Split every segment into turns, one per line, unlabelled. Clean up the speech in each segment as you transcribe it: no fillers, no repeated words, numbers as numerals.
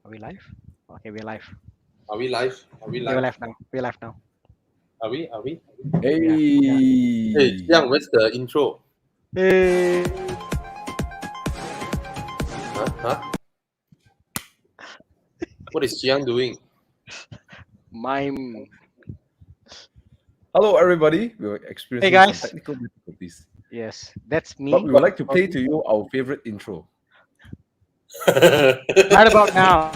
Are we live? Okay, we're live.
Are we live? Are we
Okay, we're
live?
live now. We're live now.
Are we? Are we?
Yeah, yeah.
Hey,
Hey,
Jiang, where's the intro?
Hey.
Huh? Huh? What is Jiang doing?
Mime.
hello everybody. We're experiencing
guys.
some technical difficulties,
Yes, that's me.
but we would like to play to you our favorite intro.
Right about now.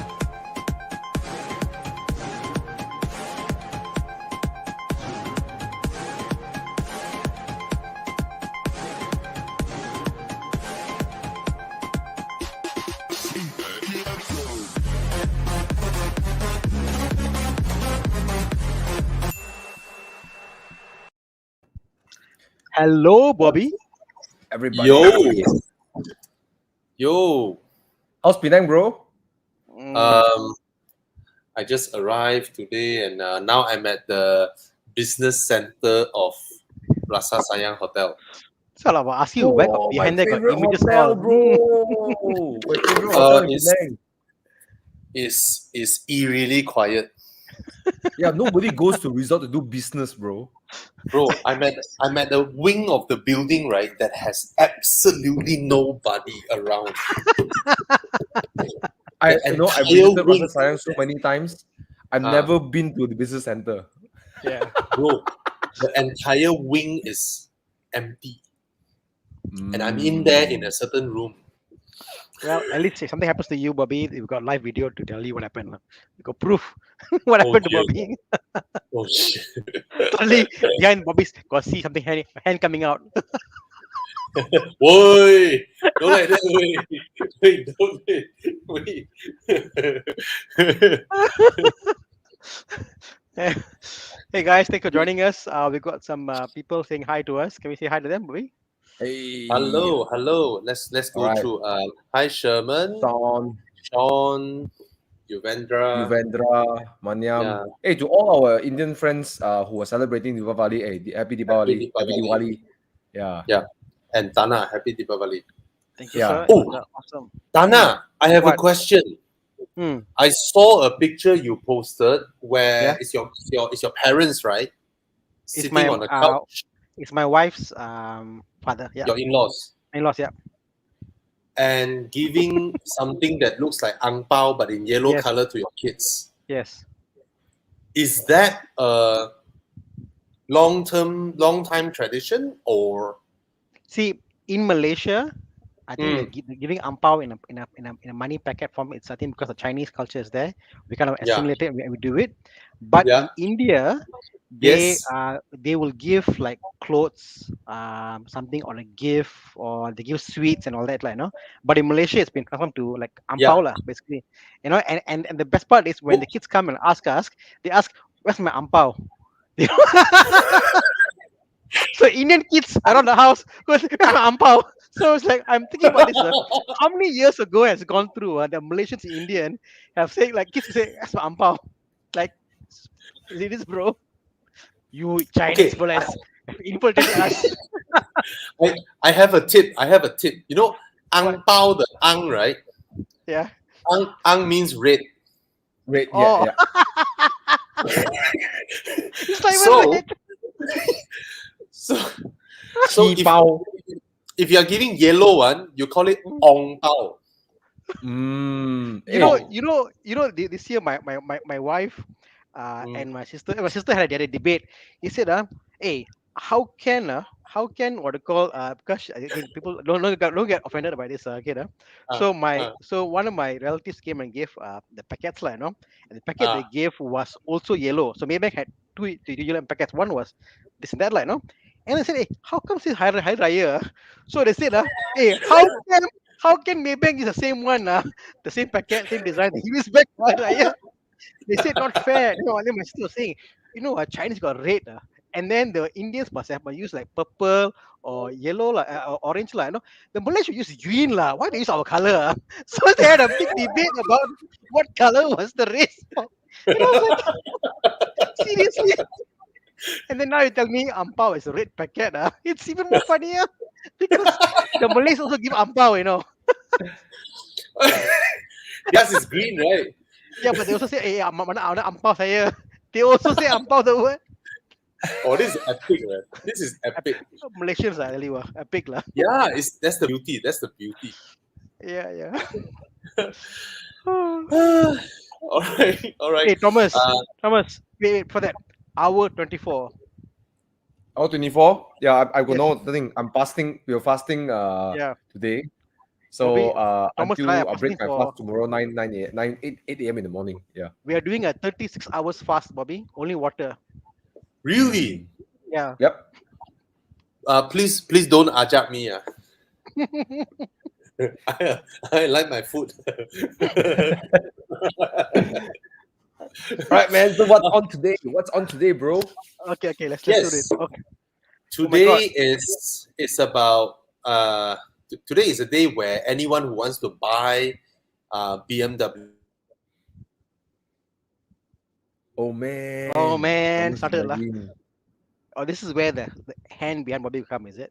Hello, Bobby.
Everybody.
Yo, yo.
How's Penang, bro?
I just arrived today, and now I'm at the business center of Plaza Sayang Hotel.
So I'll ask you, where got behind there got images
hotel,
all.
bro. My favorite hotel in
it's-
Penang.
Is eerily quiet,
Yeah, nobody goes to resort to do business, bro.
bro. I'm at the wing of the building, right, that has absolutely nobody around.
I
The
know I've
entire
visited
wing.
Plaza Sayang so many times. I've never been to the business center.
Yeah.
Bro, the entire wing is empty, and I'm in there in a certain room.
Well, at least if something happens to you, Bobby, we've got live video to tell you what happened. We got proof what happened to
dear
Bobby.
Oh shit!
Suddenly, behind Bobby's got see something hand coming out.
Woi! Don't like that. Wait, don't wait.
Hey guys, thanks for joining us. We've got some people saying hi to us. Can we say hi to them, Bobby?
Hey.
Hello. Let's go
Alright.
through. Hi Sherman, Sean, Yuvendra.
Manyam.
Yeah.
Hey, to all our Indian friends who are celebrating Diwali, hey, happy Diwali. Happy Diwali. Yeah.
And Tana, happy Deepavali.
Thank you,
Yeah.
sir.
Oh.
Awesome.
Tana, I have a
What?
question.
Hmm.
I saw a picture you posted where
Yeah.
it's your parents, right? Sitting
my,
on a couch.
It's my wife's father. Yeah.
Your in-laws.
In-laws. Yeah.
And giving something that looks like ang pao but in yellow
Yes.
color to your kids.
Yes.
Is that a long time tradition or?
See, in Malaysia, I think they're giving ampao in a money packet form. It's I think because the Chinese culture is there, we kind of
Yeah.
assimilate it and we do it. But
Yeah.
in India,
Yes.
they will give like clothes, something or a gift, or they give sweets and all that, like, no. But in Malaysia, it's been transformed to like ampao lah, basically. And the best part is when the kids come and ask us, they ask, "Where's my ampao?" So Indian kids around the house, "Where's my ampao?" So it's like I'm thinking about this. How many years ago has gone through? The Malaysians and Indian have said like kids say, "Where's my ampao?" Like, it is, bro. You Chinese people has infiltrated us.
I have a tip. You know, ang pao, the ang, right?
Yeah.
Ang means red.
Red,
Oh.
yeah.
It's not even
So,
red.
so if you are giving yellow one, you call it ong pao.
You know. This year, my wife, and my sister had a debate. He said, hey, how can what to call because I think people don't get offended by this, kid. So one of my relatives came and gave the packets, and the packet they gave was also yellow. So Maybank had two yellow packets. One was this and that, and I said, hey, how come this Hari Raya? So they said, hey, how can Maybank is the same one, the same packet, same design? He was back Hari Raya. They said not fair. And then my sister was saying, Chinese got red, and then the Indians must use like purple or yellow, or orange, The Malays should use green, Why they use our color? So they had a big debate about what color was the race. I was like, seriously. And then now you tell me ampao is a red packet. It's even more funnier because the Malays also give ampao,
Yes, it's green, right?
Yeah, but they also say, "Eh, mana ampau saya." They also say ampau the word.
Oh, this is epic, man. This is epic.
Malaysians are really epic lah.
Yeah, it's that's the beauty. That's the beauty.
Yeah, yeah.
All right, all right.
Hey, Thomas,
Uh,
Thomas, wait for that. Hour 24.
Oh, 24? Yeah, I got
Yes.
no thing. I'm fasting. We're fasting
Yeah.
today.
Bobby,
So
Thomas and I are
until I break
fasting
my
for.
fast tomorrow 8 a.m. in the morning. Yeah.
We are doing a 36 hours fast, Bobby. Only water.
really?
Yeah.
Yep.
Please don't ajak me. I like my food.
Right, man. So what's on today? What's on today, bro?
Okay. Let's do
Yes.
this. Okay. Oh my God.
Today is about today is a day where anyone who wants to buy BMW.
Oh man.
Oh man,
Thomas is
started lah.
lagging.
Oh, this is where the hand behind Bobby will come, is it?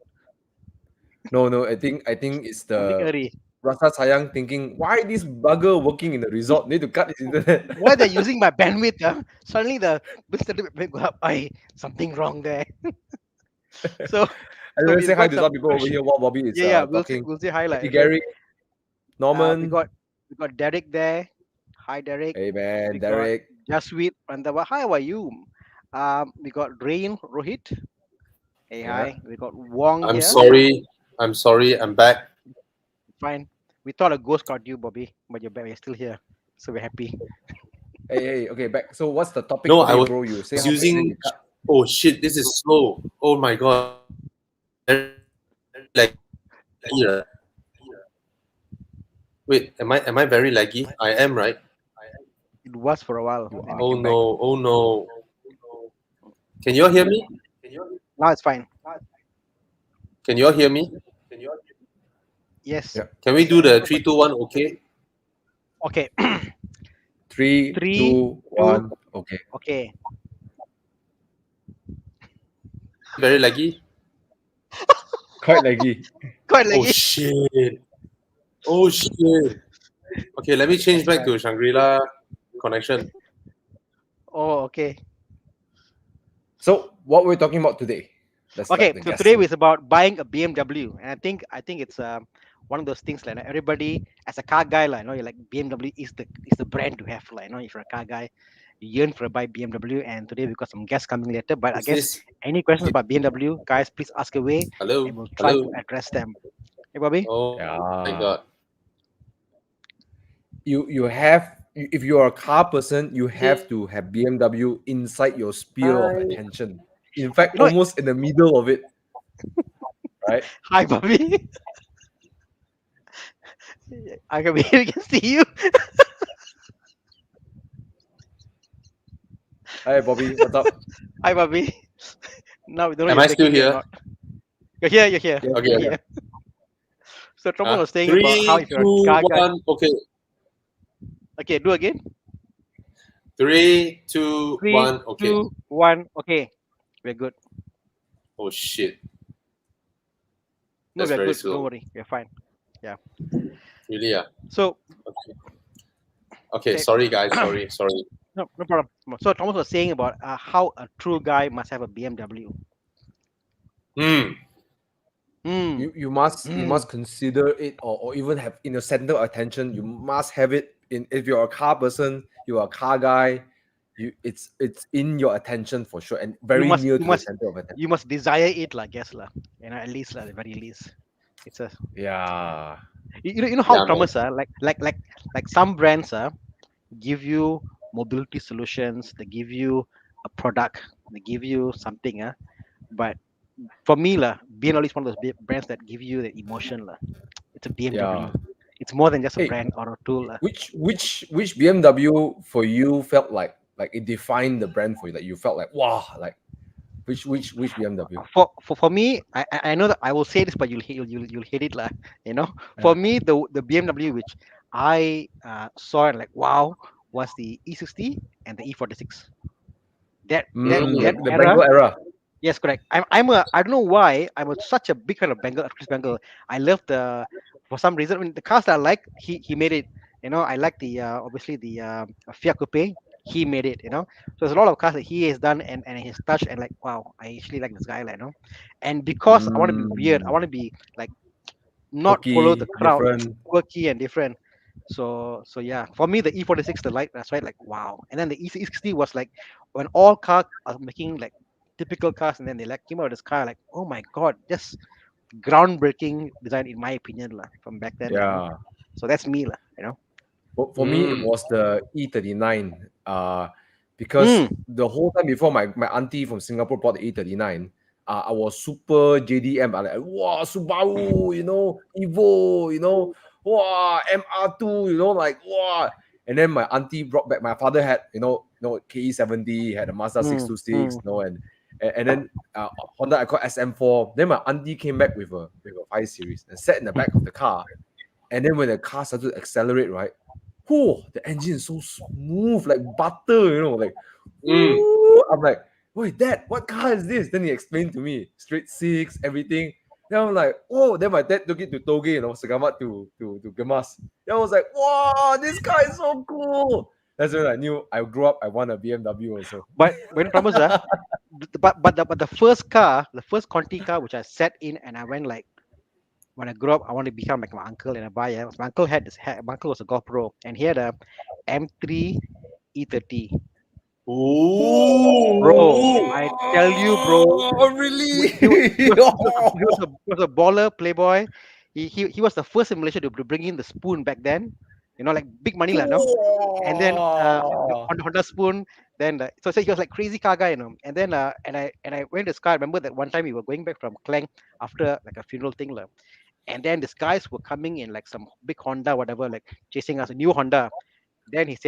No, I think it's
Something
the
early.
Rasa Sayang thinking, why this bugger working in the resort need to cut his internet?
Why they're using my bandwidth? Suddenly the bill started to go up. Something wrong there. So
I
so
will
we've
say hi
got
to
some
some people over here while Bobby is
yeah. We'll
talking.
say hi
Hey,
like.
Gary,
We
Norman.
got Derek there. Hi Derek.
Hey man,
We
Derek.
got Jasweet and the hi. How are you? We got Rain Rohit. Hey
Yeah.
hi. We got Wong
I'm
here.
sorry. I'm sorry. I'm back.
Fine. We thought a ghost caught you, Bobby, but you're back. You're still here, so we're happy.
Hey, okay, back. So what's the topic
No,
today,
I was
bro? You say how much
using.
you cut.
Oh shit! This is slow. Oh my god. Like, wait, am I very laggy? I am, right?
It was for a while.
You
Then
are.
we
Oh
came back.
no! Oh no! Can you all hear me?
Now it's fine.
Can you all hear me?
Yes.
Yeah.
Can we do the 3, 2, 1? Okay.
Okay.
3,
Three,
2, 1. Okay.
Okay.
Very laggy.
Quite laggy.
Quite
Oh
laggy.
shit! Oh shit! Okay, let me change back to Shangri-La connection.
Oh, okay.
So what we're talking about today? Let's
Okay.
start the
So
guest.
today is about buying a BMW, and I think it's one of those things like everybody as a car guy, like you're like BMW is the brand to have, like if you're a car guy, you yearn for a buy BMW. And today we've got some guests coming later, but I
Is
guess
this
any questions about BMW, guys, please ask away,
hello?
and we'll try to
Hello?
address them. Hey, Bobby.
Oh my
Yeah.
god!
You have if you're a car person, you have to have BMW inside your sphere of
Hi.
attention. In fact,
You know,
almost in the middle of it. Right?
hi, Bobby. I can we can see you.
Hi Bobby, what's up?
Hi, Bobby. Now we don't know
Am
you're
I still
taking it or
here?
not. You're here. You're here.
Yes,
Okay.
You're
yeah.
here. So Tromo was saying about
3,
how if you're a
2,
car guy.
1. Okay.
Okay, do again.
3, 2,
3,
1. Okay.
2, 1. Okay, we're good.
Oh shit!
No,
That's
we're
very
good.
slow.
Don't worry, we're fine.
Really? Yeah.
So
Okay. Okay.
Okay.
Sorry, guys. Sorry.
no problem. So Thomas was saying about how a true guy must have a BMW.
Hmm.
Hmm.
You must consider it or even have in your center of attention. You must have it in if you're a car person, you're a car guy, it's in your attention for sure and very
must-
near
you
to
must-
the center of attention.
You must desire it, like guess lah. At least at the very least, it's a
Yeah.
you know how
Yeah, man.
Thomas like some brands give you mobility solutions. They give you a product. They give you something but for me BMW is one of those brands that give you the emotion It's a BMW.
Yeah.
It's more than just a
Hey,
brand or a tool
Which BMW for you felt like it defined the brand for you? Like you felt like wow, like which BMW?
For me, I know that I will say this, but you'll hate it For
Yeah.
me, the BMW which I saw and like wow was the E60 and the E46. That
The
era.
Bengal era.
Yes, correct. I don't know why such a big fan of Bengal, Chris Bengal. I love for some reason. I mean, the cars that I like, he made it. I like the obviously the Fiat Coupe. He made it. So there's a lot of cars that he has done and he's touched, and like, wow, I actually like this guy, like, And because I want to be weird, I
Mm,
want to be like not follow the
quirky,
crowd,
different.
quirky and different. So yeah, for me the E46, the light, that's right, like wow. And then the E60 was like when all cars are making like typical cars, and then they like came out with this car, like, oh my god, just groundbreaking design in my opinion lah, from back then,
Yeah.
So that's me lah.
For me, it
Mm.
was the E39. Because
Mm,
the whole time before my auntie from Singapore bought the E39, I was super JDM. I like, wow, Subaru, Evo, wow, MR2, like, wow. And then my auntie brought back, my father had, KE70, had a Mazda
mm,
626,
mm.
and then Honda Accord SM4. Then my auntie came back with a 5 Series and sat in the back of the car. And then when the car started to accelerate, right? Whoa, the engine is so smooth, like butter, like,
Mm.
whoo. I'm like, wait, Dad, what car is this? Then he explained to me, straight six, everything. Then I'm like, oh, then my dad took it to Toge, Segamat to Gemas. Then I was like, wow, this car is so cool. That's when I knew I grew up, I want a BMW also.
But when Thomas, but the first Conti car which I sat in, and I went like, when I grew up, I want to become like my uncle and I buy it. My uncle my uncle was a golf pro, and he had a M3 E30. Bro,
Ooh.
I tell you, bro,
Oh,
he, he, wa- he
really?
was he was a, he was a, he was a baller playboy. He was the first in Malaysia to bring in the spoon back then. Like big money lah, no. And then the
Wow.
Honda spoon. Then so he was like crazy car guy. And then and I went to this car. I remember that one time we were going back from Klang after like a funeral thing lah. And then these guys were coming in like some big Honda, whatever, like chasing us, a new Honda. Then he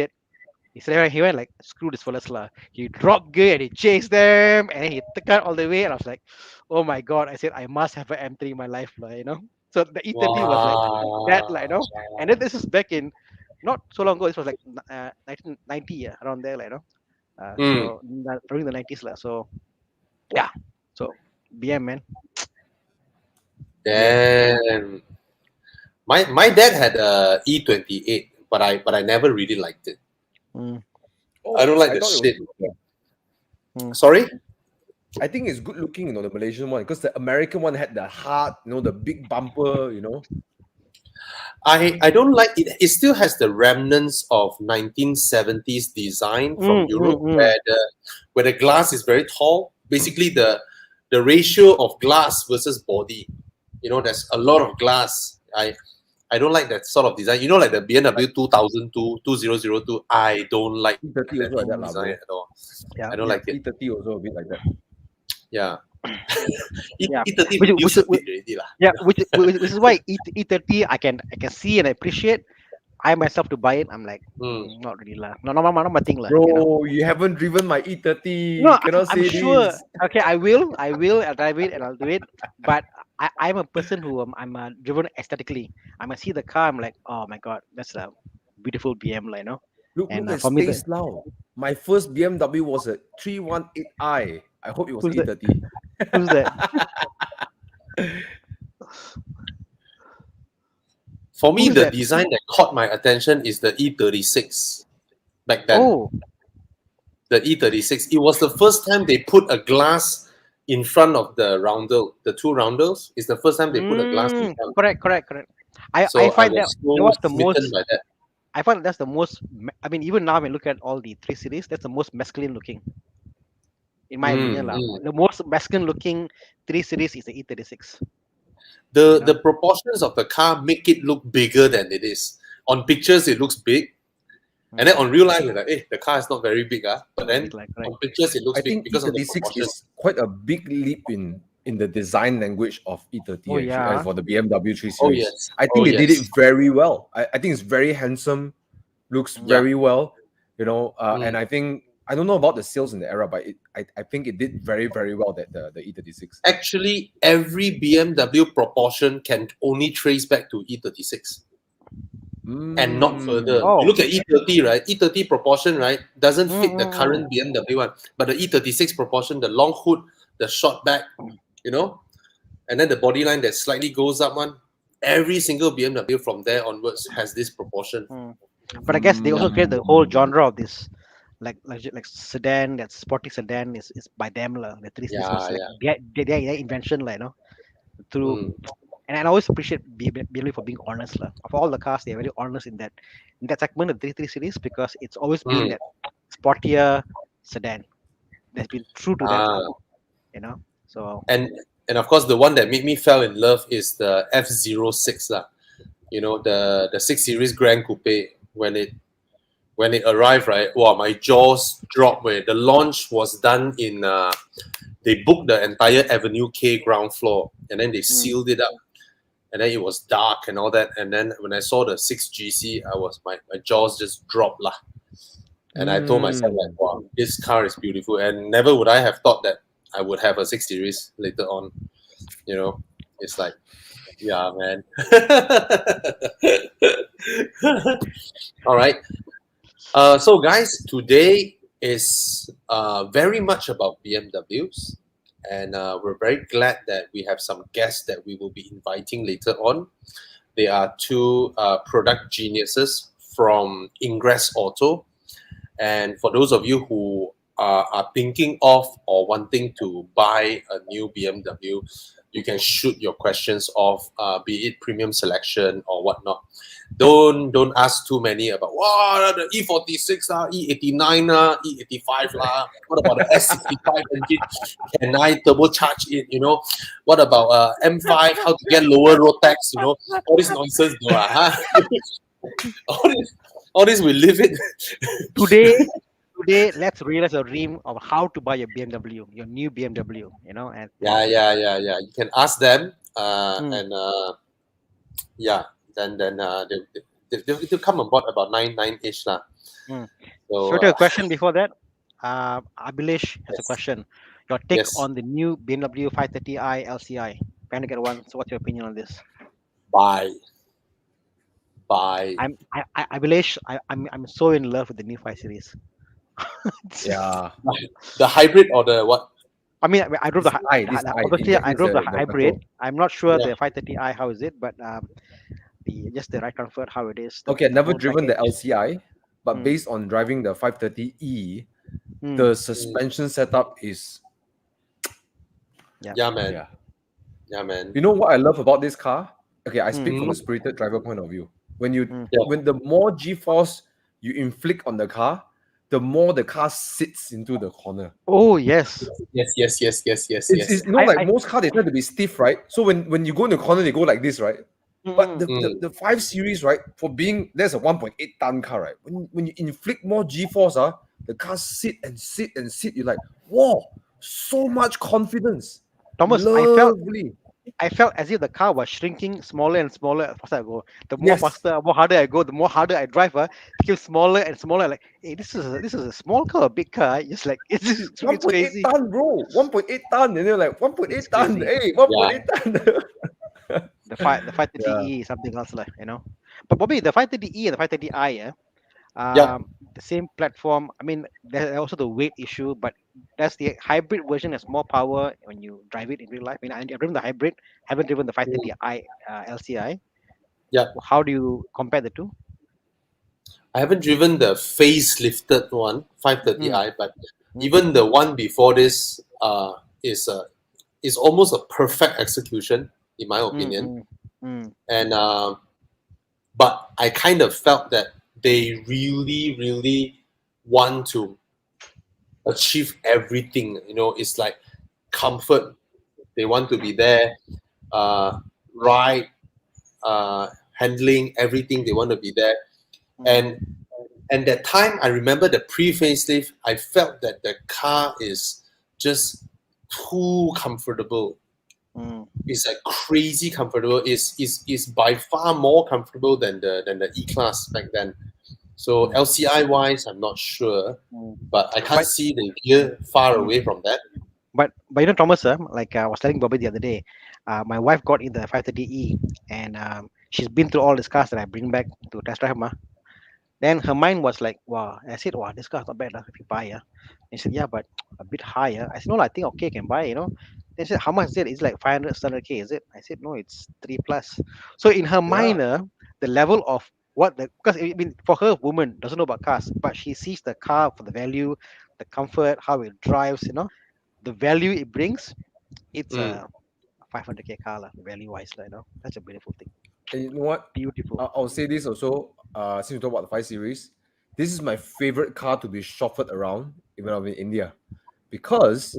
went like, screw this fellas lah. He dropped gear and he chased them, and then he took out all the way. And I was like, oh my god! I said I must have an M3 in my life. So the E30 was like that,
Wow.
like. And then this is back in not so long ago. This was like 1990, yeah, around there, like.
Mm.
So during the 90s, lah. So yeah, so BM, man, BM.
Damn. My dad had a E28, but I never really liked it.
Mm,
I
Oh,
don't like
I
the
thought it was
shape.
good.
mm.
Sorry?
I think it's good looking, the Malaysian one, because the American one had the heart, the big bumper.
I don't like it. It still has the remnants of 1970s design from
Mm, mm,
Europe,
mm.
where the glass is very tall. Basically, the ratio of glass versus body. There's a lot of glass. I don't like that sort of design. Like the
Like
BMW 2002, 2002. I don't like
E30
that
also like that, lah,
design
bro.
at all.
Yeah,
I don't
Yeah,
like it.
E30 also a bit like that.
Yeah.
yeah.
E30
Which,
reduced a
which,
bit already lah.
yeah, which is why E30 I can see and appreciate. I myself to buy it, I'm like,
Mm.
not really lah. No, not my thing lah.
Bro, you haven't driven my
No,
E30. Cannot
I'm
say
sure.
this.
Okay, I'll drive it and I'll do it. But I'm a person who I'm driven aesthetically. I must see the car. I'm like, oh my god, that's a beautiful BM,
Look
And
at
for me,
Space Now. My first BMW was a 318i. I hope it was
who's that?
E30.
Who's that?
For me,
Who's
the
that?
design that caught my attention is the E36 back then.
Oh,
The E36. It was the first time they put a glass in front of the roundel. The two roundels is the first time they put a glass in front.
correct. I
So I
find that
was
that
so
was the
smitten
most.
by that.
I find that's the most. I mean, even now when I look at all the 3 Series, that's the most masculine looking, in my opinion, lah.
Mm.
The most masculine looking 3 Series is the E36.
The proportions of the car make it look bigger than it is. On pictures, it looks big. And then on real life, you're like, hey, the car is not very big. But then
Correct.
on pictures, it looks
I
big
think
because of the
E36
proportion.
is quite a big leap in the design language of E30
Oh,
actually,
yeah.
for the BMW 3
Oh,
Series.
yes.
I think they did it very well. I think it's very handsome, looks
Yeah.
very well,
Mm.
and I don't know about the sales in the era, but I think it did very, very well, that the E36.
Actually, every BMW proportion can only trace back to E36 and not further.
Oh.
You look at E30, right? E30 proportion, right, doesn't fit the
Mm.
current BMW one. But the E36 proportion, the long hood, the short back, and then the body line that slightly goes up one, every single BMW from there onwards has this proportion.
Mm. But I guess they also create the whole genre of this, like sedan, that sporty sedan is by Daimler. This was
Yeah,
like
yeah.
their invention, like, through.
Mm,
And I always appreciate BMW for being honest, lah. Of all the cars, they're very honest in that segment of 33 series, because it's always been
mm.
that sportier sedan. That's been true to that, lah.
Ah,
So
and and of course the one that made me fell in love is the F06 lah. The 6 Series Grand Coupe when it arrived, right? Wow, my jaws dropped. Where the launch was done in, they booked the entire Avenue K ground floor, and then they
mm,
sealed it up, and then it was dark and all that. And then when I saw the 6GC, my jaws just dropped lah. And I told myself like,
Mm.
wow, this car is beautiful, and never would I have thought that I would have a 6 Series later on. It's like, yeah, man. All right. So guys, today is very much about BMWs, and we're very glad that we have some guests that we will be inviting later on. They are two product geniuses from Ingress Auto, and for those of you who are thinking of or wanting to buy a new BMW, you can shoot your questions off, be it premium selection or whatnot. Don't ask too many about wow, the E46 lah, E89 lah, E85 lah. What about the S65 engine? Can I turbocharge it? What about M5? How to get lower road tax? All this nonsense, no lah, huh? all this we live it.
today, let's realize a dream of how to buy a BMW, your new BMW. And
Yeah. You can ask them,
mm,
and yeah, then they'll come on board about nine ish lah.
mm.
So
So, to a question before that, Abhilesh has a
yes,
question. Your take
yes,
on the new BMW 530i LCI. Trying to get one. So, what's your opinion on this?
bye, bye.
Abhilesh, I'm so in love with the new 5 Series.
Yeah.
The hybrid or the what?
I mean, I drove
This I, this I,
obviously I
this
drove the
the
hybrid.
petrol.
I'm not sure
Yeah.
the 530i how is it, but just the ride comfort, how it is.
Okay, I've
The
never
whole
driven the
package.
LCI, but
Mm,
based on driving the 530e,
mm,
the suspension setup is
yeah.
Yeah, man.
yeah.
Yeah, man.
You know what I love about this car? Okay, I speak
Mm,
from a
Mm,
spirited driver point of view. When
mm.
yeah.
when the more G-force you inflict on the car, the more the car sits into the corner.
Oh yes.
Yes.
It's like
I
most cars they try to be stiff, right? So when you go in the corner, they go like this, right? But
mm,
the 5 Series, right, for being there's a 1.8 ton car, right? When you inflict more G-force, the car sit and sit and sit. You're like, whoa, so much confidence.
Thomas,
Lovely.
I felt as if the car was shrinking smaller and smaller as faster I go. The more
Yes.
faster, more harder I go, the more harder I drive. Became smaller and smaller. Like, hey, this is a small car, a big car. It's like it's
1.8
crazy.
ton, bro. 1.8 ton. And you're like, 1.8
It's
ton.
crazy.
Hey,
Yeah.
1.8 ton.
The 530e is something else, like. But Bobby, the 530e and the 530i,
Yeah.
the same platform. I mean, there's also the weight issue, but that's the hybrid version has more power when you drive it in real life. I mean, I've driven the hybrid, haven't driven the
Mm,
530i LCI.
yeah.
How do you compare the two?
I haven't driven the facelifted one,
Mm,
530i, but
mm,
even the one before this is almost a perfect execution, in my
mm,
opinion.
mm, mm,
And but I kind of felt that they really want to achieve everything. It's like comfort. They want to be there, ride, handling everything. They want to be there,
mm,
and that time I remember the pre-facelift. I felt that the car is just too comfortable.
mm.
It's like crazy comfortable. Is by far more comfortable than the E-Class back then. So LCI wise, I'm not sure,
Mm.
but I can't
But
see the gear far
mm,
away from that.
but Thomas, like I was telling Bobby the other day, my wife got in the 530e, and she's been through all these cars that I bring back to test drive, Then her mind was like, wow. I said, wow, this car's not bad if you buy, And she said, yeah, but a bit higher. I said, no, I think okay, can buy. Then Then she said, how much is it? It's like 500, 600K, is it? I said, no, it's 3 plus. So in her
Yeah.
mind, the level of what the, because I mean, for her, woman doesn't know about cars, but she sees the car for the value, the comfort, how it drives, the value it brings. It's
Mm.
a 500K car, value wise, That's a beautiful thing.
And you know what?
Beautiful.
I'll say this also. Since we talk about the 5 Series, this is my favorite car to be chauffeured around, even I'm in India, because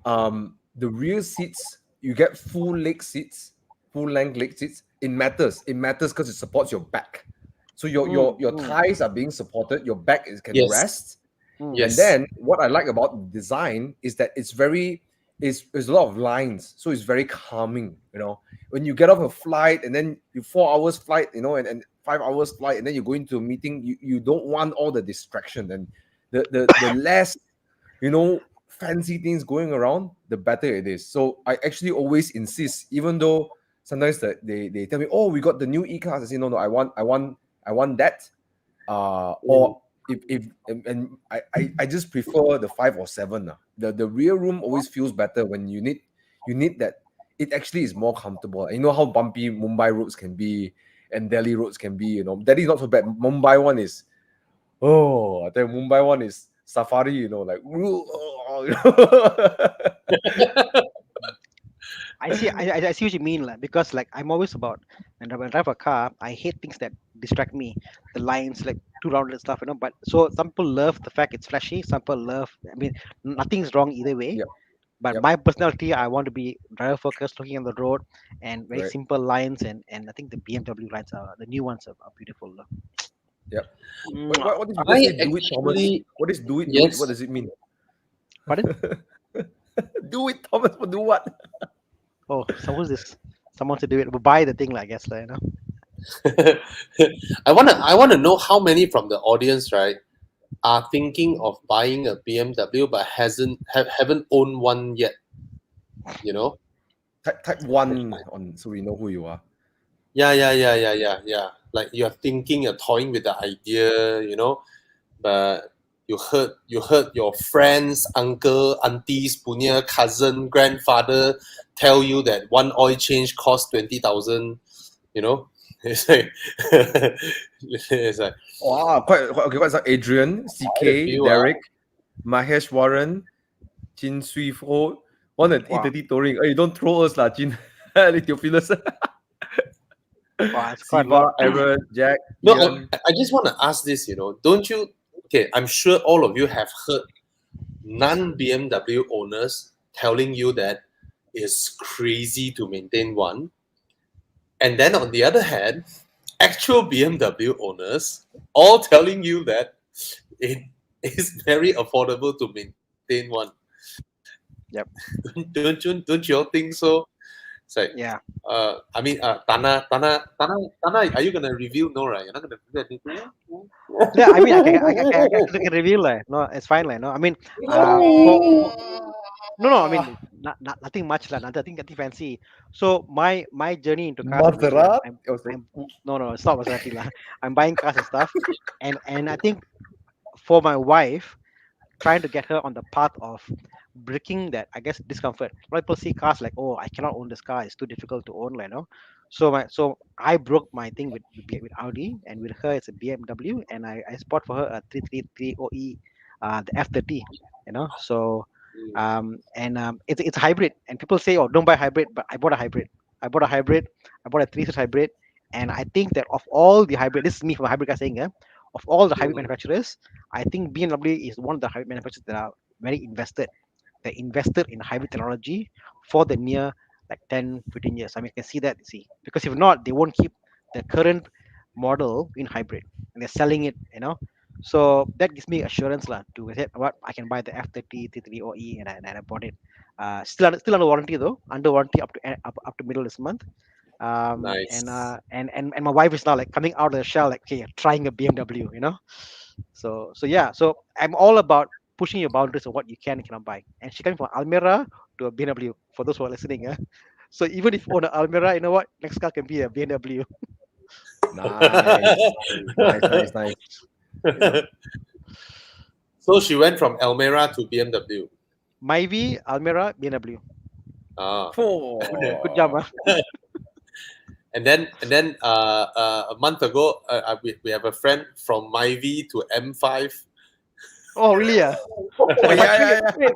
Mm.
the rear seats, you get full leg seats, full length leg seats. It matters. It matters because it supports your back. So your
Mm,
your your
mm,
thighs are being supported. Your back can
Yes.
rest.
mm,
And
Yes.
then what I like about the design is that it's a lot of lines, so it's very calming. When you get off a flight and then you 4 hours flight, and 5 hours flight, and then you go into a meeting, you don't want all the distraction and the less fancy things going around, the better it is. So I actually always insist, even though sometimes they tell me, oh, we got the new e-class. I say, no, no, I want that.
Mm.
Or if and I just prefer the 5 or 7. The rear room always feels better when you need that. It actually is more comfortable. And you know how bumpy Mumbai roads can be and Delhi roads can be. Delhi is not so bad. Mumbai one is, oh, I tell you, Mumbai one is safari. Like
I see what you mean, because I'm always about when I drive a car, I hate things that distract me, the lines like too rounded stuff, But so some people love the fact it's flashy, some people love. I mean, nothing's wrong either way.
Yep,
But
yep,
my personality, I want to be driver focused, looking on the road, and very
right,
simple lines, and I think the BMW lines the new ones are beautiful.
yep.
Mwah.
What did people
I
say? Do it, Thomas.
actually,
What is do it? Do it. What
yes.
does it mean?
Pardon?
Do it, Thomas. But do what?
Oh, so who's this? Someone to do it. We'll buy the thing, I guess,
I wanna know how many from the audience, right, are thinking of buying a BMW but haven't owned one yet. You know?
Type one on so we know who you are.
Yeah. Like you're thinking, you're toying with the idea, but you heard your friends, uncle, aunties, punya, cousin, grandfather tell you that one oil change costs 20,000. You know, it's like it's like
Wow, quite okay. What's that? Adrian,
quite a
CK,
few.
Derek, Mahesh Warren, Chin Sui Ho, one at
Wow,
8:30 touring. Hey, don't throw us, lah, Chin. Theophilus,
wow, it's quite a lot.
Siva, Aaron, Jack,
No,
Ian.
I just want to ask this. Don't you? Okay, I'm sure all of you have heard non BMW owners telling you that it's crazy to maintain one. And then on the other hand, actual BMW owners all telling you that it is very affordable to maintain one.
Yep.
Don't you all think so? It's like,
Yeah.
Tana, are you gonna reveal? No, right? You're not gonna reveal anything.
Yeah, I mean, I can reveal, no, it's fine, no, I mean, for no, no, I mean, nothing much, nothing fancy. So my journey into cars is basically,
Maserati. Oh, sorry.
no, no, it's not Maserati, lah. I'm buying cars and stuff, and I think for my wife, trying to get her on the path of breaking that, I guess, discomfort. A lot of people see cars like, oh, I cannot own this car, it's too difficult to own, So I broke my thing with Audi, and with her it's a BMW, and I bought for her a 333 OE, the F30, So it's a hybrid, and people say, oh, don't buy hybrid, but I bought a hybrid. I bought a 3 series hybrid, and I think that of all the hybrid, this is me from a hybrid guy saying, of all the hybrid manufacturers, I think BMW is one of the hybrid manufacturers that are very invested. They invested in hybrid technology for the near, like 10, 15 years. I mean, you can see that, because if not, they won't keep the current model in hybrid, and they're selling it, So that gives me assurance, to say what I can buy the F30 T3OE, and I bought it. Still under warranty though, under warranty up to middle of this month. And my wife is now like coming out of the shell, like, okay, trying a BMW, So yeah, so I'm all about pushing your boundaries of what you can and cannot buy. And she coming from Almera to a BMW, for those who are listening. So even if you own an Almera, you know what, next car can be a BMW.
Nice, nice.
So she went from Almera to BMW.
Myvi, Almera, BMW.
Ah.
Good job,
Oh.
And then a month ago, we have a friend from Myvi to M5.
Oh, really? Yeah.
Oh,
But
yeah, yeah,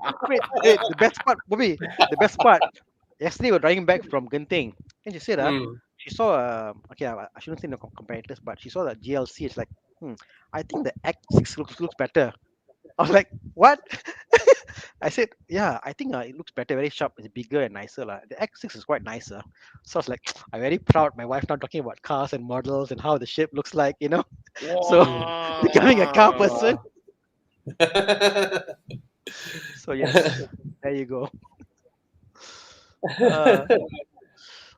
wait. The best part, Bobby. The best part. Yesterday, we're driving back from Genting, and she said,
Mm.
she saw okay, I shouldn't say no comparators, but she saw the GLC. It's like, I think the X6 looks better. I was like, what? I said, yeah, I think it looks better, very sharp, it's bigger and nicer. The X6 is quite nicer. So I was like, I'm very proud. My wife now talking about cars and models and how the shape looks like, So
Mm.
becoming a car
Wow.
person. So yes, there you go. Uh,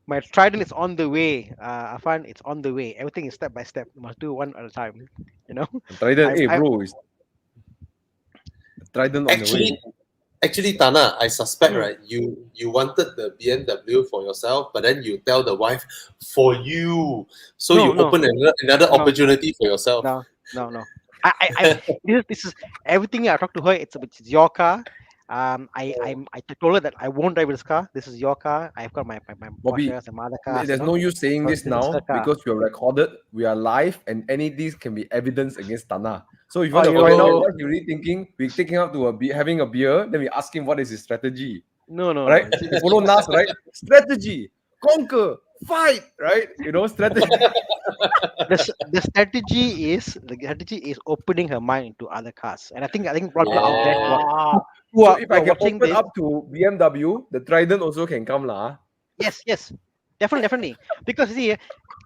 my Trident is on the way. I find it's on the way. Everything is step by step. You must do one at a time. You know,
Trident,
I'm, I
bro, is Trident on the way.
Actually, Tana, I suspect,
mm,
right? You wanted the BMW for yourself, but then you tell the wife for you, so
no,
you
no,
open another
no,
opportunity for yourself.
no. I this is everything I talk to her. It's your car. I told her that I won't drive this car. This is your car. I've got my
Bobby,
Porsche and my other cars.
there's no use saying
So
this
this is her
now
car.
because we are recorded, we are live, and any of these can be evidence against Tana. So if you
Oh,
want to find out
Oh,
what he's really thinking, we're taking out to having a beer, then we ask him what is his strategy.
no.
Right? You follow Nas, right? Strategy, conquer, fight, right? Strategy.
The strategy is opening her mind to other cars, and I think a lot of people out there
Ah.
who
So
are,
if
who
I
are
can
watching
open
this.
up to BMW, the Trident also can come lah.
Yes, definitely. Because see,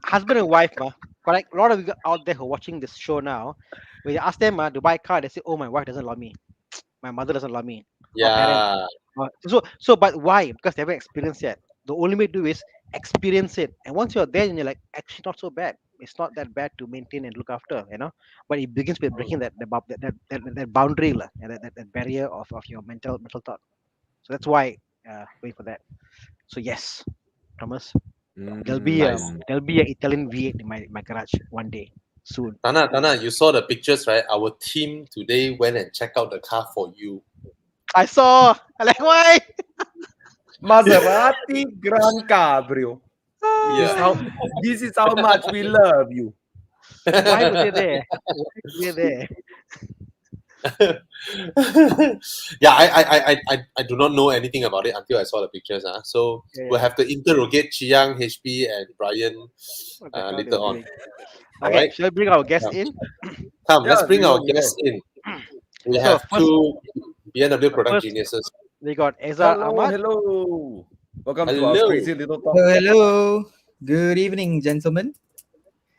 husband and wife, but like a lot of you out there who are watching this show now, when you ask them to buy a car, they say, "Oh, my wife doesn't love me, my mother doesn't love me, or parents."
yeah.
But why? Because they haven't experienced yet. The only way to do is experience it, and once you're there, and you're like, actually, not so bad. It's not that bad to maintain and look after. But it begins with breaking that boundary, lah, and that barrier of your mental thought. So that's why wait for that. So yes, Thomas.
Nice.
There'll be an Italian V8 in my garage one day soon.
Tana, you saw the pictures, right? Our team today went and checked out the car for you.
I saw. I like why?
Maserati Grand Cabrio. This is
Yeah.
how this is how much we love you.
Why were they there? Why were they there?
Yeah, I do not know anything about it until I saw the pictures. So
Yeah,
we'll
yeah.
have to interrogate Chiang, HP, and Brian
What the hell they
later
were
on.
doing?
All
Okay,
right.
shall I bring our guest
Yeah.
in?
Come, let's
Yeah,
bring our
we
guests
will.
in. We
So
have two BMW product
first
geniuses.
we got Ezar
Hello,
Ahmad.
hello. Welcome to our
Hello.
crazy little talk.
Hello. Good evening, gentlemen.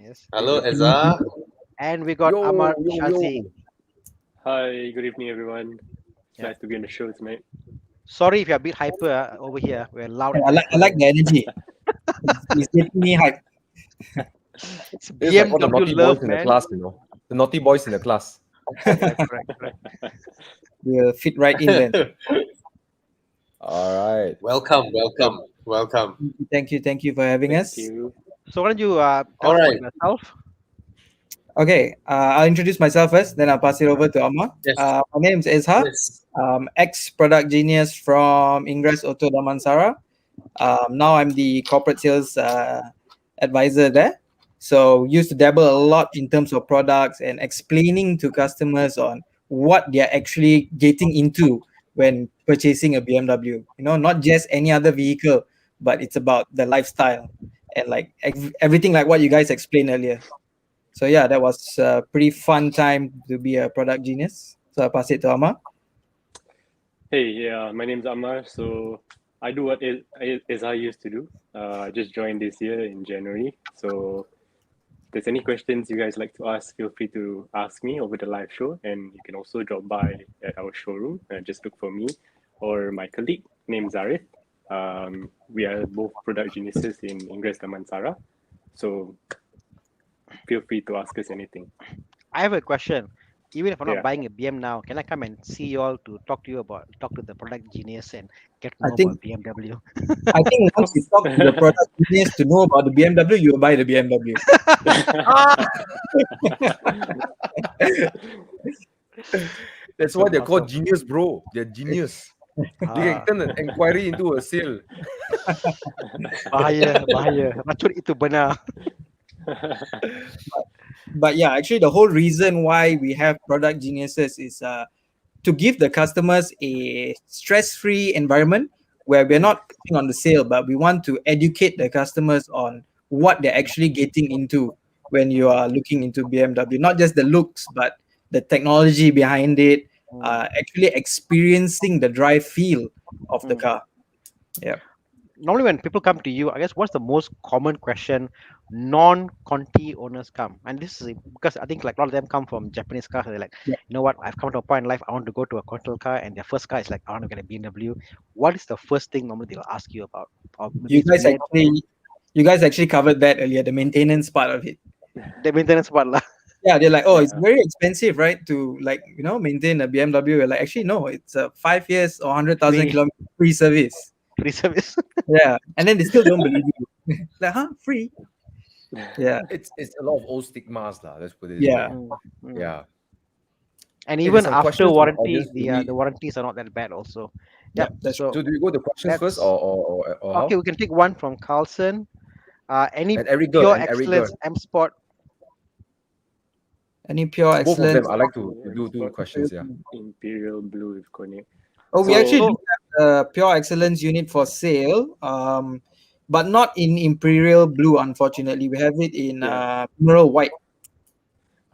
Yes.
Hello,
Good.
Ezra.
And we got
Yo,
Amar
yo,
Shazi.
yo.
Hi, good evening, everyone. It's
Yeah.
nice to be on the show tonight.
Sorry if you're a bit hyper over here. We're loud and
I
hyper.
like the energy. It's getting me hype.
It's
It's like all the
BMW
naughty
love,
boys in the
man.
class, The naughty boys in the class.
Yeah, correct.
We'll fit right in then.
All right.
Welcome.
Thank you for having
Thank
us.
you.
So why don't you tell
All
us
right.
about yourself?
Okay, I'll introduce myself first, then I'll pass it over to Amma.
Yes.
My name is Ezha,
Yes.
ex-product genius from Ingress Auto Damansara. Now I'm the corporate sales advisor there. So used to dabble a lot in terms of products and explaining to customers on what they're actually getting into when purchasing a BMW. Not just any other vehicle, but it's about the lifestyle and like everything like what you guys explained earlier. So yeah, that was a pretty fun time to be a product genius. So I'll pass it to Amma.
Hey, yeah, my name's Ammar. So I do what is I used to do. I just joined this year in January. So if there's any questions you guys like to ask, feel free to ask me over the live show. And you can also drop by at our showroom. Just look for me or my colleague named Zarif. We are both product geniuses in Ingress Damansara. So feel free to ask us anything.
I have a question. Even if I'm not
Yeah.
buying a BM now, can I come and see you all to talk to the product genius and get to
I
know
think-
about BMW?
I think once you talk to the product genius to know about the BMW, you will buy the BMW.
That's why they're called
Awesome.
genius, bro. They're genius. They can turn an inquiry into a sale.
Bahaya. Racun itu benar.
But yeah, actually the whole reason why we have product geniuses is to give the customers a stress-free environment where we're not pushing on the sale, but we want to educate the customers on what they're actually getting into when you are looking into BMW, not just the looks, but the technology behind it, actually experiencing the drive feel of the car. Yeah.
Normally when people come to you, I guess what's the most common question non-Conti owners come? And this is because I think like a lot of them come from Japanese cars. They're like,
Yeah.
you know what, I've come to a point in life, I want to go to a Continental car, and their first car is like, I want to get a BMW. What is the first thing normally they'll ask you about? Or maybe
You
it's
guys
weird,
actually covered that earlier, the maintenance part of it.
the maintenance part lah.
Yeah, they're like, oh, it's
Yeah.
very expensive, right? To like, maintain a BMW. We're like, actually, no, it's 5 years or 100,000
Free.
kilometers free service.
Free service.
Yeah, and then they still don't believe you. Like, huh? Free? Yeah,
It's a lot of old stigmas, lah. Let's put it.
yeah.
This way.
Mm.
Yeah.
And
Hey,
even
there's some
after
questions from the
warranty,
audience. Do
the warranties are not that bad also.
Yeah,
Yep.
that's
So
So do you go to questions first,
that's
or how?
okay. We can take one from Carlson. Any
And Eric
pure
and Eric
excellence M Sport?
Any pure
Both of them,
excellence?
I like to do questions. Yeah.
Imperial Blue with Connect.
Oh, we
So-
actually do have a pure excellence unit for sale, but not in Imperial Blue, unfortunately. We have it in Emerald White.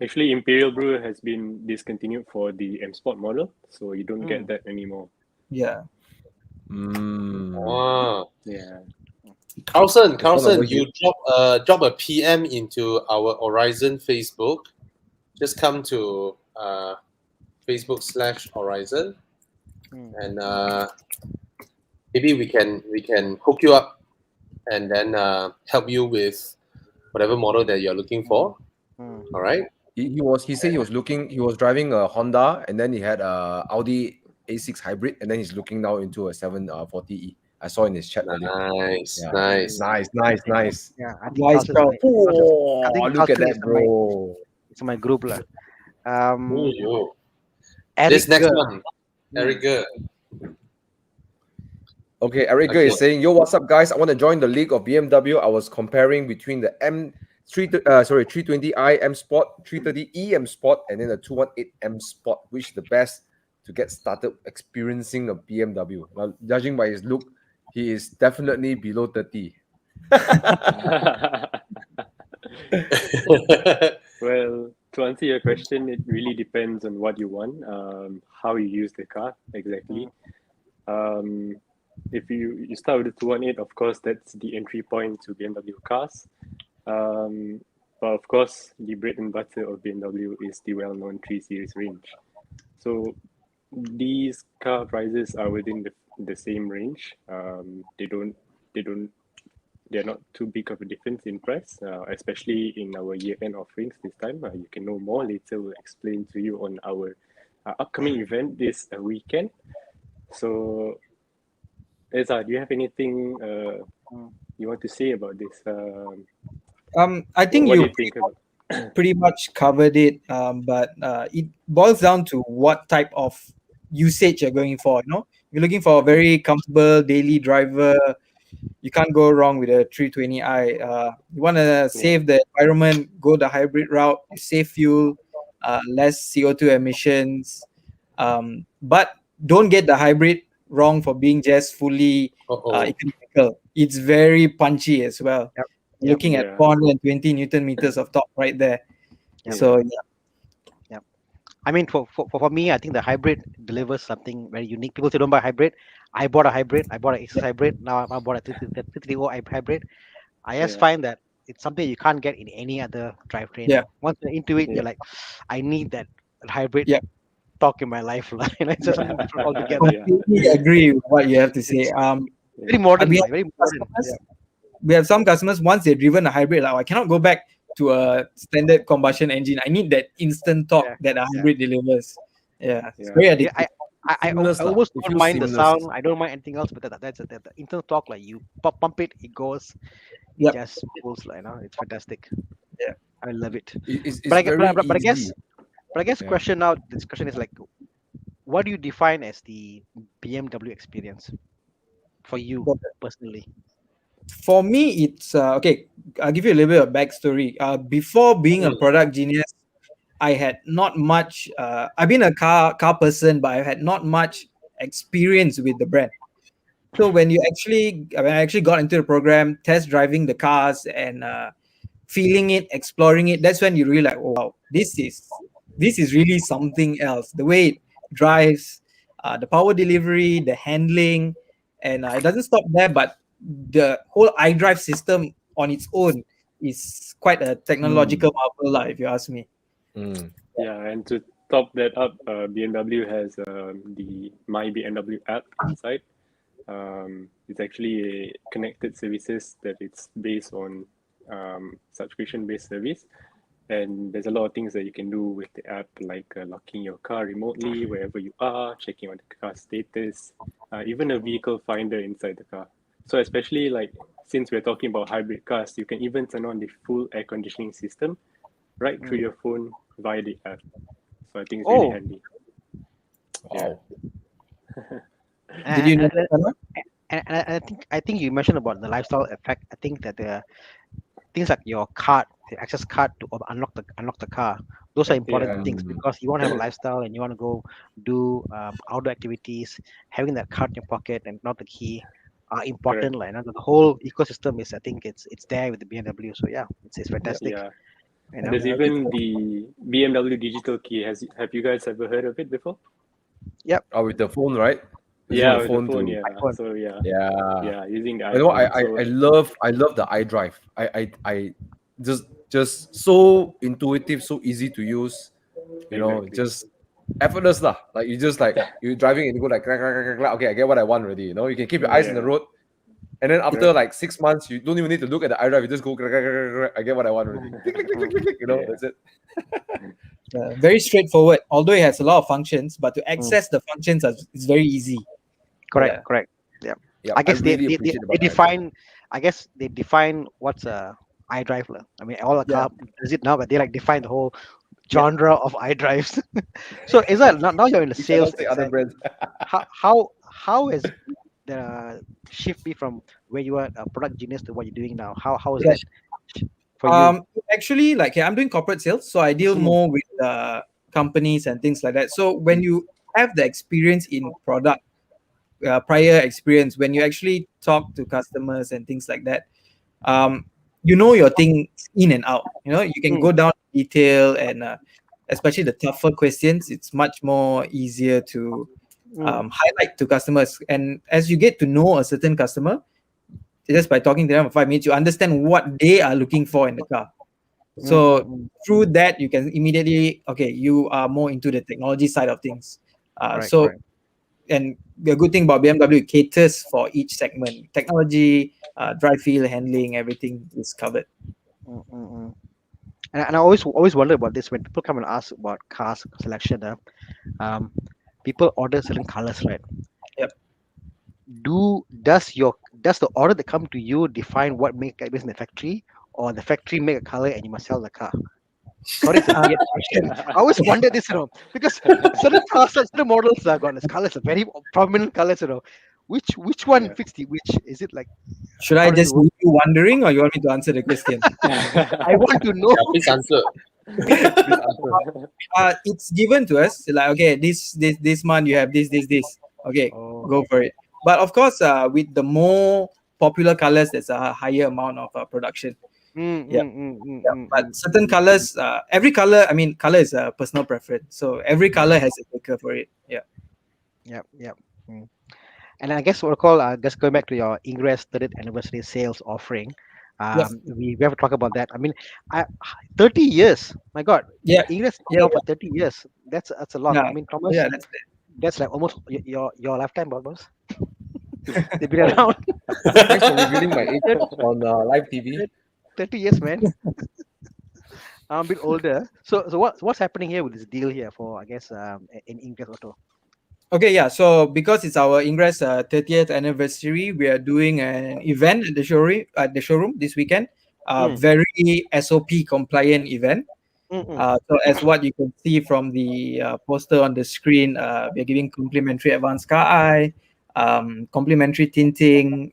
Actually, Imperial Blue has been discontinued for the M Sport model, so you don't
Mm.
get that anymore.
Yeah.
Wow.
Yeah.
Carlson,
There's one over
you drop a PM into our Horizon Facebook. Just come to Facebook/Horizon, and maybe we can hook you up, and then help you with whatever model that you're looking for. All right.
He said he was driving a Honda, and then he had a Audi A6 hybrid, and then he's looking now into a 740e. I saw in his chat earlier.
Nice,
Yeah.
nice.
Nice.
Yeah, I think
Nice
Carlson
job.
is my-
Oh,
I think
look at
Carlson
that,
is
bro.
it's my group lah.
Ooh, yo.
Eric
This next
Ge.
one, Eric Ge.
Okay, Eric
Okay.
is saying, "Yo, what's up, guys? I want to join the league of BMW. I was comparing between the 320i M Sport, 330e M Sport, and then the 218 M Sport. Which is the best to get started experiencing a BMW? Well, judging by his look, he is definitely below 30.
Well, to answer your question, it really depends on what you want, how you use the car exactly. If you start with the 218, of course, that's the entry point to BMW cars. But of course, the bread and butter of BMW is the well-known 3 Series range. So these car prices are within the same range. They're not too big of a difference in price, especially in our year-end offerings this time. You can know more later. We'll explain to you on our upcoming event this weekend. So, Eza, do you have anything you want to say about this?
I think
what do
you
you think about?
pretty much covered it, but it boils down to what type of usage you're going for. If you're looking for a very comfortable daily driver, you can't go wrong with a 320i. You want to save the environment, go the hybrid route. You save fuel, less CO2 emissions, but don't get the hybrid wrong for being just fully economical. It's very punchy as well.
Yep.
Looking at 420 Newton meters of torque right there.
Yep.
So
I mean, for me, I think the hybrid delivers something very unique. People say don't buy hybrid. I bought a hybrid. I bought an Asus hybrid. Now I bought a 330 hybrid. I just find that it's something you can't get in any other drivetrain.
Yeah.
Once you're into it, you're like, I need that hybrid
Yeah.
talk in my life. It's just something different altogether.
completely agree with what you have to say.
Very modern.
we
Like,
have
very modern.
customers- we have some customers, once they've driven a hybrid, like, I cannot go back to a standard combustion engine. I need that instant torque that a hybrid delivers. Yeah, it's very
Yeah,
addictive.
I
Seamless lah.
almost
It
don't
feels
mind the
seamless.
sound. I don't mind anything else, but that's the internal talk. Like you pump it, it goes.
Yep.
It just pulls. It's fantastic.
Yeah.
I love it.
It's
But I
very
guess
easy.
But I guess
Yeah.
question now, this question is like, what do you define as the BMW experience for you personally?
For me, it's okay. I'll give you a little bit of backstory. Before being a product genius, I had not much. I've been a car person, but I had not much experience with the brand. So when I actually got into the program, test driving the cars and feeling it, exploring it, that's when you realize, oh wow, this is really something else. The way it drives, the power delivery, the handling, and it doesn't stop there. But the whole iDrive system on its own is quite a technological marvel, lah, if you ask me.
Yeah, and to top that up, BMW has the My BMW app inside. It's actually a connected services that it's based on subscription-based service, and there's a lot of things that you can do with the app, like locking your car remotely wherever you are, checking on the car status, even a vehicle finder inside the car. So especially like since we're talking about hybrid cars, you can even turn on the full air conditioning system right through your phone via the app. So I think it's really handy.
Wow.
Did you know that, Anna?
And I think you mentioned about the lifestyle effect. I think that the things like your card, the access card to unlock the car, those are important things because you want to have a lifestyle and you want to go do outdoor activities. Having that card in your pocket and not the key are important. Like the whole ecosystem is, I think it's there with the BMW. So yeah, it's fantastic.
Yeah.
You
And
know?
there's even the BMW Digital Key. Have you guys ever heard of it before?
Yep.
Oh, with the phone, right?
Yeah,
Using
with the phone.
to-
Yeah.
iPhone.
So yeah,
Yeah.
using the
You know,
iPhone.
I love the iDrive. I just so intuitive, so easy to use. You know,
Exactly.
just effortless lah. Like you driving and you go like clack, clack, clack, clack, clack. Okay, I get what I want already. You know, you can keep your eyes on the road, and then after like 6 months, you don't even need to look at the iDrive. You just go clack, clack, clack, clack, clack. I get what I want already. Click, click, click, click, click, click. You know, that's it.
Very straightforward. Although it has a lot of functions, but to access the functions is very easy.
Correct. Yeah.
Yeah,
I guess
really
they
appreciate about iDrive.
define. I guess they define what's a iDrive. I mean, all the car does it now, but they like define the whole genre of iDrives. So is that now you're in the
You
sales?
cannot say other brands.
How has the shift be from where you were a product genius to what you're doing now? How is that for you?
Actually, like I'm doing corporate sales, so I deal more with companies and things like that. So when you have the experience in product, prior experience, when you actually talk to customers and things like that, you know your thing in and out. You know, you can go down to detail and especially the tougher questions, it's much more easier to highlight to customers. And as you get to know a certain customer, just by talking to them for 5 minutes, you understand what they are looking for in the car. So through that, you can immediately, okay, you are more into the technology side of things. And the good thing about BMW, it caters for each segment. Technology, drive feel, handling, everything is covered.
And I always wonder about this when people come and ask about cars selection. People order certain colors, right?
Yep.
Does the order that come to you define what make it in the factory, or the factory make a color and you must sell the car? Sorry, it's a weird question. I always wonder this, because certain cars, certain models are got this colors, are very prominent colors, Which one fits the which? Is it like?
Should I just leave you wondering, or you want me to answer the question?
I want to know.
Yeah, please answer.
It's given to us like, okay, this month you have this. Okay, go for it. But of course, with the more popular colors, there's a higher amount of production. But certain colors, every color, I mean, color is a personal preference. So every color has a taker for it. Yeah.
Yep. And I guess what I call just going back to your Ingress 30th anniversary sales offering. We have to talk about that. I mean, 30 years. My God.
Yeah.
Ingress for 30 years. That's a lot.
Yeah.
I mean, Thomas.
Yeah,
that's like almost your lifetime, boss. They've been around.
Thanks for revealing my age on live TV.
30 years, man. I'm a bit older. So what's happening here with this deal here for, I guess, in Ingress Auto?
Okay, yeah. So because it's our Ingress 30th anniversary, we are doing an event at the showroom this weekend. Very SOP compliant event. So as what you can see from the poster on the screen, we're giving complimentary advanced car eye, complimentary tinting,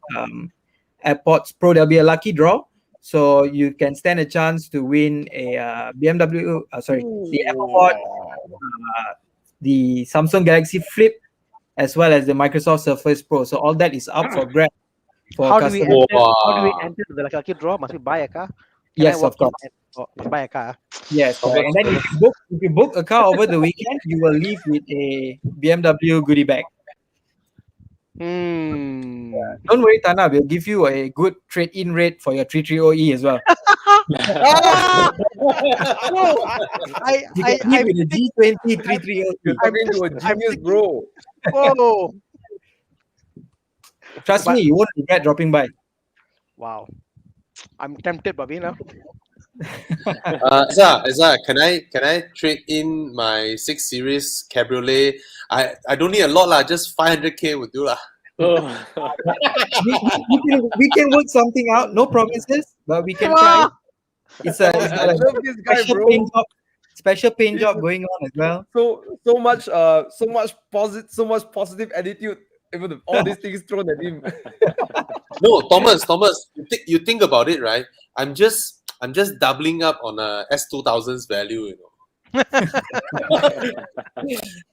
AirPods Pro. There'll be a lucky draw, so you can stand a chance to win a BMW. The Apple Watch, the Samsung Galaxy Flip, as well as the Microsoft Surface Pro. So all that is up for grab for
How do we
customers.
enter? How do we enter the lucky draw? Must we buy a car? Can I
Yes,
walk
of course.
in and must buy a car?
Yes, correct. And then if you book a car over the weekend, you will leave with a BMW goodie bag. Don't worry, Tana. We'll give you a good trade-in rate for your 330E as well. You can leave with a G20 330E.
You're talking to a genius, bro.
Whoa!
Trust
But-
me, you won't regret dropping by.
Wow, I'm tempted, Bobby. Now,
Isa, can I trade in my 6 Series Cabriolet? I don't need a lot lah, just 500k would do lah.
Oh.
We can work something out. No promises, but we can try. It's
I
a
love this guy,
special
bro.
paint job. Special paint job going on as well.
So much positive attitude. Even with all these things thrown at him.
No, Thomas, you think about it, right? I'm just doubling up on a S2000's value, you know.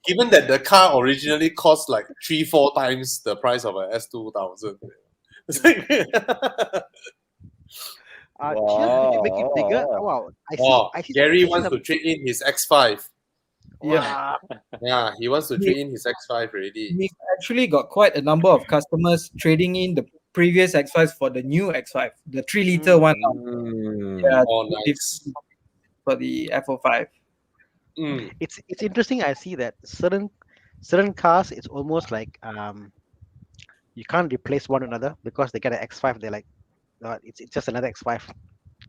Given that the car originally cost like 3-4 times the price of a S2000. It's like,
cheers, make it bigger. Wow, I see.
oh,
I see.
Gary wants to trade in his X5.
Yeah.
Yeah, he wants to trade in his X5 already.
We've actually got quite a number of customers trading in the previous X5s for the new X5, the 3-liter one Yeah,
Oh, nice.
for the F05.
Mm.
It's interesting. I see that certain cars, it's almost like you can't replace one another because they get an X5. They're like, it's just another X5.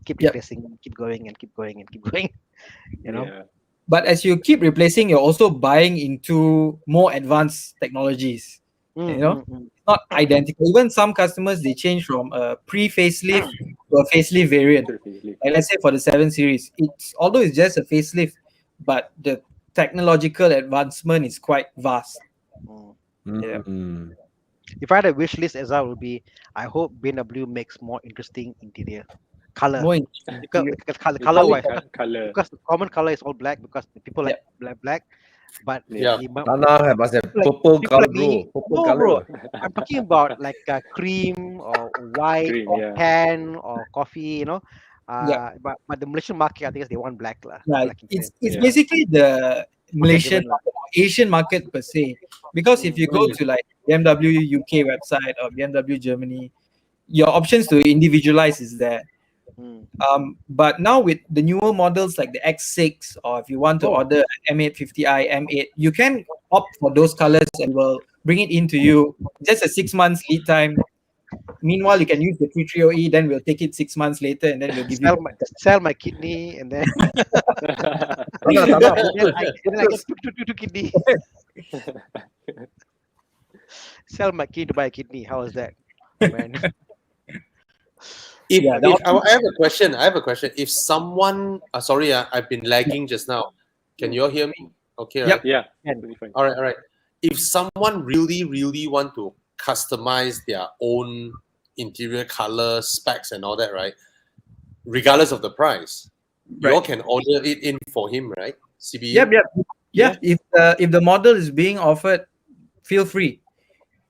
Keep
Yep.
replacing, keep going, and keep going, and keep going. You know.
Yeah.
But as you keep replacing, you're also buying into more advanced technologies. You know? Not identical. Even some customers, they change from a pre-facelift to a facelift variant. Like let's say for the 7 Series, although it's just a facelift, but the technological advancement is quite vast.
If I had a wish list, as I will be, I hope BMW makes more interesting interior color.
More
Because color wise,
Color.
because the common color is all black because the people like black. But
Yeah.
Tana must have purple
people
color,
like
bro.
me-
Purple
no,
color.
bro. I'm talking about like cream or white
Cream,
or
yeah.
tan or coffee. You know.
Yeah.
But the Malaysian market, I think they want black lah.
Right.
Black
It's
Yeah.
basically the Malaysian
driven,
market, or Asian market per se. Because if you go to like BMW UK website or BMW Germany, your options to individualize is there. But now with the newer models like the X6, or if you want to order an M850i, M8, you can opt for those colors and we'll bring it into you. Just a 6 months lead time. Meanwhile, you can use the 330E, then we'll take it 6 months later and then we'll give you.
sell my kidney and then
Tana,
then I get two kidney. Sell my kidney to buy a kidney. How is that, man?
If
the
I have a question. If someone, sorry, I've been lagging just now. Can you all hear me? Okay, right?
Yep.
Yeah. Totally fine.
All right. If someone really want to customize their own interior color specs and all that, right? Regardless of the price, you all can order it in for him, right? CBU.
Yep. If the model is being offered, feel free.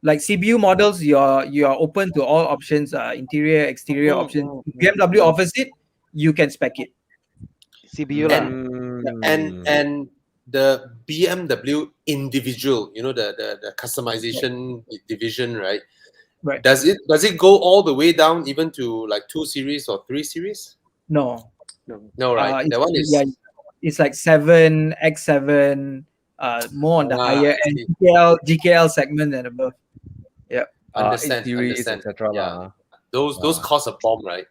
Like CBU models, you are open to all options, interior, exterior options. If BMW offers it, you can spec it.
CBU lah.
And the BMW individual, you know, the customization division, right?
Right.
Does it go all the way down even to like 2 Series or 3 Series?
No.
No, right? That one is
It's like 7, X7, more on the higher
I
end
see.
GKL segment and above.
Understand.
etc.
Yeah. Those cost a bomb, right?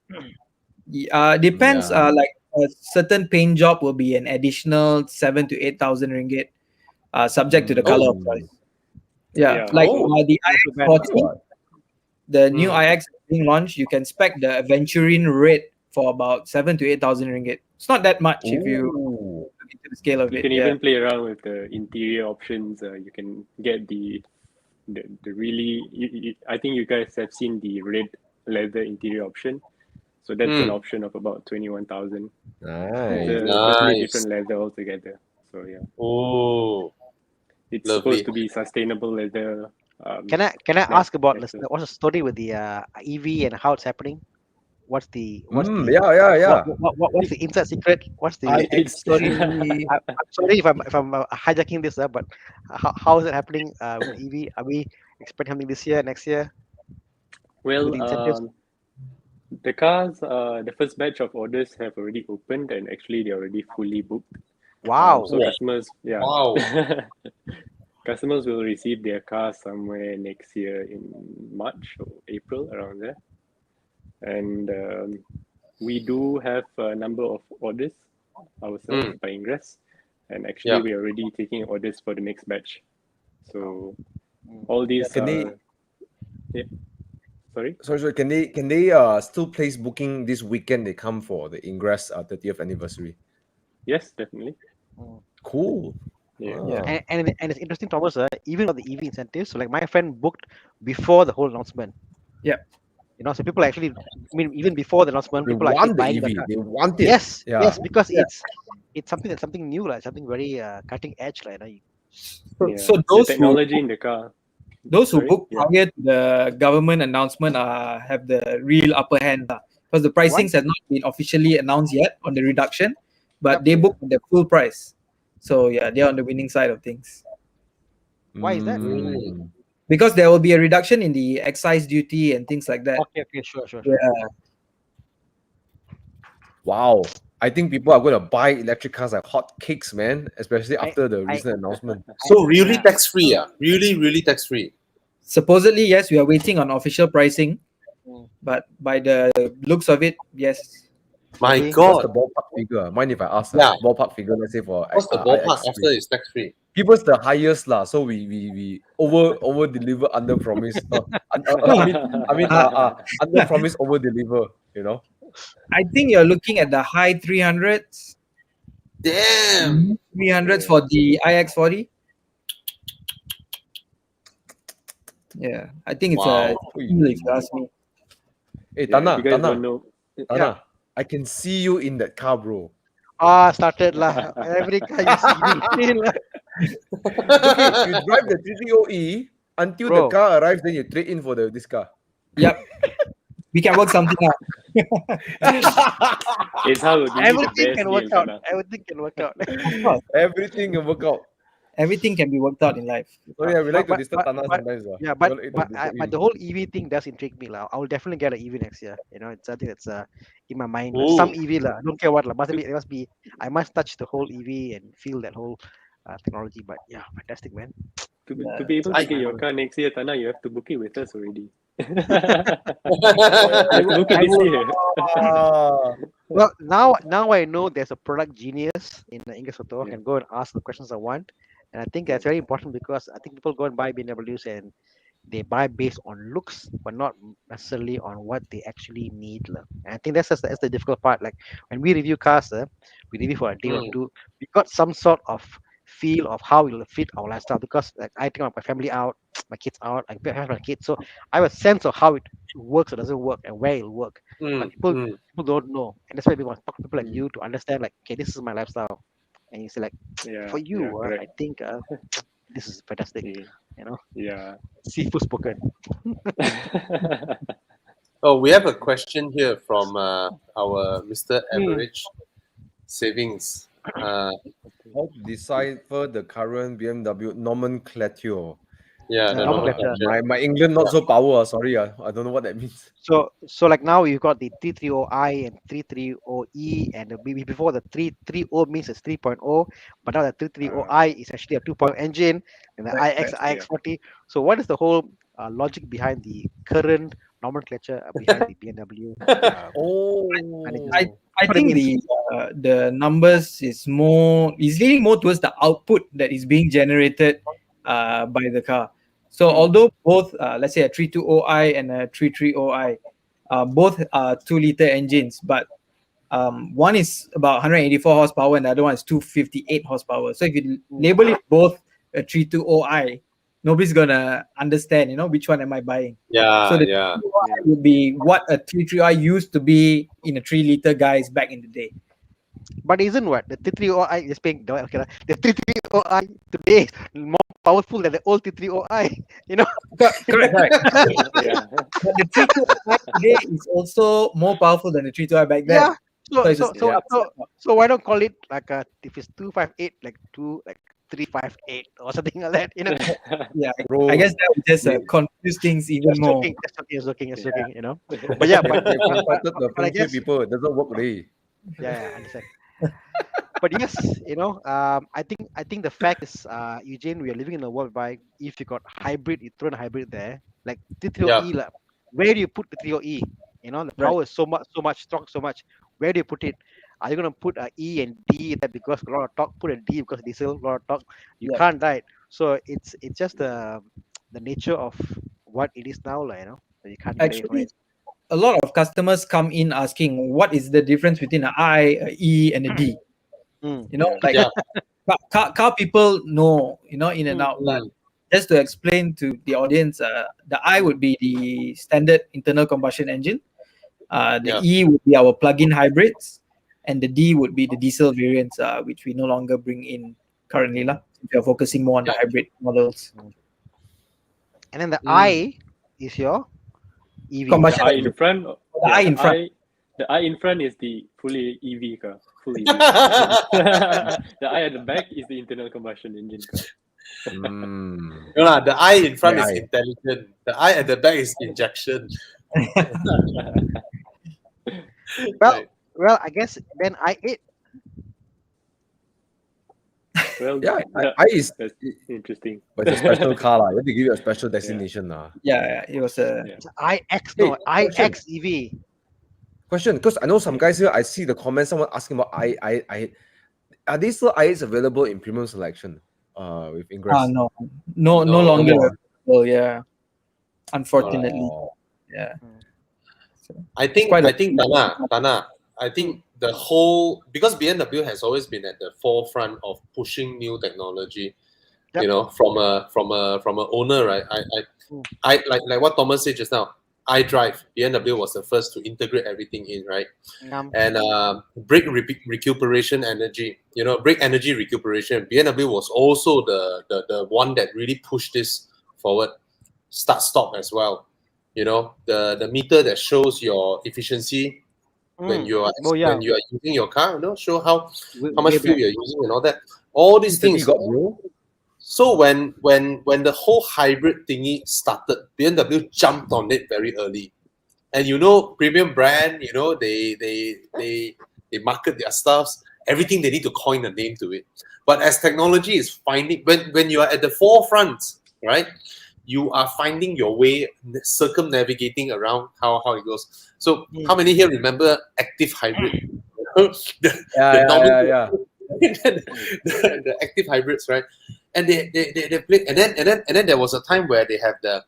Depends.
Yeah.
Like a certain paint job will be an additional 7,000 to 8,000 ringgit, subject to the color of choice.
Yeah.
Like the
bad.
iX40, the new iX being launched, you can spec the Aventurine Red for about 7,000 to 8,000 ringgit. It's not that much if you
Ooh.
look into the scale of
You
it.
can
Yeah.
even play around with the interior options. You can get the really. I think you guys have seen the red leather interior option. So that's an option of about 21,000. It's
Nice.
a totally
Nice.
different leather altogether. So yeah,
Oh,
it's
lovely.
supposed to be sustainable leather.
Can I
That
ask about
that's a-
what's the story with the EV and how it's happening? What's the what's the inside secret? What's the
it's
story? I'm sorry if I'm hijacking this, but how is it happening with EV? Are we expecting something this year, next year with
well,
the incentives?
the cars, the first batch of orders have already opened, and actually they're already fully booked.
Wow.
So customers, yeah,
Wow.
customers will receive their cars somewhere next year in March or April, around there. And we do have a number of orders ourselves by Ingress, and actually
Yeah.
we are already taking orders for the next batch. So all these
Can they
yeah, sorry.
sorry, can they still place booking this weekend? They come for the Ingress 30th anniversary.
Yes, definitely.
Cool.
Yeah.
Ah.
And it's interesting, Thomas. Even on the EV incentives, so like my friend booked before the whole announcement.
Yeah.
You know, so people actually, I mean, even before the announcement,
They
people are actually
want the
buying the
EV.
car.
They want it.
Yes,
Yeah.
yes, because
Yeah.
it's something new, like something very cutting edge, like.
Yeah.
So
It's the
those
technology in the car.
who
Sorry?
book
Yeah.
prior to the government announcement have the real upper hand, because the pricings have not been officially announced yet on the reduction, but
Yep.
they book the full price. So yeah, they're on the winning side of things,
Why is that?
Mm.
because there will be a reduction in the excise duty and things like that.
Okay, sure.
Yeah.
Wow. I think people are going to buy electric cars like hot cakes, man, especially
I-
after the
I-
recent announcement.
So really
yeah.
tax free, really tax free.
Supposedly, yes, we are waiting on official pricing,
Mm.
but by the looks of it, yes.
My
Really?
What's the
God,
ballpark figure? Mind if I ask?
Yeah.
Ballpark figure, let's say for
what's the ballpark
iX3.
after it's tax free?
Give us the highest lah, so we over deliver, under promise. Under promise, over deliver. You know.
I think you're looking at the high 300s,
Damn.
300s for the iX40. Yeah, I think it's
Wow.
a deal if you ask me.
Hey,
Yeah,
Tana,
if you guys
Tana,
don't know.
Tana, I can see you in that car, bro.
Started lah. Every car you see lah.
Okay, you drive the 330E until the
Bro.
car arrives, then you trade in for this car.
Yep, we can work something out.
It's how we give you the
Everything
best
can work
deal,
out.
Tana.
Everything can work out.
Of course,
Everything can work out.
everything can be worked out in life.
So yeah, we like to
But-
disturb Tana
but-
sometimes.
Yeah,
We all like to disturb
but
him.
the whole EV thing does intrigue me lah. I will definitely get an EV next year. You know, it's something that's in my mind.
Ooh.
Some EV lah. I don't care what lah. It must be. I must touch the whole EV and feel that whole technology. But yeah, fantastic, man.
To
Yeah,
be able to
I-
get your car next year, Tana, you have to book it with us already. You have to book it this year.
Ah,
Well, now I know there's a product genius in the English Auto. I
Yeah.
can go and ask the questions I want, and I think that's very important because I think people go and buy BMWs and they buy based on looks, but not necessarily on what they actually need lah. And I think that's the difficult part. Like when we review cars, we review for a day or two. We got some sort of feel of how it will fit our lifestyle because like I take my family out, my kids out, I have my kids, so I have a sense of how it works or doesn't work and where it'll work. But people don't know, and that's why we want to talk to people like you to understand. Like, okay, this is my lifestyle, and you say like,
Yeah.
for you, I
correct.
think this is fantastic.
Yeah.
You know,
Yeah.
seafood spoken.
Oh, we have a question here from our Mr. Average Savings.
how to decipher the current BMW nomenclature?
Yeah, the
nomenclature.
nomenclature.
My English not so power. Sorry, I don't know what that means.
So like now you've got the 330i and 330e, and before the 330 means it's 3.0, but now the 330i is actually a 2.0 engine, and the
Right,
iX40. So what is the whole logic behind the current nomenclature behind the BMW?
Oh,
I
What it
think the numbers is leaning more towards the output that is being generated by the car. So although both let's say a 320i and a 330i both are 2-liter engines, but one is about 184 horsepower and the other one is 258 horsepower. So if you label it both a 320i, nobody's gonna understand, which one am I buying. So the 320i would be what a 330i used to be in a 3-liter guys back in the day.
But isn't what the 330i is being okay? The 330i today is more powerful than the old 330i.
Correct.
Yeah.
But the 320i today is also more powerful than the 320i back then.
Yeah.
it's a
So,
step up.
so why don't call it like if it's 258 like 358 or something like that?
Yeah,
Bro,
I guess that would just confuse things even more.
Just joking. But yeah, but
they confronted the
I
feng shui
guess
people. It doesn't work already.
yeah, I understand. But yes, I think the fact is, Eugene, we are living in a world whereby if you got hybrid, you throw a hybrid there, like 330e, like, where do you put the 330e? The power is so much, torque so much. Where do you put it? Are you gonna put a E and D there because a lot of torque? Put a D because diesel, a lot of torque. You can't, right? So it's just the nature of what it is now, like, so you can't get away from
Actually,
it.
a lot of customers come in asking what is the difference between an I, a E, and a D. Car people know, in and out. But just to explain to the audience, the I would be the standard internal combustion engine. The E would be our plug-in hybrids, and the D would be the diesel variants, which we no longer bring in currently. We are focusing more on the hybrid models.
And then the I is your EV.
Combustion
The I
engine.
in front.
The I in front.
The I in front is the fully EV car. Full EV. The I at the back is the internal combustion engine car.
The I in front
The
is
I.
intelligent. The I at the back is injection.
Well, I guess then I8.
Well,
Yeah, I is,
that's interesting.
but it's a special car. You have to give it a special destination.
Yeah, it was a.
It's iX,
Hey,
no, iX EV.
Question, because I know some guys here, I see the comments, someone asking about I. Are these still IS available in premium selection with Ingress?
No
No
longer.
more.
Well, yeah, unfortunately,
Oh.
yeah.
I think
quite a-
Tana, I think the whole, because BMW has always been at the forefront of pushing new technology.
Yep.
From a owner, right? I like what Thomas said just now. iDrive, BMW was the first to integrate everything in, right? And brake recuperation energy, brake energy recuperation. BMW was also the one that really pushed this forward. Start stop as well. The meter that shows your efficiency when you are using your car, show how much fuel you're using and all that. All these things. So when the whole hybrid thingy started, BMW jumped on it very early. And premium brand, they market their stuffs, everything they need to coin a name to it. But as technology is finding, when you are at the forefront, right, you are finding your way, circumnavigating around how it goes. So how many here remember active hybrid? The active hybrids, right? And they play, and then there was a time where they have the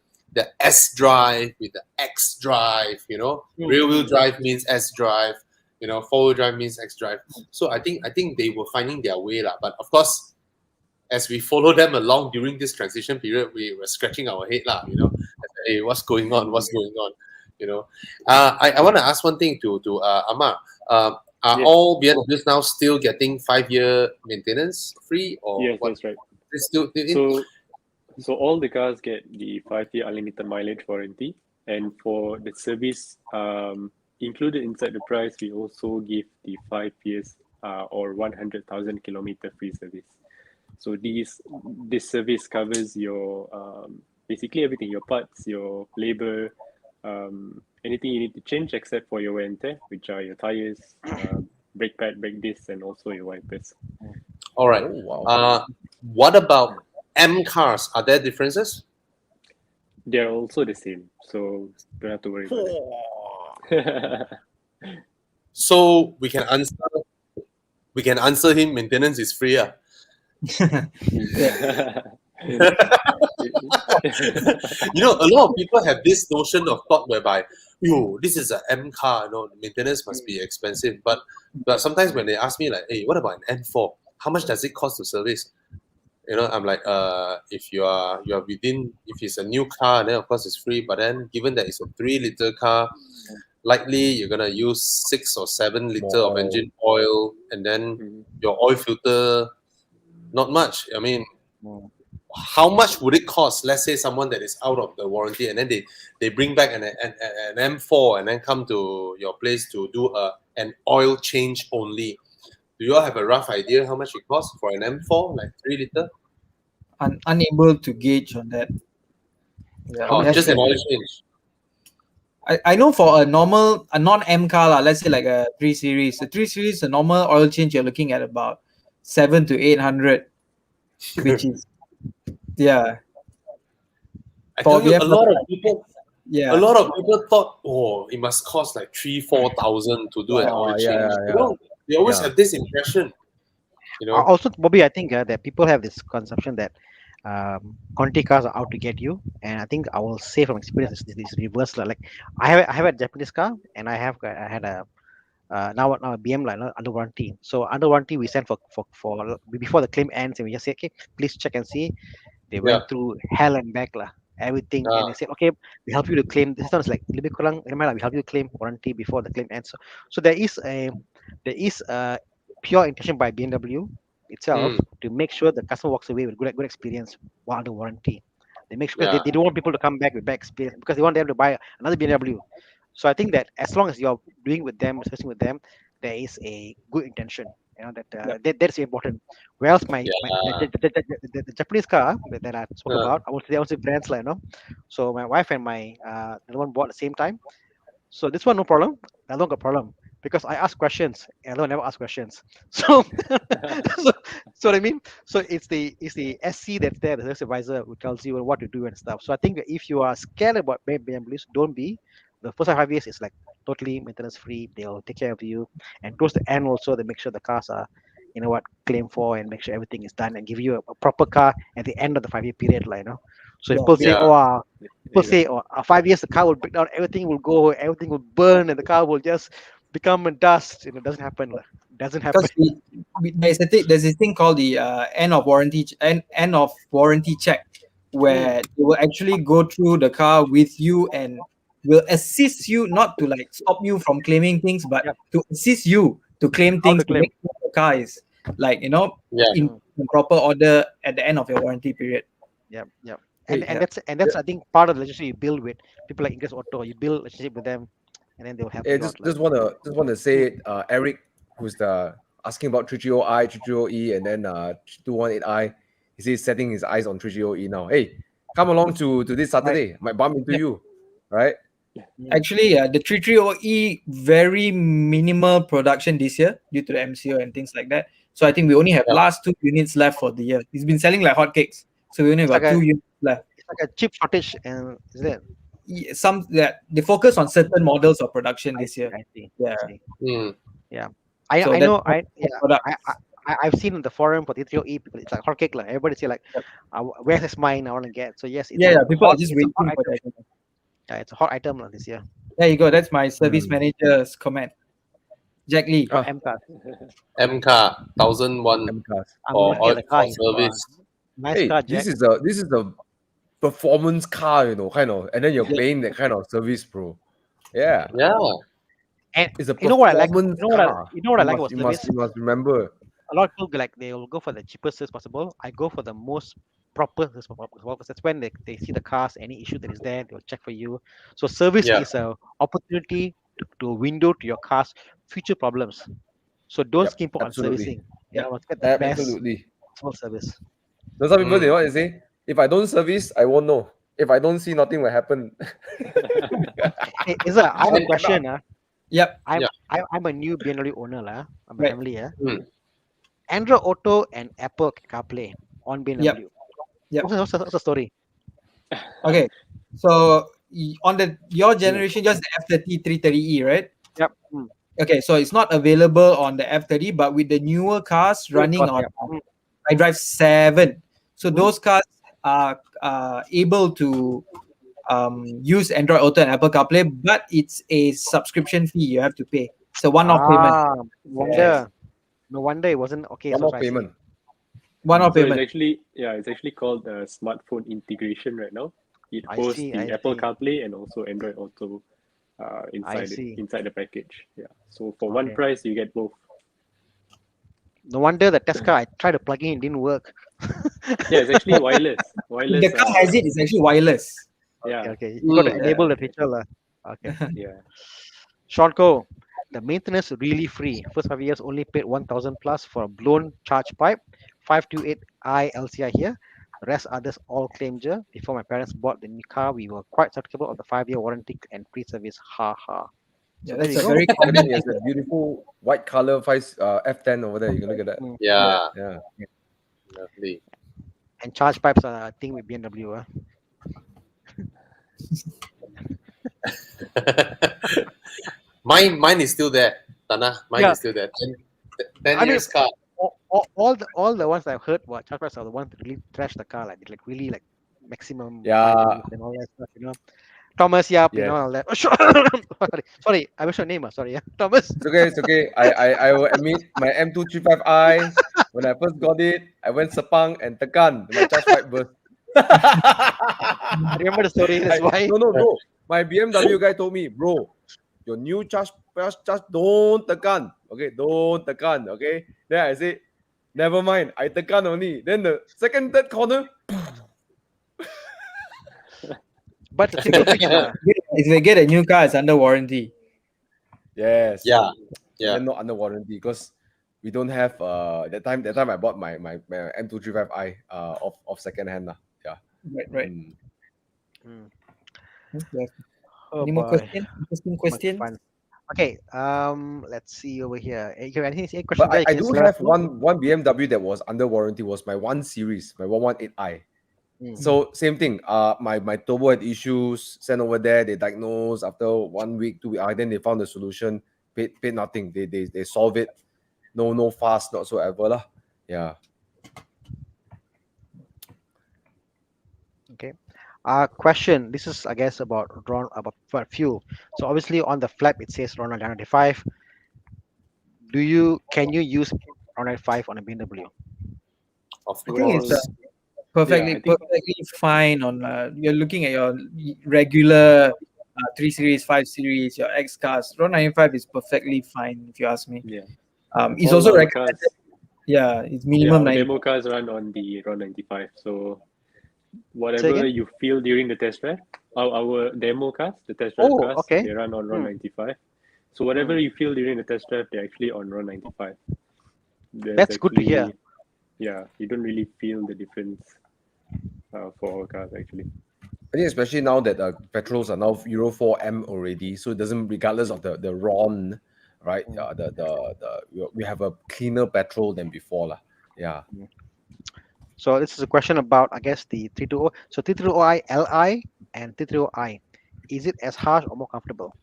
S drive with the X drive. Rear wheel drive means S drive. 4-wheel drive means X drive. So I think they were finding their way, lah. But of course, as we follow them along during this transition period, we were scratching our head, lah. Hey, what's going on? I want to ask one thing to Amar. Are all BMWs now still getting 5-year maintenance free, or
yes,
what?
That's right.
Still,
so all the cars get the 5-year unlimited mileage warranty, and for the service included inside the price, we also give the 5 years or 100,000 kilometer free service. So this service covers your basically everything, your parts, your labor, anything you need to change except for your wear and tear, which are your tires, brake pad, brake discs, and also your wipers.
All right. What about M cars? Are there differences?
They're also the same, so don't have to worry about it.
So we can answer him. Maintenance is free. A lot of people have this notion of thought whereby, yo, this is an M car, maintenance must be expensive. But sometimes when they ask me like, hey, what about an M4? How much does it cost to service? I'm like, if you are within, if it's a new car, then of course it's free. But then given that it's a 3-liter car, likely you're gonna use 6 or 7 liter of
More oil.
engine oil, and then your oil filter, not much. I mean, how much would it cost? Let's say someone that is out of the warranty, and then they bring back an M4 and then come to your place to do an oil change only. Do you all have a rough idea how much it costs for an M4, like 3-liter?
Unable to gauge on that. Yeah,
Oh,
that's
just an
it.
oil change.
I know for a non-M car, let's say like a 3 Series. The 3 Series, a normal oil change, you're looking at about 700 to 800, which is, yeah.
I
For
tell you,
BMW,
a lot of people thought, oh, it must cost like 3,000-4,000 to do an
Oh,
oil
yeah,
change.
yeah.
They always
Yeah.
have this impression.
Also, Bobby, I think that people have this conception that quantity cars are out to get you, and I think I will say from experience this reverse. Like I have a Japanese car, and I had a now a BMW under warranty. So under warranty, we send for before the claim ends, and we just say, okay, please check and see. They
Yeah.
went through hell and back lah, everything, and they said, okay, we help you to claim. This sounds like lebih kurang, we help you to claim warranty before the claim ends. So there is a pure intention by BMW itself to make sure the customer walks away with good experience while under warranty. They make sure
Yeah.
they don't want people to come back with bad experience because they want them to buy another BMW. So I think that as long as you're doing with them, discussing with them, there is a good intention. That's important. Whereas the Japanese car that I spoke about, I would say brands like So my wife and my the one bought at the same time. So this one no problem. The other one got problem because I ask questions and the other one never ask questions. So so what I mean. So it's the SC that's there, the service advisor who tells you what to do and stuff. So I think that if you are scared about BMWs, don't be. The first 5 years is like totally maintenance free. They'll take care of you, and towards the end also they make sure the cars are, claim for and make sure everything is done and give you a proper car at the end of the 5-year period, like. So people say,
Yeah.
people say, 5 years the car will break down, everything will go, everything will burn, and the car will just become a dust. It doesn't happen. Doesn't happen.
because there's this thing called the end of warranty check, where they will actually go through the car with you and will assist you, not to like stop you from claiming things, but
Yep.
to assist you to claim
How to
things, to
claim.
make sure the car is like
Yeah.
in proper order at the end of your warranty period.
Yeah.
Hey,
And that's I think part of the relationship you build with people like Ingress Auto. You build a relationship with them, and then they'll help you out.
Just wanna say, Eric, who's the asking about 330i, 330e, and then 218i. He says setting his eyes on 330e now. Hey, come along to this Saturday. Might bump into you, right?
Actually, the 330E very minimal production this year due to the MCO and things like that. So I think we only have last 2 units left for the year. It's been selling like hotcakes. So we only got 2 units left.
It's like a chip shortage, and is it?
Some that they focus on certain models of production this year.
I see.
Yeah.
Yeah.
So
I know.
product.
I've seen in the forum for the 330E people, it's like hotcake. Like everybody say like, where's this mine I want to get? So yes, it's
people are just
it's a
waiting
hot
for
item.
that.
Yeah, it's a hot item this year.
There you go. That's my service manager's comment. Jack Lee.
M car.
M car 1,001
M cars.
for
looking at the car.
service.
Nice
Hey,
car, Jack.
this is a performance car, kind of, and then you're paying that kind of service, bro. Yeah.
Yeah.
And
It's a
you know what I like?
performance car.
You know what I like about
you
service?
must remember.
A lot of people they'll go for the cheapest service possible. I go for the most proper service possible because that's when they see the cars, any issue that is there, they'll check for you. So service is a opportunity to window to your car's future problems. So don't skimp on
absolutely.
servicing. Let's get the best
Absolutely.
possible service.
There's some people, they know what they say. If I don't service, I won't know. If I don't see, nothing will happen.
Hey, Iza, I have a question.
Yep.
I'm a new BMW owner. I'm a
Right.
family. Android Auto and Apple CarPlay on BMW.
Yep.
What's the story?
Okay. So on your generation, just the F30 330E, right?
Yep.
Okay, so it's not available on the F30, but with the newer cars running on iDrive 7, so those cars are able to use Android Auto and Apple CarPlay, but it's a subscription fee you have to pay. It's a one-off payment.
No wonder. No wonder it wasn't okay.
One
So
more
I see.
payment.
One-off
So
payment.
it's actually called smartphone integration right now. It
I
hosts
see,
the
I
Apple
see.
CarPlay and also Android Auto inside
see.
inside the package. Yeah. So for one
Okay.
price, you get both.
No wonder the test car I tried to plug in, it didn't work.
Yeah, it's actually wireless.
If the car has it, it's actually wireless.
Yeah.
Okay. You got to
Mm.
enable the feature. Okay.
Yeah.
Sean Ko, the maintenance really free. First 5 years only paid 1,000 plus for a blown charge pipe, 528i LCI here. The rest others all claim je. Before my parents bought the new car, we were quite skeptical of the 5 year warranty and free service. Ha ha.
Yeah,
So there
that's
you
a
go.
very
Look at
common
it, it's
thing.
a beautiful white color F10 over there. You can look at that.
Mm.
Yeah,
Yeah.
lovely.
And charge pipes are a thing with BMW.
Mine is still there, Tana. Mine
Yeah.
is still there. 10
I mean,
years car.
all the ones I've heard were charge pipes are the ones that really trash the car, like really like maximum
Yeah.
mileage and all that stuff. Thomas Yap,
Yes.
all that. Oh, sorry, I mentioned your name. Sorry, yeah. Thomas.
It's okay. It's okay. I will admit my M235i. When I first got it, I went Sepang and Tekan. My charge pipe burst.
I remember the story. That's why.
No, bro. My BMW guy told me, bro, your new charge don't tekan. Okay, don't tekan. Okay. Then I said, never mind. I tekan only. Then the second, third corner.
But it's a simple fix.
If they get a new car, it's under warranty.
Yes.
Yeah,
They're not under warranty because we don't have that time I bought my M235i of second hand. Yeah.
Right.
Mm.
Okay.
Oh,
Any more
boy.
questions? Interesting
Much
questions?
fun. Okay. Let's see over here. You have any questions?
But I
guys?
do
Just let
have
us know.
one BMW that was under warranty was my 1 Series, my 118i.
Mm.
So same thing. My turbo had issues. Sent over there. They diagnosed after 1 week, 2 weeks. Then they found the solution. Paid nothing. They solve it. No fast whatsoever lah. Yeah.
Okay. Question. This is, I guess, about for fuel. So obviously on the flap it says Ron 95. Can you use Ron 95 on a BMW?
of
I think it's
course.
perfectly
Yeah, I think-
perfectly fine on. You're looking at your regular 3 Series, 5 Series, your X cars. Ron 95 is perfectly fine if you ask me.
Yeah.
It's
All
also
our
recommended.
cars,
Yeah, it's
yeah,
minimum
our
90.
demo cars run on the RON 95. So
Say
whatever
again?
you feel during the test drive, our demo cars, the test drive
Oh,
cars,
okay.
they run on RON
Hmm.
95. So whatever you feel during the test drive, they're actually on RON 95.
That's good to hear.
actually- Yeah, you don't really feel the difference for our cars actually.
I think especially now that petrols are now Euro 4M already, so it doesn't regardless of the RON, right? We have a cleaner petrol than before lah. Yeah.
So this is a question about, I guess, the 320. So 330i Li and 330i, is it as harsh or more comfortable?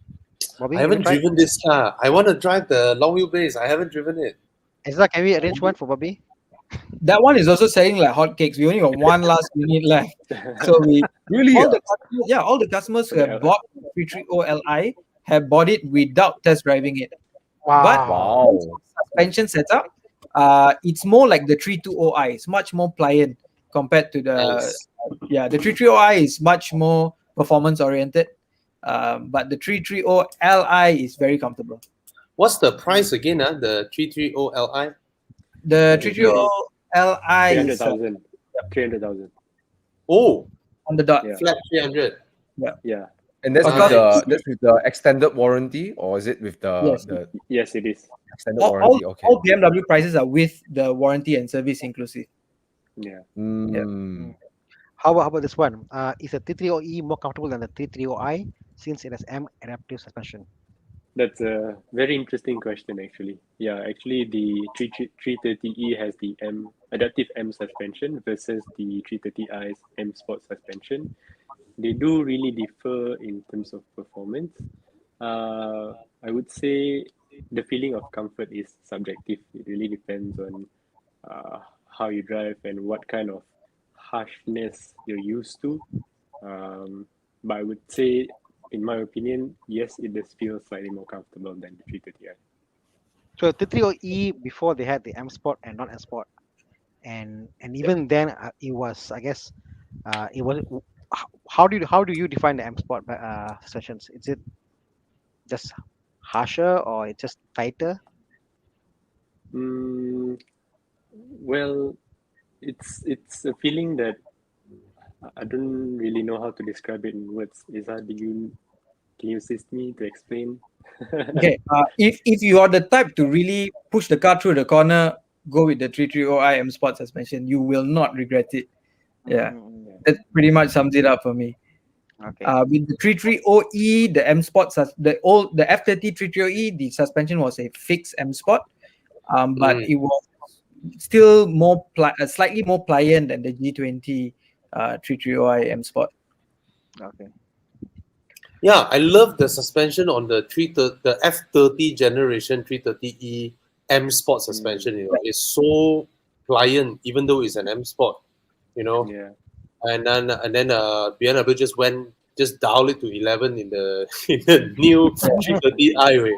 Bobby,
I
have you
haven't
tried?
driven this car. I want to drive the long wheelbase. I haven't driven it.
Ezra, can we arrange one for Bobby?
That one is also selling like hotcakes. We only got one last unit left. So we
Really?
all the customers who
Yeah.
have bought 330 Li have bought it without test driving it. But
Wow.
suspension setup, it's more like the 320i. It's much more pliant compared to the
Nice.
the 330i is much more performance oriented. But the 330 Li is very comfortable.
What's the price again? The 330 Li?
The 330 Li is
300,000. 300,000.
Oh,
on the dot.
Yeah.
flat 300.
Yeah.
And that's
Nice.
that's with the extended warranty, or is it with
Yes.
the
Yes, it is.
extended
All,
warranty? Okay.
all BMW prices are with the warranty and service inclusive.
Yeah.
Mm.
How about this one? Is the 330e more comfortable than the 330i since it has M adaptive suspension?
That's a very interesting question, actually. Yeah, actually, the 330e has the adaptive M suspension versus the 330i's M Sport suspension. They do really differ in terms of performance. I would say the feeling of comfort is subjective. It really depends on how you drive and what kind of harshness you're used to. but I would say, in my opinion, yes, it does feel slightly more comfortable than the 330i.
So the 330E before they had the M Sport and not M Sport, and even then it was, I guess, it was. How do you define the M Sport sessions? Is it just harsher or it's just tighter?
Mm, well, it's a feeling that I don't really know how to describe it in words. Can you assist me to explain?
Okay, if you are the type to really push the car through the corner, go with the 330i M Sport suspension. You will not regret it. Yeah,
Mm,
that pretty much sums it up for me.
okay.
With the 330e, the M Sport, the F30 330e, the suspension was a fixed M Sport, but it was still slightly more pliant than the G20 330i M Sport.
Okay.
Yeah, I love the suspension on the F30 generation 330E M Sport suspension. You know, it's so pliant, even though it's an M Sport. You know,
Yeah.
and then BMW just dial it to 11 in the in the new 330i way.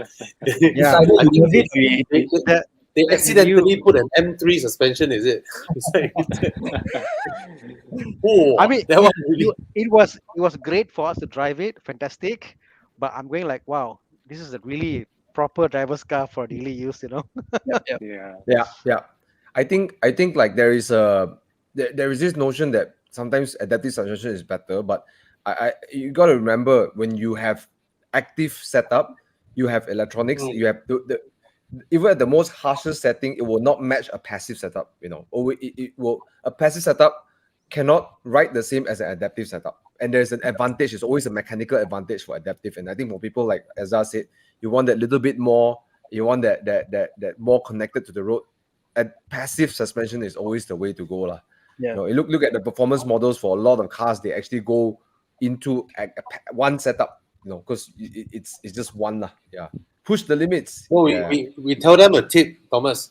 Yeah.
It's either
I
you
think
love it or you hate it.
The,
they
the
accidentally
new.
put an M3 suspension. Is it? It's like, oh,
I mean,
that one really.
it was great for us to drive it, fantastic. But I'm going like, wow, this is a really proper driver's car for daily use.
Yep, yep.
Yeah.
Yeah. I think like there is this notion that sometimes adaptive suspension is better, but I you got to remember when you have active setup, you have electronics, you have the even at the most harshest setting, it will not match a passive setup. Or it will a passive setup cannot write the same as an adaptive setup. And there's an advantage. It's always a mechanical advantage for adaptive. And I think for people like Azhar said, you want that little bit more. You want that more connected to the road. And passive suspension is always the way to go, lah.
Yeah.
You look at the performance models for a lot of cars. They actually go into one setup. Because it's just one, lah. Yeah. Push the limits.
No,
Yeah.
we tell them a tip, Thomas.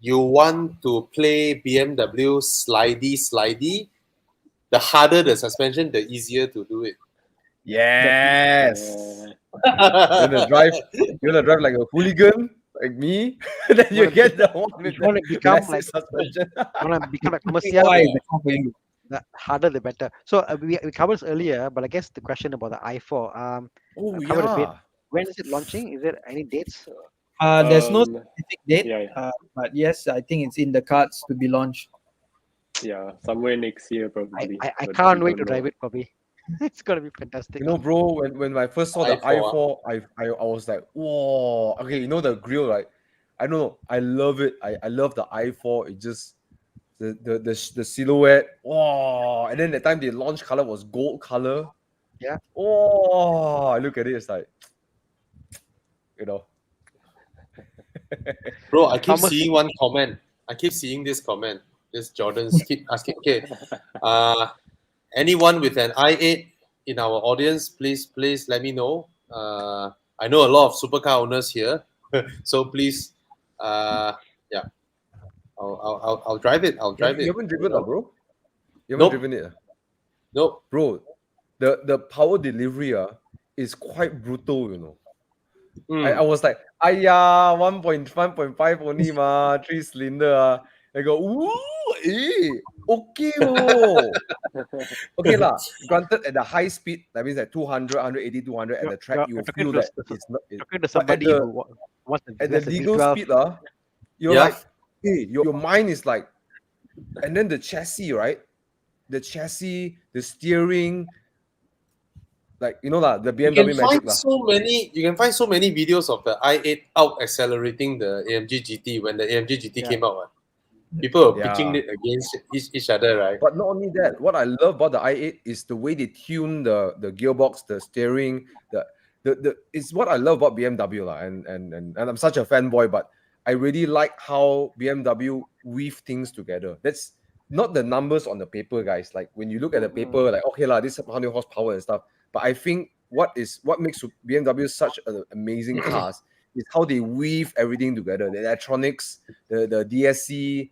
You want to play BMW slidey. The harder the suspension, the easier to do it.
Yes. You wanna drive like a hooligan, like me, then you get the one with
you want to
the
become
massive
like
suspension.
you want to become like commercial,
Why is the car for you?
the harder the better. So we covered this earlier, but I guess the question about the i4,
Oh
I covered a bit.
yeah.
When is it launching? Is there any dates?
There's no
Um,
specific date,
yeah.
but yes, I think it's in the cards to be launched.
Yeah, somewhere next year
I,
probably.
I, I
but
can't
we
wait
don't
to drive
know.
it, Bobby. It's gonna be fantastic.
Bro, when I first saw the
i4,
i4, I was like, whoa. Okay, the grill, right? I don't know. I love it. I love the i4. It just the silhouette. Wow. And then the time the launch color was gold color.
Yeah.
Oh, I look at it, it's like, you know.
bro. I keep
Thomas,
seeing one comment. I keep seeing this comment. This Jordan's keep asking. Okay, anyone with an i8 in our audience, please let me know. I know a lot of supercar owners here, so please, yeah, I'll drive it. I'll drive
You
it.
haven't driven it, bro? You haven't
Nope.
driven it?
Nope.
Bro, the power delivery is quite brutal. I was like, "Ayya, 1.5 only ma, 3-cylinder." I go, "Ooh, okay oh." Okay lah. Granted, at the high speed, that means at 200, 180, 200 at the track,
you're
you
talking
feel
to,
that it's not.
talking to
But
somebody who wants
at the
a
legal
V12.
speed, you're
Yeah.
like, hey, your mind is like, and then the chassis, right? The chassis, the steering, like the
You can
BMW
find
magic lah.
so many videos of the i8 out accelerating the AMG GT when the AMG GT came out. People were pitching it against each other, right?
But not only that, what I love about the i8 is the way they tune the gearbox, the steering, the it's what I love about BMW lah. And I'm such a fanboy, but I really like how BMW weave things together. That's not the numbers on the paper, guys. Like when you look at the paper, like okay lah, this is 100 horsepower and stuff. But I think what makes BMW such an amazing cars is how they weave everything together. The electronics, the DSC,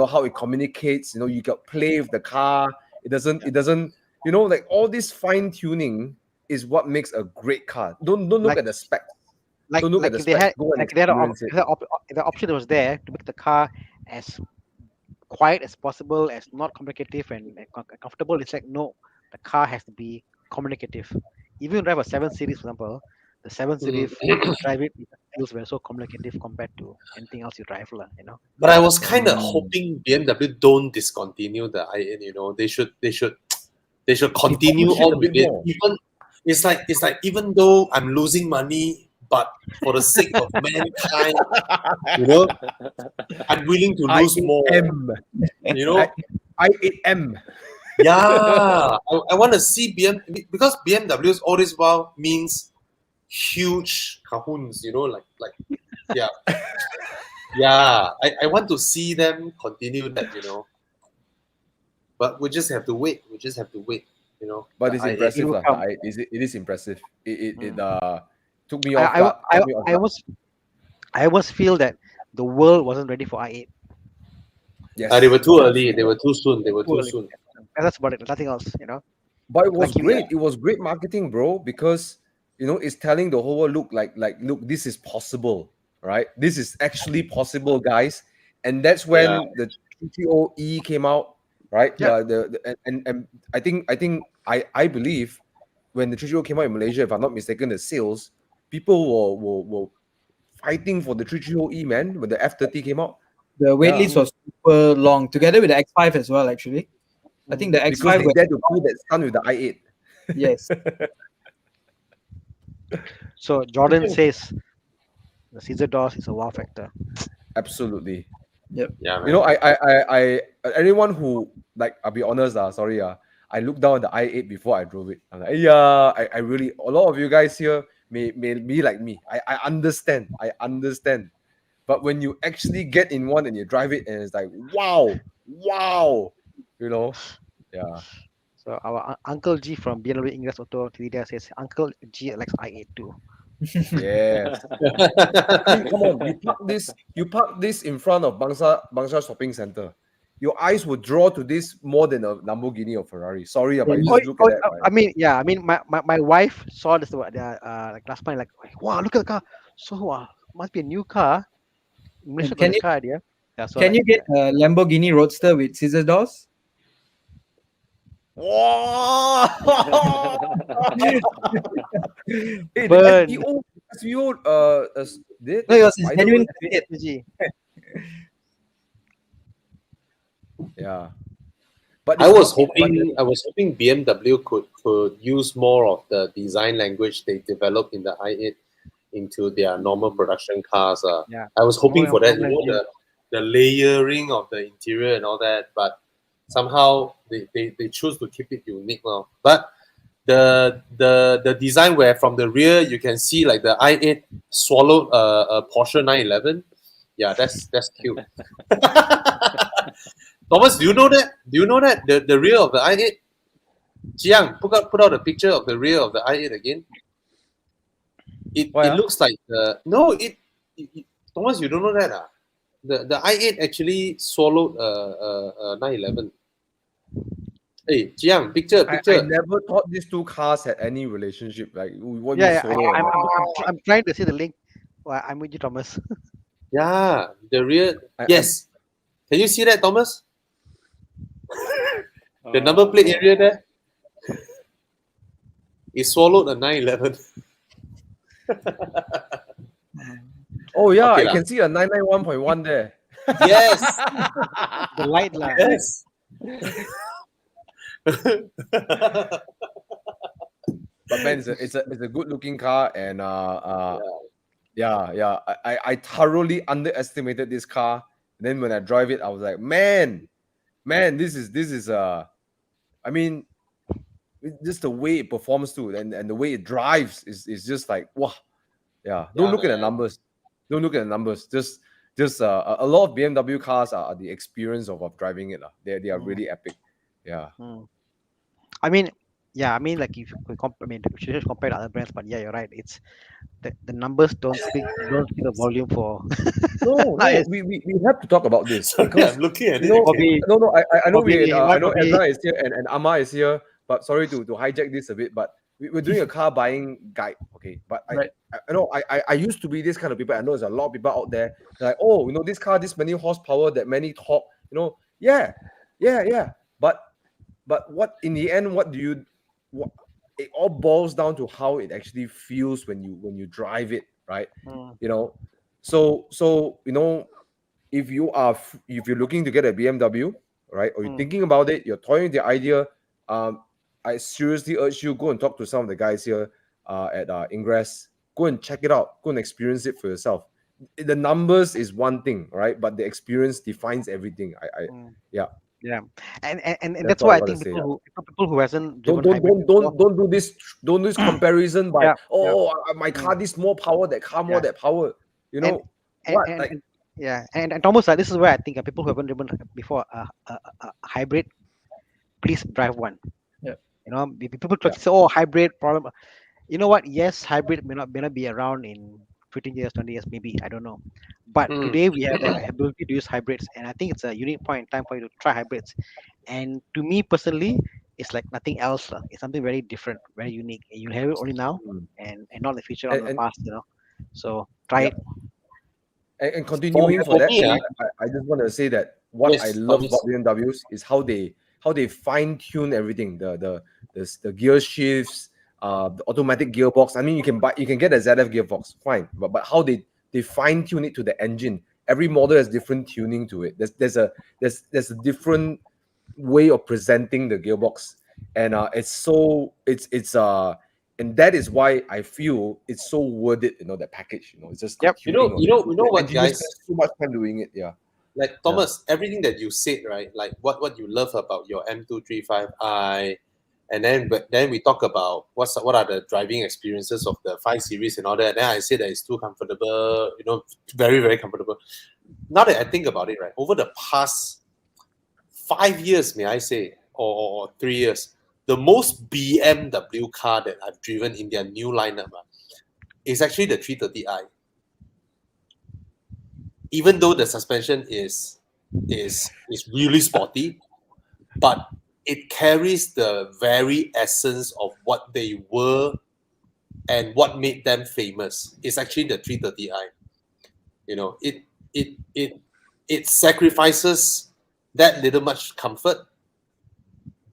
how it communicates. You can play with the car. It doesn't. Like all this fine tuning is what makes a great car. Don't look
Like-
at the specs.
Like,
Don't look at
like
the
if they
specs.
had,
Go and
like they had
experience it.
if the option was there to make the car as quiet as possible, as not complicated and comfortable. It's like, no, the car has to be communicative. Even if you drive a 7 Series, for example, the 7 Series, when you drive it, it feels very so communicative compared to anything else you drive, you know.
But I was kind of
Mm.
hoping BMW don't discontinue the i8. You know, they should continue
push it a
on with
bit
it.
more.
Even it's like even though I'm losing money, but for the sake of mankind, you know, I'm willing to lose more.
I8M.
You know,
I8M.
yeah, I want to see because BMW's all this while means huge cajoons. You know, like yeah, yeah. I want to see them continue that. You know, but we just have to wait. We just have to wait. You know,
But
the
it's
i8.
impressive,
It will
lah.
come.
It is impressive. It
Mm.
took me off
I,
guard.
I,
caught me off
I
guard.
was I almost feel that the world wasn't ready for i8.
Yes.
They were too early. They were too soon. They were too
Early.
soon.
And that's about it. Nothing else, you know.
But it was
Like you-
great. It was great marketing, bro, because it's telling the whole world, look, this is possible, right? This is actually possible, guys. And that's when the 330E came out, right?
Yeah.
And I believe when the 330 came out in Malaysia, if I'm not mistaken, the sales, people were fighting for the 330E, man, when the F30 came out.
The wait
Yeah.
list was super long, together with the X5 as well. Actually, I think the
Because
X5
they
was
dared to pull that stunt with the i8.
yes.
So Jordan says the Caesar doors is a wow factor.
Absolutely.
Yeah, man.
I anyone who, like, I'll be honest, sorry, I looked down at the i8 before I drove it. I'm like, yeah, I really, a lot of you guys here may be like me. I understand. But when you actually get in one and you drive it, and it's like, wow, yeah.
So our Uncle G from Bmw Ingress Auto Media says Uncle G likes i8 too.
Yes. I mean, come on, you park this in front of Bangsa Shopping Center. Your eyes will draw to this more than a Lamborghini or Ferrari. Sorry, but you just look at that.
I mean, yeah, I mean, my wife saw this like last night, like, wow, look at the car. So must be a new car. Malaysia got
Can
this
you-
car idea. Yeah, so
Can you get a Lamborghini Roadster with scissor doors?
Wow! Hey,
Burn.
the SVO, did
No, it was his
Spider
genuine
was-
question.
G.
Yeah. But
I
it's
was
not- but
hoping BMW could use more of the design language they developed in the i8 into their normal production cars.
Yeah.
I was hoping for that,
More
the layering of the interior and all that, but somehow they choose to keep it unique now. But the design where from the rear you can see like the i8 swallowed a Porsche 911. Yeah, that's cute. Thomas, do you know that? The rear of the i8? Jiang, put out a picture of the rear of the i8 again. It
Why,
looks like Thomas, you don't know that, The i8 actually swallowed a 911. Hey, Jiang, picture.
I never thought these two cars had any relationship. Like, what you
Yeah,
solo and
I'm trying to see the link. Well, I'm with you, Thomas.
Yeah, the rear.
I-
Yes. Can you see that, Thomas? The number plate area there. It swallowed a 911.
Oh yeah,
Okay
I
lah.
can see a 991.1 there.
Yes.
The light lah.
Yes.
But man, it's a good looking car, and yeah. I thoroughly underestimated this car. And then when I drive it, I was like, man, this is I mean, just the way it performs too, and the way it drives is just like, wow. Yeah, don't
Yeah,
look at the
man.
numbers. Don't look at the numbers. Just a lot of BMW cars are the experience of driving it. They are really epic. Yeah.
I mean, like if we we should just compare to other brands, but yeah, you're right. It's the numbers don't speak the volume for.
No, we have to talk about this because
I'm looking at it.
no,
again.
I know
Bobby,
I know
Bobby.
Ezra is here and Amma is here, but sorry to hijack this a bit, but we're doing a car buying guide, okay? But
Right.
I know I used to be this kind of people. I know there's a lot of people out there. They're like, oh, this car, this many horsepower, that many torque. Yeah, yeah. But what in the end, what it all boils down to how it actually feels when you drive it, right?
Mm.
So if you're looking to get a BMW, right, or you're thinking about it, you're toying with the idea, I seriously urge you, go and talk to some of the guys here at Ingress. Go and check it out. Go and experience it for yourself. The numbers is one thing, right? But the experience defines everything. Yeah,
Yeah, and
that's
that's
all
why
I
I
gotta
think
say. Yeah.
people who hasn't
Don't
driven
don't
hybrid
don't
before.
don't do this comparison by
Yeah, yeah,
my car this more power, that car more
yeah,
that power.
and
What like
yeah, and Thomas, this is where I think people who haven't driven before a hybrid, please drive one.
Yeah.
People try
yeah.
to say, oh, hybrid problem. You know what? Yes, hybrid may not be around in 15 years, 20 years, maybe. I don't know. But
Mm.
today we have the ability to use hybrids, and I think it's a unique point in time for you to try hybrids. And to me personally, it's like nothing else. It's something very different, very unique. And you have it only now,
Mm.
and not the future, or
And,
the
and
past. So try
yeah.
it.
And
For,
continuing for
for
that,
me,
I just want to say that what I
yes,
love
Thomas.
about BMWs is how they fine tune everything. The gear shifts, the automatic gearbox. I mean, you can get a ZF gearbox, fine, but how they fine tune it to the engine. Every model has different tuning to it. There's a different way of presenting the gearbox, and and that is why I feel it's so worth it. That package. It's just the
Yep.
tuning of it.
You know
The
what,
engineers
guys?
spend so much time doing it. Yeah,
Like
yeah.
Thomas, everything that you said, right? Like what you love about your M235i, and then we talk about what are the driving experiences of the 5 Series and all that. And then I say that it's too comfortable, very, very comfortable. Now that I think about it, right, over the past 5 years, may I say, or 3 years, the most BMW car that I've driven in their new lineup is actually the 330i. Even though the suspension is really sporty, but it carries the very essence of what they were and what made them famous. It's actually the 330i. It sacrifices that little much comfort,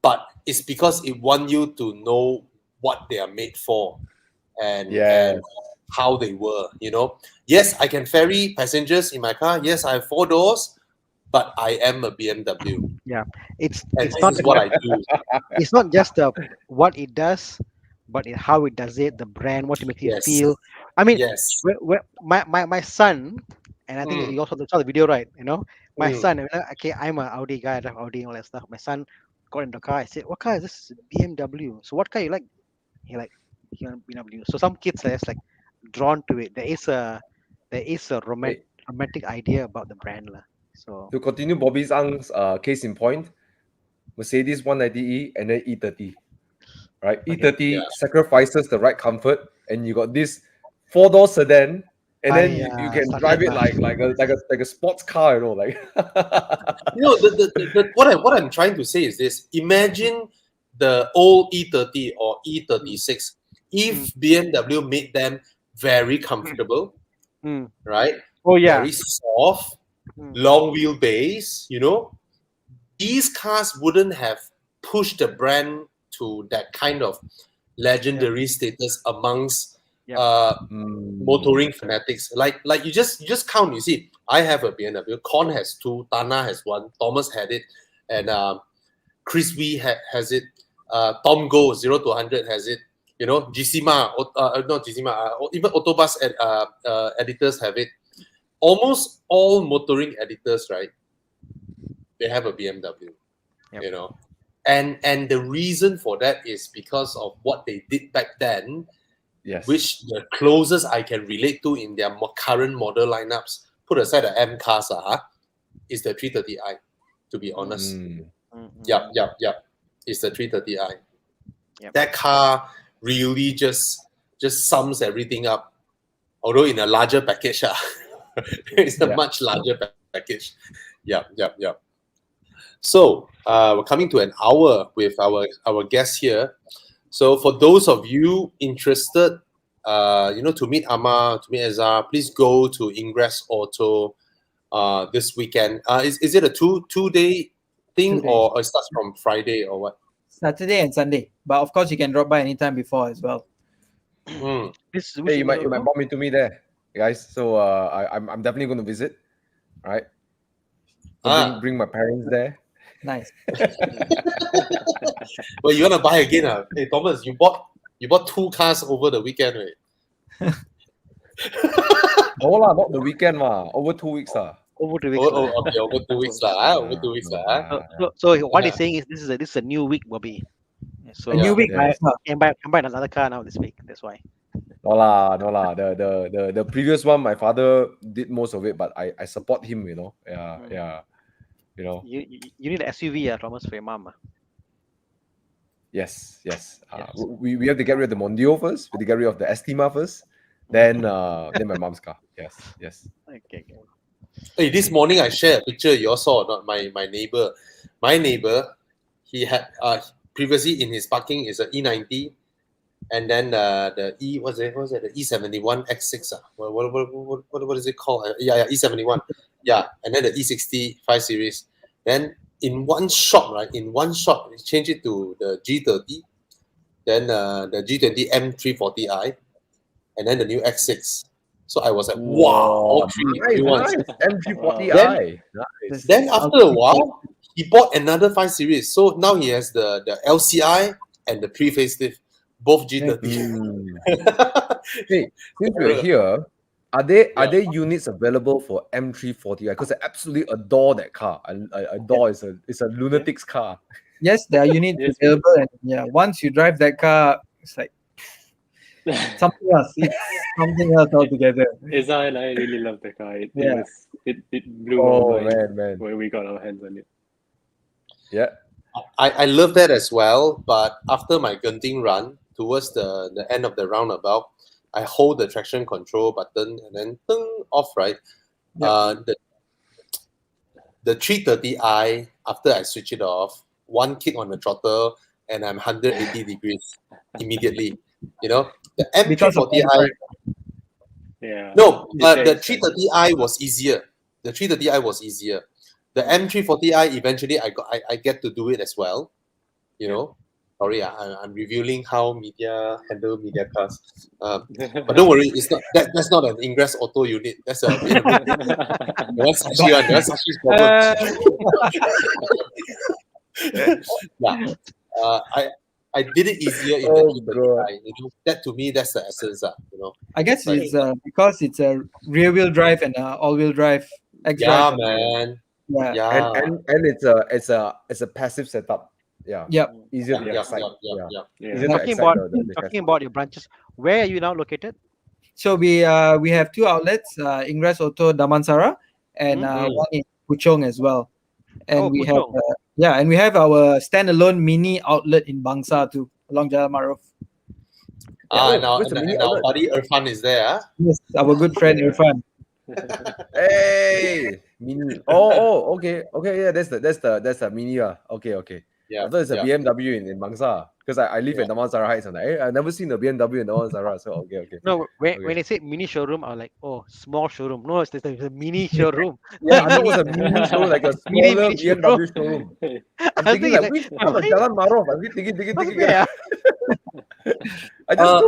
but it's because it wants you to know what they are made for and
Yes.
how they were. Yes, I can ferry passengers in my car. Yes, I have 4 doors, but I am a BMW,
Yeah. It's
and
it's
this
not
is what I do.
it's not just what it does, but how it does it, the brand, what it makes you
Yes,
feel. I mean,
yes.
my son, and I think
Mm,
you also saw the video, right? My
mm.
son. Okay, I'm an Audi guy, I drive Audi and all that stuff. My son got in the car. I said, "What car is this?" BMW. So what car you like? He want BMW. So some kids are just like drawn to it. There is a
Hey,
romantic idea about the brand, lah. So
to continue Bobby's Ang's case in point, Mercedes 190E and then E30, right?
okay.
Yeah.
E30 sacrifices the right comfort, and you got this 4-door sedan, and then
I
you can
started
drive it like a sports car, like.
What I'm trying to say is this: imagine the old E30 or E36 if BMW made them very comfortable,
Mm.
right?
Oh yeah.
Very soft,
Mm.
long wheelbase. These cars wouldn't have pushed the brand to that kind of legendary status amongst
Yep.
motoring fanatics. Like you just count. You see, I have a BMW. Con has 2. Tana has 1. Thomas had it, and Chris Wee has it. Tom Go 0 to 100 has it. Gisima, not Gisima. Even Autobus editors have it. Almost all motoring editors, right? They have a BMW.
Yep.
And the reason for that is because of what they did back then,
Yes.
which the closest I can relate to in their current model lineups, put aside the M cars, is the 330i, to be honest. Yep. It's the 330i.
Yep.
That car really just sums everything up. Although in a larger package, it's a much larger package. Yep. So we're coming to an hour with our guest here. So for those of you interested, to meet Amma, to meet Ezra, please go to Ingress Auto this weekend. Is it a two-day thing
2 days.
or it starts from Friday or what?
Saturday and Sunday. But of course, you can drop by anytime before as well.
Hmm.
This
Hey,
which
you might
logo?
bump into me there, guys. So I'm definitely going to visit. All right. So
Ah.
bring my parents there.
Nice.
Well, you want to buy again? Hey, Thomas, you bought 2 cars over the weekend, right?
No lah, not the weekend lah. Over 2 weeks lah.
Over 2 weeks.
Okay, over 2 weeks lah. Over 2 weeks lah.
So what he's saying is this is a new week, Bobby. So
A new week,
Yeah.
can buy another car now this week. That's why.
No lah. The previous one, my father did most of it, but I support him. Yeah. You know.
You need an SUV, Thomas, for your mom.
Yes.
Yes.
We have to get rid of the Mondio first. We have to get rid of the Estima first. Then my mom's car. Yes.
Okay.
Hey, this morning I shared a picture you all saw, not my neighbor. My neighbor, he had previously in his parking is an E90, and then the what's it? The E71 X6. What is it called? Yeah, E71. Yeah, and then the E60 5 Series. Then in one shot, he changed it to the G30, then the G20 M340i, and then the new X6. So I was like, wow, all 3 new ones.
M340i.
Then after a while, he bought another 5 Series. So now he has the LCI and the pre-facelift, both G30.
Hey, since we're here, are there units available for M340i? Because I absolutely adore that car. I adore it's a lunatic's car.
Yes, there are units available, and yeah, once you drive that car, it's like something else. It's something else altogether.
Ezra and I really love the car. It blew
Oh
our mind
man.
when we got our hands on it.
Yeah.
I love that as well. But after my Genting run, towards the end of the roundabout, I hold the traction control button and then off, right? The 330i, after I switch it off, one kick on the throttle, and I'm 180 degrees immediately. The M340i.
Yeah.
No, the 330i was easier. The 330i was easier. The M340i, eventually I get to do it as well. Sorry, I'm revealing how media handle media cars. But don't worry, it's not that's not an Ingress Auto unit. That's a that's Sashi one. That's Sashi's problem. I did it easier in the E30i. That to me, that's the essence.
I guess it's because it's a rear-wheel drive and all-wheel drive.
Yeah, man.
Yeah.
And it's a passive setup. Yeah.
Yep.
Easier to excite. Easier to
Talking about your branches, where are you now located?
So we have 2 outlets, Ingress Auto Damansara and one in Puchong as well. And we have and we have our standalone mini outlet in Bangsa too, along Jalan Maruf.
And our buddy Irfan is there.
Yes, our good friend Irfan.
Hey, mini. Oh, okay. Yeah, that's the mini. Okay.
Yeah,
I thought it's a BMW in Bangsa because I live in Damansara Heights and I've never seen a BMW in Damansara. So okay.
No, when they say mini showroom, I was like, oh, small showroom. No, it's a mini showroom.
Yeah, I thought it was a mini showroom, like a smaller BMW showroom. I'm thinking like which part of Jalan Marof? I'm thinking.
Yeah.
I just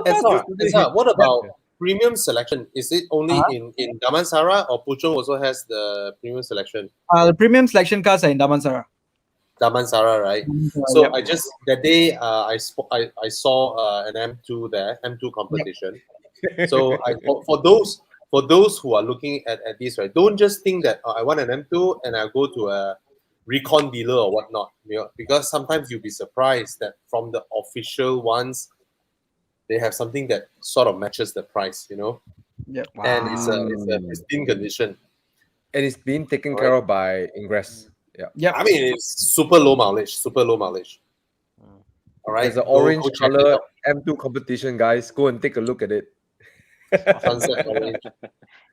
Ezra, what about premium selection? Is it only in Damansara or Puchong also has the premium selection?
The premium selection cars are in Damansara.
Damansara, right? So I just that day I saw an M2 there, M2 competition. So for those who are looking at this, right, don't just think that I want an M2 and I'll go to a recon dealer or whatnot, because sometimes you'll be surprised that from the official ones, they have something that sort of matches the price,
Yeah.
Wow.
and it's a pristine condition.
And it's been taken care of by Ingress.
Yeah.
I mean, it's super low mileage. All right.
There's an orange
go check it
color
out.
M2 competition, guys. Go and take a look at it.
Sunset orange.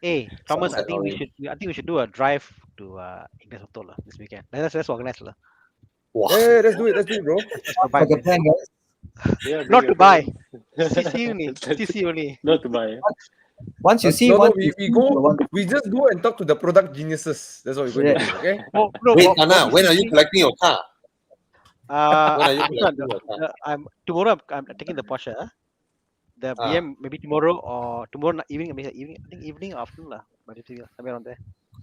Hey, Thomas, I
Sunset
think
orange.
we should do a drive to Ingress Auto this weekend. Let's organize.
Wow.
Yeah, let's do it, bro.
Like a plan, guys.
Yeah, bring
Not
your
to buy.
friends.
CC only. CC only.
Not to buy.
Once you see,
No,
once
we,
you
we
see,
go,
you want to-
we just go and talk to the product geniuses. That's what we're going
Yeah.
to do, okay?
Oh, no,
Wait,
Bobby
Anna, when are you
CC.
collecting your car? When are you
This one,
collecting your car?
I'm tomorrow. I'm taking the Porsche. The
Ah,
BM maybe tomorrow or tomorrow evening. Maybe evening. I think evening or afternoon lah. But it's somewhere around there.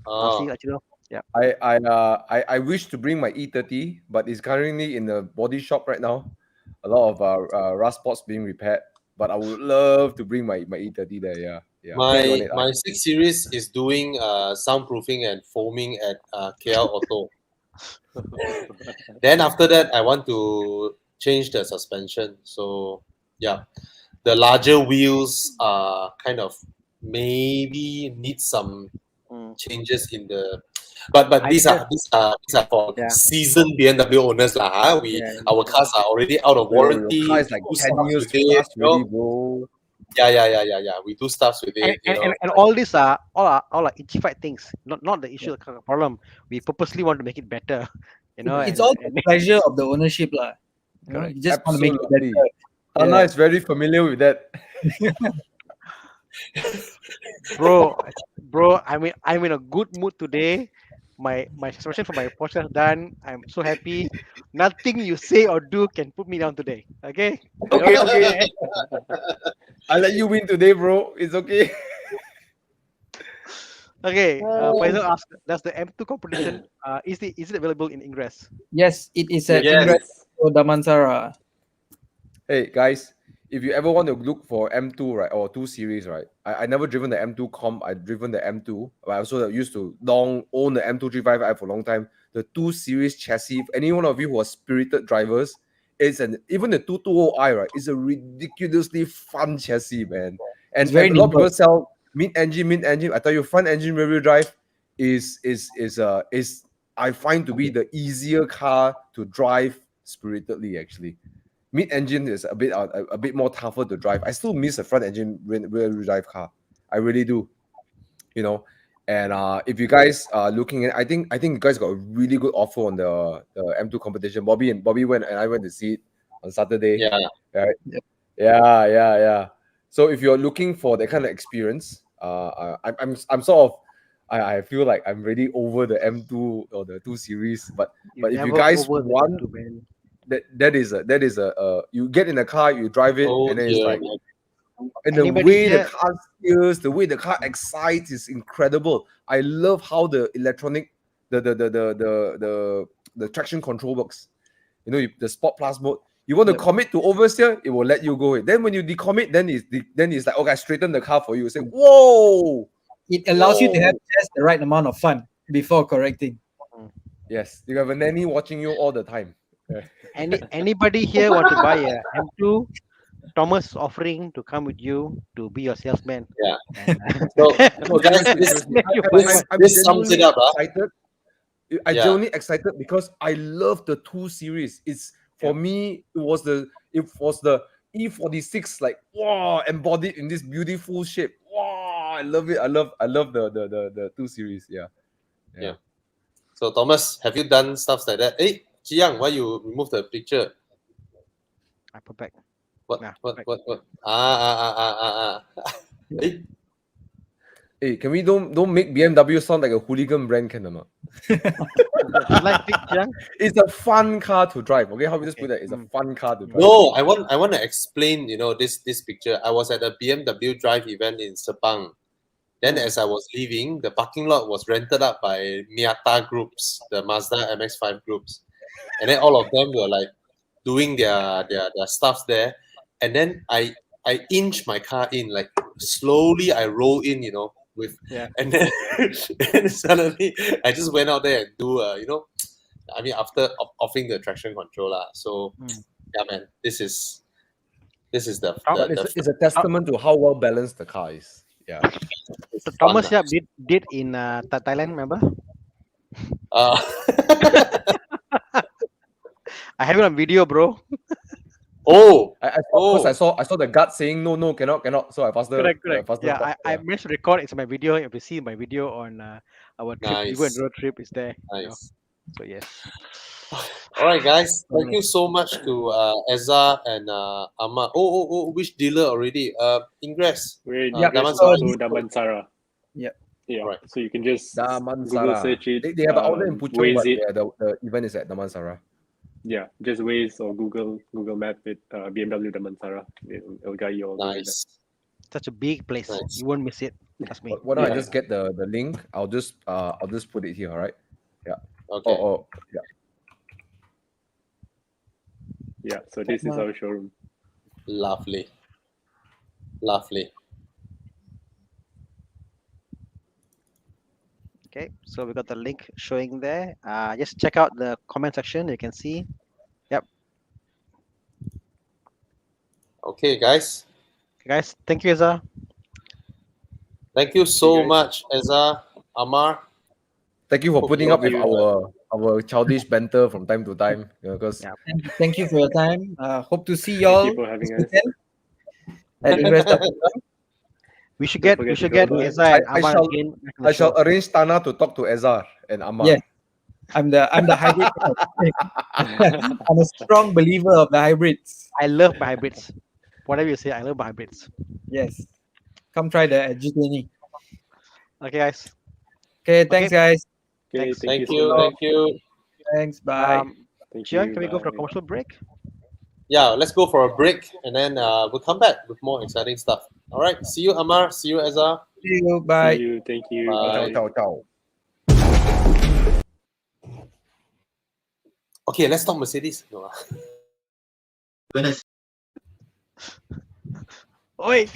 I'll see.
ah.
Let you know. Yeah.
I wish to bring my E30, but it's currently in the body shop right now. A lot of rust spots being repaired, but I would love to bring my E30 there. Yeah, yeah. Working on
My
it.
my 6 Series is doing soundproofing and foaming at KL Auto. Then after that, I want to change the suspension. So yeah, the larger wheels are kind of maybe need some
Mm.
changes in the. But
I
these
just
are these are for
yeah
seasoned BMW owners lah.
yeah.
Our cars are already out of
Bro, your
warranty.
car
We
is like
do
10
stuff
years
with it,
plus really, bro.
Yeah. We do stuff with
And,
it,
and, and, and all these are all are itchified things. Not the issue kind of problem. We purposely want to make it better. You know,
it's
and,
all
and
the pleasure of the ownership, lah. You know,
correct.
you just want to make it
Absolutely.
better.
Anna
Yeah.
is very familiar with that.
bro, I'm in a good mood today. My suspension for my Porsche is done. I'm so happy. Nothing you say or do can put me down today. Okay.
Okay, okay. I'll let you win today, bro. It's okay.
Okay. Faisal asked, does the M2 competition is it available in Ingress?
Yes, it is at
Yes.
Ingress Damansara.
Hey guys, if you ever want to look for M2, right, or 2 Series, right? I never driven the M2 comp. I've driven the M2. But I also used to own the M235i for a long time. The 2 Series chassis. Any one of you who are spirited drivers, even the 220i, right? It's a ridiculously fun chassis, man. And,
It's very
and a lot of
nimble.
people sell mid engine. I tell you, front engine rear wheel drive is I find to be the easier car to drive spiritedly, actually. Mid engine is a bit more tougher to drive. I still miss a front engine rear drive car. I really do. You know, and if you guys are looking at, I think you guys got a really good offer on the M2 competition. Bobby went and I went to see it on Saturday.
Yeah.
Right.
Yep.
Yeah. So if you're looking for that kind of experience, I'm sort of. I feel like I'm really over the M2 or the 2 Series, but if you
never
guys
over the
want,
M2, man.
that is a you get in the car, you drive it,
Oh
and then it's
dear.
like, and the
Anybody
way the
here?
car steers, the way the car excites is incredible. I love how the electronic, the traction control works. You know, the Sport Plus mode. You want to
Yep.
commit to oversteer, it will let you go. Then when you decommit, then it's like, okay, I straighten the car for you. Say, whoa.
It allows you to have
Whoa.
just the right amount of fun before correcting.
Yes, you have a nanny watching you all the time.
Anybody here want to buy a M2? Thomas offering to come with you to be your salesman.
Yeah.
And,
So guys, this
I'm
sums it
genuinely
up.
excited. I'm
Yeah.
genuinely excited because I love the 2 Series. It's for me, it was the E46, like wow, embodied in this beautiful shape. Wow, I love it. I love the 2 Series. Yeah.
So Thomas, have you done stuff like that? Hey, Chiang, why you remove the picture?
I put back.
What?
Nah,
What?
right.
What? Hey,
Hey, can we don't make BMW sound like a hooligan brand, can or not?
Like big Jiang?
It's a fun car to drive. Okay, how we just put
Okay.
that? It's a fun car to drive.
no, I want to explain. This picture. I was at a BMW Drive event in Sepang. Then, as I was leaving, the parking lot was rented up by Miata groups, the Mazda MX-5 groups, and then all of them were like doing their stuffs there. And then I inch my car in, like slowly I roll in, with
Yeah.
and then and suddenly I just went out there and do I mean after offing the traction controller. So yeah, man, this is the
But it's a testament to how well balanced the car is. Yeah.
it's fun,
Thomas
lah.
Yap did in Thailand, remember?
Uh,
I have it on video, bro.
oh,
First I saw the gut saying no, cannot. So I faster.
Correct.
faster
Yeah,
talk,
I managed to record. It's my video. If you see my video on our trip,
Nice.
even road trip is there.
nice.
So yes.
All right, guys.
So
Thank you
nice.
so much to Ezra and Amma. Which dealer already? Ingress.
We're
Yep.
Ingress
Damansara.
Auto Damansara.
Yep.
Yeah.
All right.
So you can just Google
Damansara.
search it,
They have an outlet in Puchong,
Waze
but
it.
yeah, the event is at Damansara.
Yeah, just Waze or Google Map it. BMW Damansara. It'll guide you all the way there.
Nice.
Such a big place.
Nice.
You won't miss it. Trust me.
Why don't I
Yeah.
just get the link? I'll just put it here, all right? Yeah.
Okay.
Yeah.
Yeah. So this is our showroom.
Lovely. Lovely.
Okay, so we got the link showing there. Just check out the comment section. You can see.
Okay, guys.
Okay, guys, thank you, Ezra.
Thank you so
guys.
much, Ezra, Amar.
Thank you for
Hope
putting
you
up with
all
our childish banter from time to time. Because
Yeah.
Thank you for your time. Hope to see
Thank
y'all
you for having
this
us.
weekend at Ingress.
We should
Don't
get we
forget to
should
drop
get
by.
Ezra and
I
Amar
shall-
again. back in the
I shall
show.
arrange Tana to talk to Ezar and Amar.
Yeah. I'm the hybrid. I'm a strong believer of the hybrids.
I love my hybrids. Whatever you say, I love my hybrids.
Yes. Come try the G20.
Okay, guys.
Okay, thanks guys.
Okay,
Thanks.
thank you
Thank
so
you.
much.
Thank you.
Thanks. Bye.
Thank
Chia,
you.
can we go for a
Bye.
commercial break?
Yeah, let's go for a break and then we'll come back with more exciting stuff. All right. See you, Amar. See you, Ezra.
See you. Bye.
See you. Thank you.
Bye.
Ciao, ciao, ciao.
Okay, let's talk Mercedes. No,
Oi!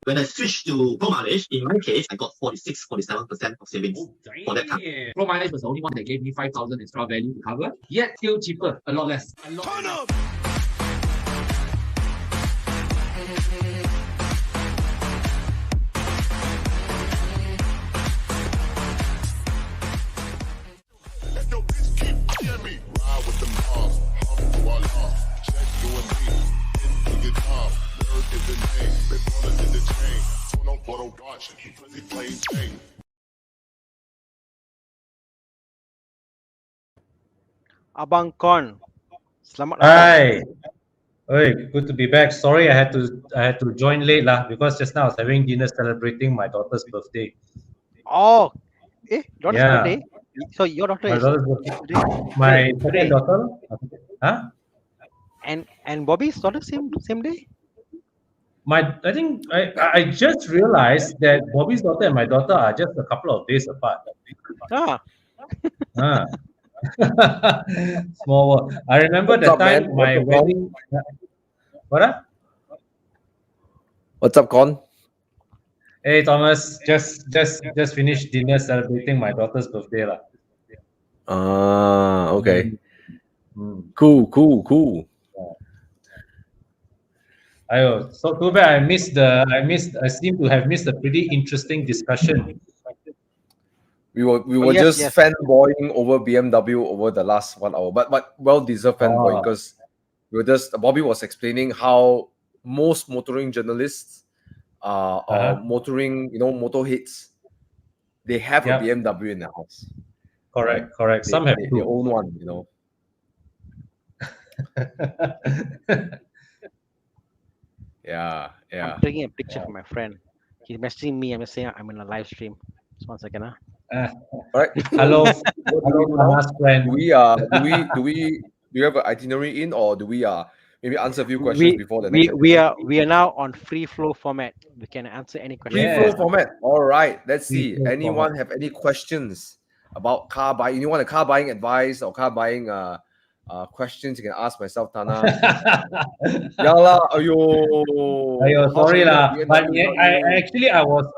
When I switched to Pro Mileage, in my case, I got 47% of savings for that car.
Pro Mileage was the only one that gave me 5,000 extra value to cover, yet still cheaper, a lot less.
Abang Kon. Selamat datang.
Hi. Oi, good to be back. Sorry, I had to join late lah because just now I was having dinner celebrating my daughter's birthday.
Oh, daughter's
Yeah.
birthday. So your daughter
My
is
daughter's birthday.
today,
My
today.
second daughter. Huh?
And Bobby's daughter same day.
I think I just realized that Bobby's daughter and my daughter are just a couple of days apart.
Ah,
Ah. Small world. I remember
What's
the
up,
time
man?
my
What's up,
wedding. What?
What's up, Con?
Hey Thomas, just finished dinner celebrating my daughter's birthday lah.
Okay.
Mm.
Cool.
Ayo, so too bad I seem to have missed a pretty interesting discussion.
We were
yes,
just
yes.
fanboying over BMW over the last 1 hour, but well deserved fanboying because Bobby was explaining how most motoring journalists or motoring, motorheads, they have a
Yep.
BMW in their house.
Correct. Some have
they
two.
own one, Yeah.
I'm taking a picture for my friend. He's messaging me. I'm just saying I'm in a live stream. Just 1 second.
All right.
Hello,
What do we do now?
Thomas friend.
Do you have an itinerary in, or do we maybe answer a few questions before the next?
We are now on free flow format. We can answer any question.
Free
Yeah.
flow format. All right. Let's
Free
see.
flow
Anyone
format.
have any questions about car buying? You want a car buying advice or car buying questions? You can ask myself, Tana. Yeah lah. Ayo,
Sorry lah.
BMW,
But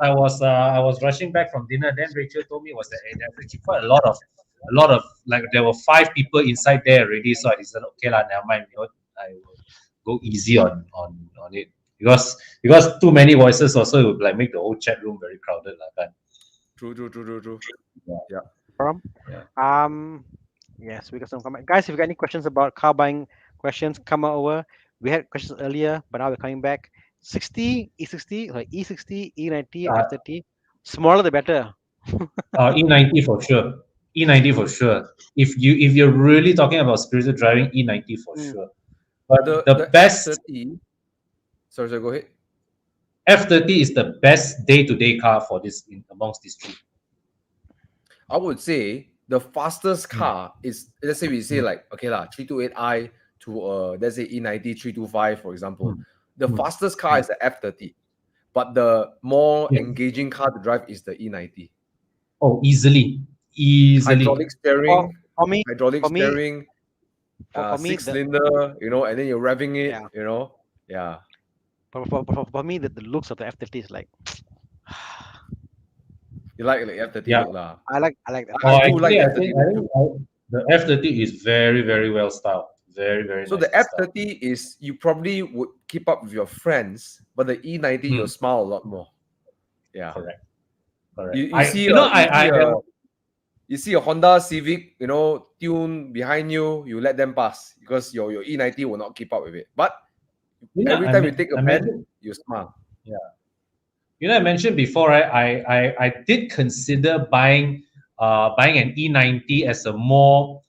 I was rushing back from dinner. Then Rachel told me there's actually quite a lot of like there were 5 people inside there already. So I said, okay lah, never mind. I will go easy on it. because too many voices also would like make the whole chat room very crowded like that.
True. Yeah.
Forum.
Yeah.
Yes, we got some comment. Guys, if you got any questions about car buying questions, come over. We had questions earlier, but now we're coming back. 60, E60, sorry, E60, E90,
Uh,
F30. Smaller the better.
E90 for sure. E90 for sure. If you're really talking about spirited driving, E90 for
Mm.
sure. But
The
best
F30. Sorry, go ahead.
F30 is the best day-to-day car for this amongst these three.
I would say the fastest car is, let's say we say like, okay lah, 328i to let's say E90 325 for example. The fastest car is the F30, but the more engaging car to drive is the E90.
Oh, easily.
Hydraulic steering,
For me,
hydraulic
for me,
steering,
for me,
six cylinder, and then you're revving it,
Yeah.
yeah.
for me, the looks of the F30 is like,
You like F30
Yeah.
look lah.
I like that.
Oh,
I do like
actually,
the
I
F30
think the F30 is very, very well styled. Very, very
So
nice.
the F30 is you probably would keep up with your friends, but the E90 you'll smile a lot more. Yeah.
Correct.
You see a Honda Civic, tune behind you, you let them pass because your E90 will not keep up with it. But every time you take a pen, you smile.
Yeah. I mentioned before, right? I did consider buying an E90 as a more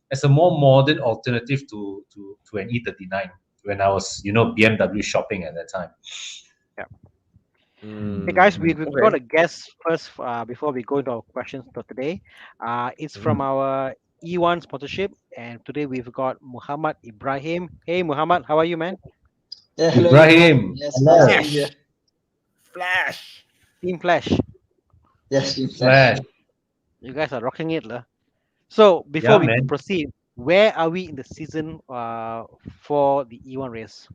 modern alternative to an E39 when I was BMW shopping at that time.
Yeah. Hey guys, we've got a guest first before we go into our questions for today. It's from our E1 sponsorship, and today we've got Muhammad Ibrahim. Hey Muhammad, how are you, man?
Yeah, hello,
Ibrahim.
Yes,
Hello.
nice to be here.
Flash.
Team Flash.
Yes, Team Flash.
You guys are rocking it, lah. So before we
man.
proceed, where are we in the season for the E1 race?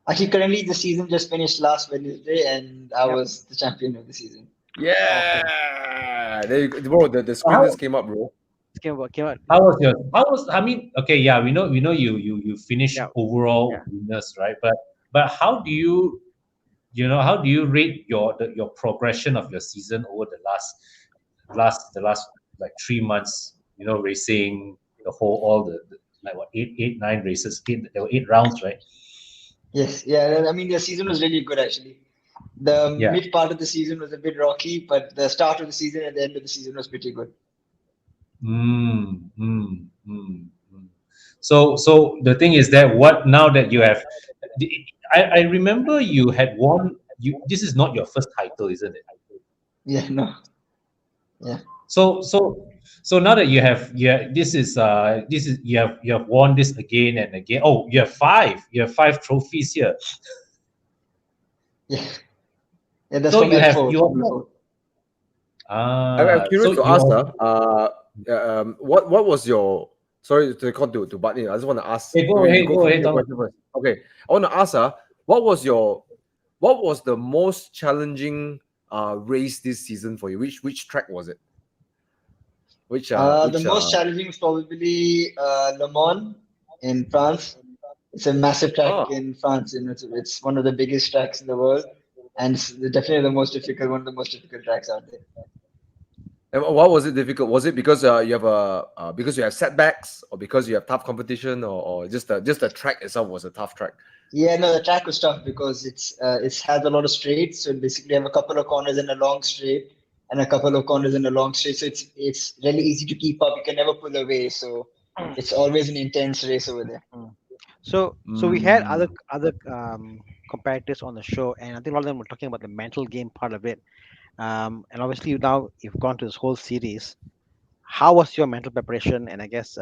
Actually, currently the season just finished last Wednesday, and I was the champion of the season.
Yeah. There you go. Bro, the screen just came up, bro.
Came out.
Okay, yeah, we know you finished overall winners, right? But how do you rate your progression of your season over the last like 3 months, racing all the like what, 9 races, there were 8 rounds, right?
Yes, yeah. I mean, the season was really good actually. The mid part of the season was a bit rocky, but the start of the season and the end of the season was pretty good.
So the thing is that now that you have, I remember you had won. This is not your first title, isn't it?
Yeah, no. Yeah.
So now that you have you have won this again and again. Oh, you have 5 trophies here.
Yeah. Yeah, that's
So
from
you have
F4.
I'm curious to ask what was your, sorry to call to butt in. I just want to ask.
Go ahead.
Okay, I want to ask what was the most challenging race this season for you? Which track was it?
The most challenging was probably Le Mans in France. It's a massive track in France, and it's one of the biggest tracks in the world, and it's definitely one of the most difficult tracks out there.
And why was it difficult? Was it because you have setbacks, or because you have tough competition, or just the track itself was a tough track?
Yeah, no, the track was tough because it has a lot of straights. So basically, you have a couple of corners and a long straight, and a couple of corners and a long straight. So it's really easy to keep up. You can never pull away. So it's always an intense race over there.
So we had other competitors on the show, and I think a lot of them were talking about the mental game part of it. And obviously now you've gone to this whole series. How was your mental preparation? And I guess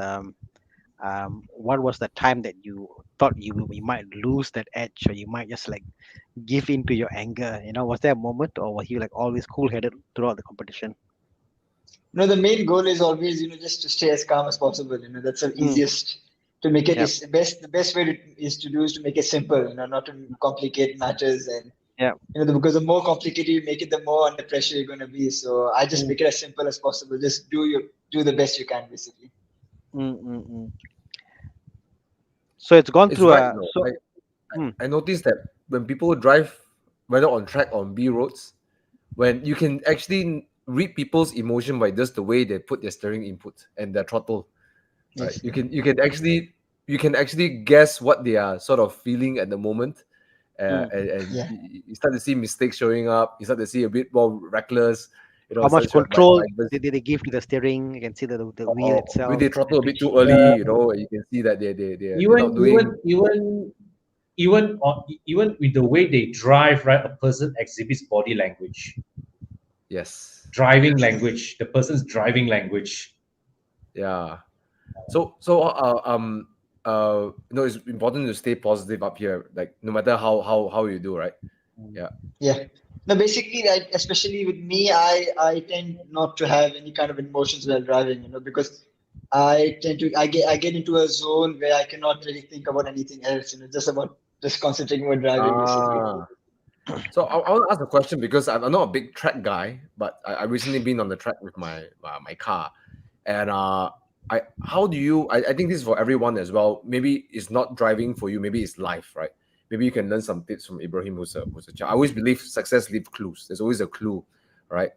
what was the time that you thought you might lose that edge, or you might just like give in to your anger? Was there a moment, or was you like always cool-headed throughout the competition?
No, the main goal is always just to stay as calm as possible. That's the easiest to make it. The best way is to make it simple. Not to complicate matters and.
Yeah.
Because the more complicated you make it, the more under pressure you're going to be. So I just make it as simple as possible. Just do the best you can, basically.
So it's gone through
I noticed that when people drive, whether on track or on B roads, when you can actually read people's emotion by just the way they put their steering input and their throttle, right?
Yes.
You can actually guess what they are sort of feeling at the moment, and
Yeah.
you start to see mistakes showing up. You start to see a bit more reckless,
How much
such a
control
this,
they give to the steering? You can see the wheel
or maybe
itself.
they throttle a bit too
Uh,
early. You can see that they're not
even
doing.
even with the way they drive, right? A person exhibits body language,
Yes.
driving language. The person's driving language.
Yeah. So it's important to stay positive up here, like no matter how you do, right? Yeah.
Yeah. No, basically, like, especially with me, I tend not to have any kind of emotions while driving, because I get into a zone where I cannot really think about anything else, just concentrating on driving, basically.
Ah. So I want to ask a question because I'm not a big track guy, but I recently been on the track with my car, and I how do you I think this is for everyone as well. Maybe it's not driving for you, maybe it's life, right? Maybe you can learn some tips from Ibrahim, who's a child. I always believe success leaves clues. There's always a clue, right?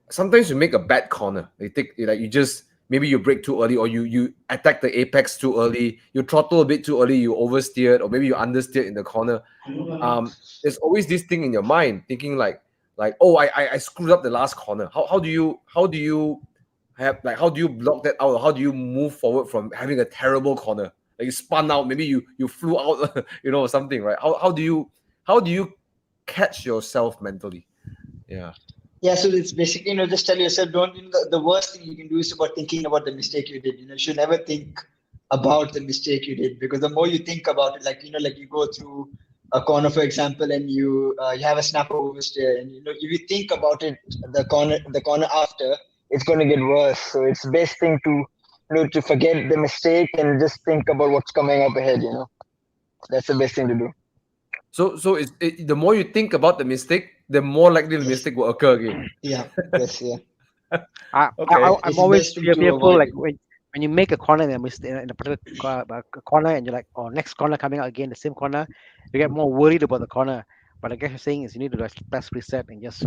Sometimes you make a bad corner. You just maybe you brake too early, or you attack the apex too early, you throttle a bit too early, you oversteered, or maybe you understeered in the corner. There's always this thing in your mind thinking oh, I screwed up the last corner. How do you how do you block that out, or how do you move forward from having a terrible corner, like you spun out, maybe you flew out or something, right? How do you catch yourself mentally? Yeah.
Yeah, so it's basically, just tell yourself, don't, the worst thing you can do is about thinking about the mistake you did. You should never think about the mistake you did, because the more you think about it, like you go through a corner, for example, and you have a snapper oversteer, and if you think about it, the corner after, it's going to get worse. So it's best thing to forget the mistake and just think about what's coming up ahead. That's the best thing to do.
So the more you think about the mistake, the more likely the mistake will occur again.
Yeah. Yes. Yeah.
Okay.
I'm
It's
always
best thing to
fearful,
avoid
like
it.
when you make a corner in a particular corner, and you're like, oh, next corner coming out again, the same corner, you get more worried about the corner. But I guess you're saying is you need to just press reset and just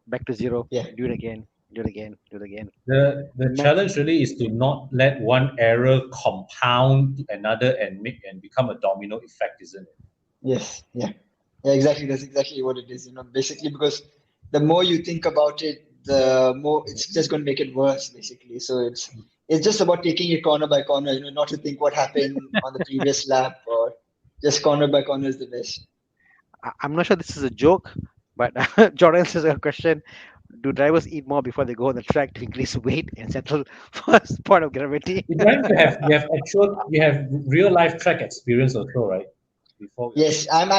back to zero,
Yeah.
do it again, do it again, do it again.
The
Ma-
challenge really is to not let one error compound to another and become a domino effect, isn't it?
Yes. Yeah. Yeah, exactly. That's exactly what it is. Basically, because the more you think about it, the more it's just going to make it worse, basically. So it's just about taking it corner by corner, not to think what happened on the previous lap, or just corner by corner is the best.
I'm not sure this is a joke, but Jordan says a question: do drivers eat more before they go on the track to increase weight and settle first point of gravity?
Ibrahim, you have real life track experience also, right? Before.
Yes, I'm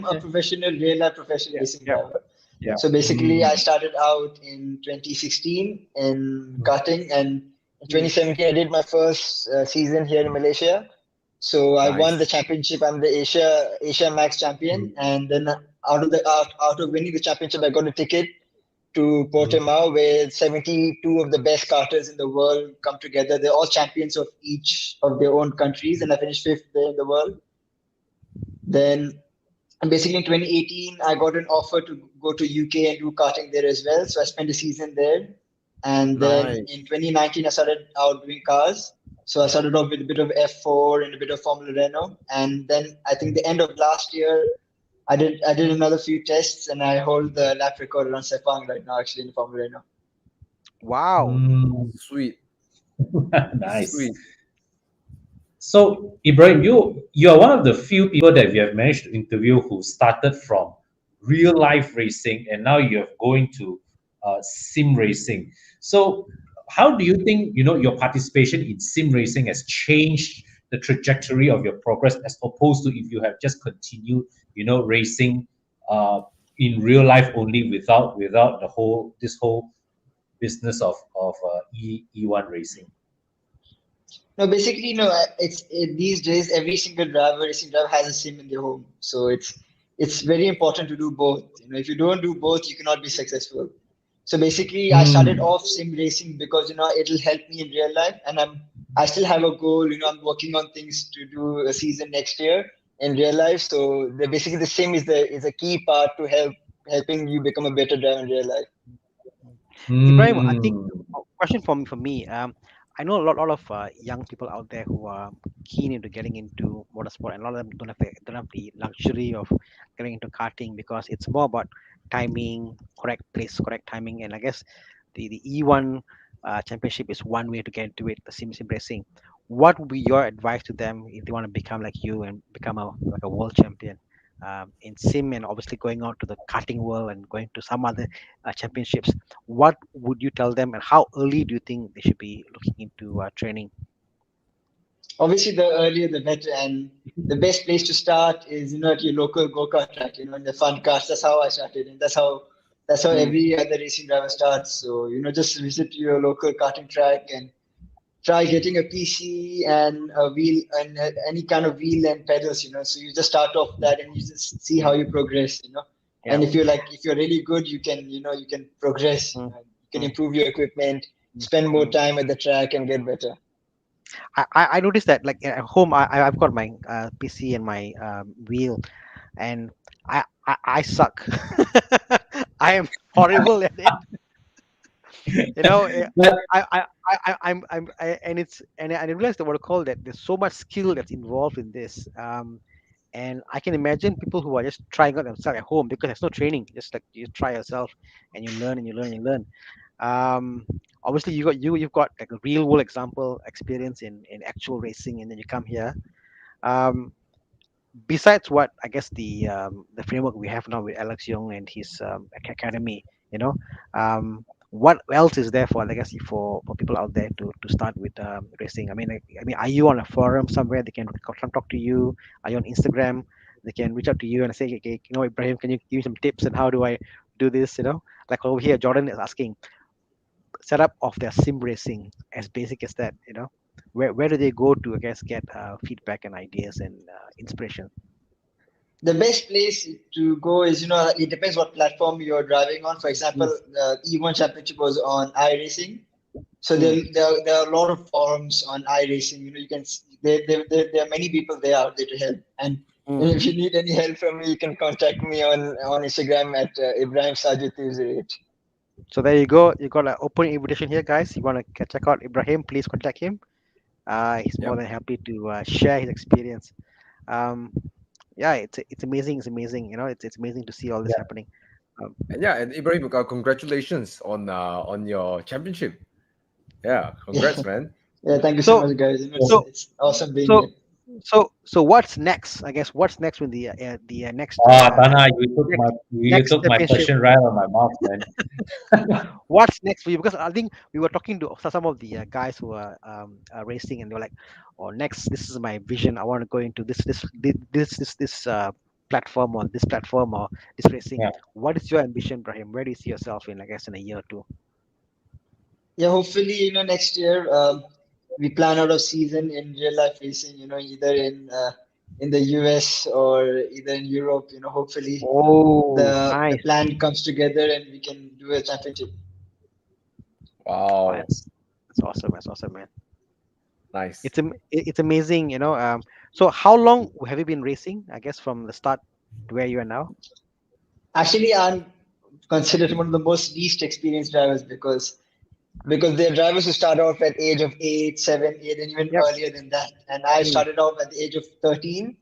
a professional, real life professional
Yeah,
racing
yeah,
driver.
yeah.
So basically, I started out in 2016 in karting, and in 2017 I did my first season here in Malaysia. So I won the
Nice.
championship. I'm the Asia Max champion, and then out of winning the championship, I got a ticket to Portimao, where 72 of the best karters in the world come together. They're all champions of each of their own countries, and I finished fifth there in the world. Then, and basically in 2018, I got an offer to go to UK and do karting there as well. So I spent a season there. And then
Nice.
in 2019, I started out doing cars. So I started off with a bit of F4 and a bit of Formula Renault. And then I think the end of last year, I did another few tests, and I hold the lap record on Sepang right now, actually, in Formula Renault.
Wow.
Sweet.
Nice.
Sweet.
So Ibrahim, you are one of the few people that we have managed to interview who started from real life racing and now you're going to sim racing. So how do you think your participation in sim racing has changed the trajectory of your progress as opposed to if you have just continued racing in real life only without this whole business of E1 racing?
No, basically, these days every single racing driver has a sim in their home. So it's very important to do both. If you don't do both, you cannot be successful. So basically, I started off sim racing because it'll help me in real life, and I still have a goal. I'm working on things to do a season next year in real life. So they're basically the sim is a key part to helping you become a better driver in real life.
Ibrahim, I think
Mm.
a question for me. I know a lot of young people out there who are keen into getting into motorsport, and a lot of them don't have the luxury of getting into karting because it's more about timing, correct place, correct timing, and I guess the E1 championship is one way to get into it. The sim racing. What would be your advice to them if they want to become like you and become a world champion in sim, and obviously going out to the karting world and going to some other championships? What would you tell them, and how early do you think they should be looking into training?
Obviously, the earlier the better, and the best place to start is at your local go-kart track. In the fun cars. That's how I started, and that's how
Mm,
every other racing driver starts. So just visit your local karting track and try getting a PC and a wheel and any kind of wheel and pedals. So you just start off that and you just see how
yeah,
you progress.
yeah.
And if you're really good, you can progress.
Mm,
You can
mm,
improve your equipment,
mm,
spend more
mm.
time at the track, and get better.
I noticed that like at home I've got my PC and my wheel, and I suck. I am horrible at it. You know,
But
and I realized that what I call that there's so much skill that's involved in this. And I can imagine people who are just trying out themselves at home because there's no training. Just like you try yourself and you learn and you learn and you learn. Um, Obviously you've got like a real world example experience in actual racing, and then you come here. Um, Besides what I guess the framework we have now with Alex Young and his academy, you know, what else is there for, I guess, for people out there to start with racing? I mean, are you on a forum somewhere they can come talk to you? Are you on Instagram? They can reach out to you and say, okay, Ibrahim, can you give me some tips and how do I do this? Like over here, Jordan is asking setup of their sim racing, as basic as that. Where do they go to, I guess, get feedback and ideas and inspiration?
The best place to go is, it depends what platform you're driving on. For example,
Mm,
the E1 Championship was on iRacing. So
mm,
there are a lot of forums on iRacing. You can see, there are many people there out there to help. And
mm.
if you need any help from me, you can contact me on Instagram at Ibrahim Sajid.
So there you go. You got an open invitation here, guys. You want to check out Ibrahim? Please contact him. He's more
Yep.
than happy to share his experience. Um, yeah, it's amazing. It's amazing. It's amazing to see all this
yeah,
happening. Um,
And Ibrahim, congratulations on your championship. Yeah,
Yeah,
congrats, man.
yeah. Thank you so
so
much, guys. It's,
so
it's awesome being
so
here.
so what's next? I guess what's next with the
Tana, you took my
next championship?
question right on my mouth, man.
What's next for you? Because I think we were talking to some of the guys who are racing, and they were like, "Oh, next, this is my vision. I want to go into this platform or this platform or this racing."
Yeah.
What is your ambition, Brahim? Where do you see yourself in, I guess, in a year or two?
Yeah, hopefully, next year we plan out a season in real life racing. Either in the US or either in Europe. Hopefully
Oh,
the
nice.
plan comes together and we can do a championship.
Oh,
Wow,
that's awesome. That's awesome, man.
nice.
It's amazing. So how long have you been racing? I guess from the start to where you are now.
Actually, I'm considered one of the most least experienced drivers because there are drivers who start off at age of 8, 7, 8, and even
Yep.
earlier than that. And I
Mm,
started off at the age of 13.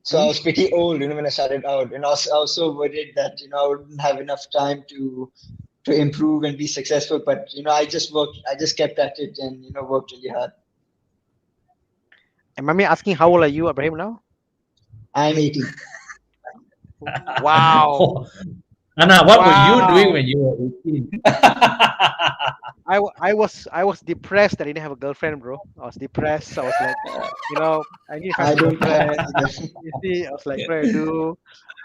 So I
mm.
was pretty old, when I started out. And I was so worried that, I wouldn't have enough time to improve and be successful. But, I just kept at it and, worked really hard.
And mommy asking, how old are you, Ibrahim, now?
I'm 18.
Wow.
Anna, what were you doing
Wow.
when you were 18?
I was depressed that I didn't have a girlfriend, bro. I was depressed. I was like, I need to find
I
some
don't have
girlfriend.
either.
You see, I was like, what do I do?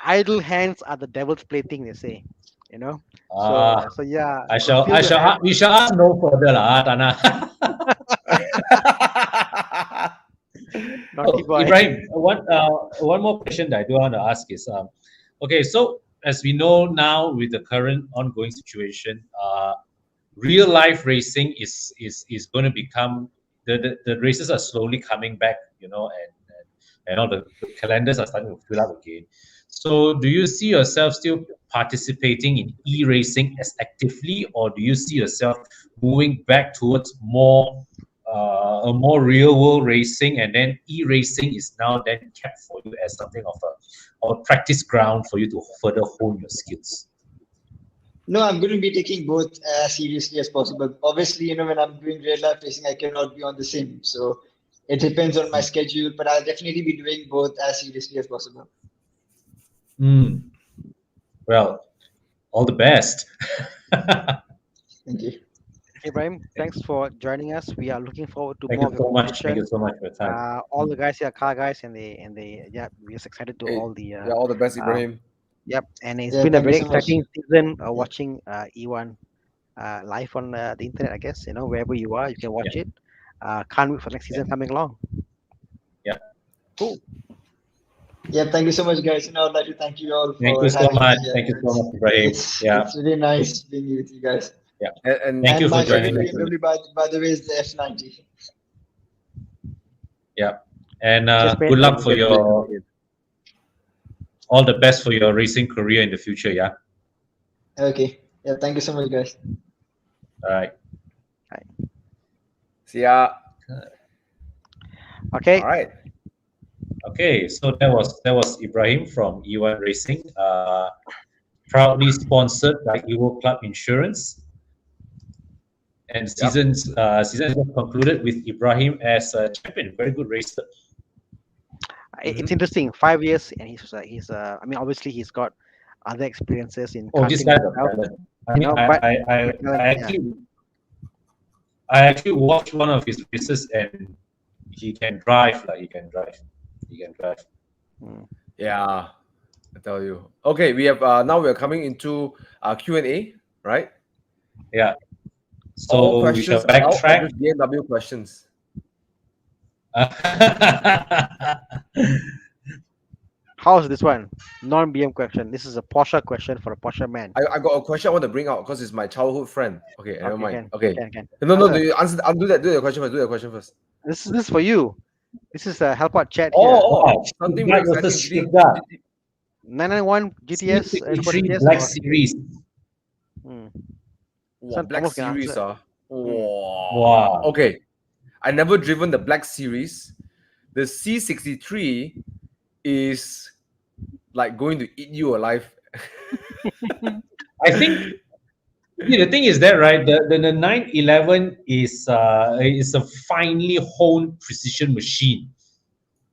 Idle hands are the devil's plaything, they say. You know.
Ah,
So yeah.
I
So
shall,
feel
I
your
shall,
hand.
we shall ask no further, lah, Tana.
Naughty
Oh,
boy.
Ibrahim, one more question that I do want to ask is, okay, so as we know now with the current ongoing situation, real life racing is going to become the races are slowly coming back, and and all the calendars are starting to fill up again. So do you see yourself still participating in e-racing as actively, or do you see yourself moving back towards a more real world racing, and then e-racing is now then kept for you as something of a practice ground for you to further hone your skills?
No, I'm going to be taking both as seriously as possible. Obviously, when I'm doing real life racing, I cannot be on the sim. So it depends on my schedule, but I'll definitely be doing both as seriously as possible.
Well, all the best.
Thank you.
Ibrahim, thanks for joining us. We are looking forward to
Thank
more
you
of your
so much. Thank
competition.
you so much for your time.
All the guys here are car guys, and yeah, we're just excited to all the
Yeah, all the best, Ibrahim.
Yep, and it's
Yeah,
been a
thank you
very
so much.
exciting season watching E1 live on the internet. I guess wherever you are, you can watch it. Can't wait for next season coming along.
Yeah.
Cool.
Yeah, thank you so much, guys. I'd like to thank you all for
Thank you so
having
much.
me here.
Thank you so much, Ibrahim.
It's really nice being with you guys.
Yeah.
And
thank you
my
for joining
favorite
us.
BMW, by the way, is the F90.
Yeah. And
Cheers, mate.
good luck for your all the best for your racing career in the future. Yeah.
Okay. Yeah, thank you so much, guys.
All right.
See ya.
Okay.
All right.
Okay, so that was Ibrahim from E1 Racing, proudly sponsored by Evo Club Insurance. And season just concluded with Ibrahim as a champion. Very good racer.
It's interesting. 5 years, and he's I mean, obviously he's got other experiences in.
Oh, this
karting
guy's
as
a
well.
talent. I mean, I actually watched one of his races, and he can drive. He can drive.
Yeah, I tell you. Okay, we have now we are coming into Q&A, right?
Yeah.
All
So we shall
questions are
backtrack.
just BMW questions.
How's this one? Non-BM question. This is a Porsche question for a Porsche man.
I got a question I want to bring out because it's my childhood friend. Okay, never mind. Okay.
Can.
No, do you answer? I'll do that. Do the question first. Do the question first.
This is for you. This is a help out chat here.
Oh, something very exciting.
991 GTS and
C63 Black Series.
Wow, Black Series,
Wow.
Okay, I never driven the Black Series. The C63 is like going to eat you alive.
I think the thing is that, right, the 911 is a finely honed precision machine.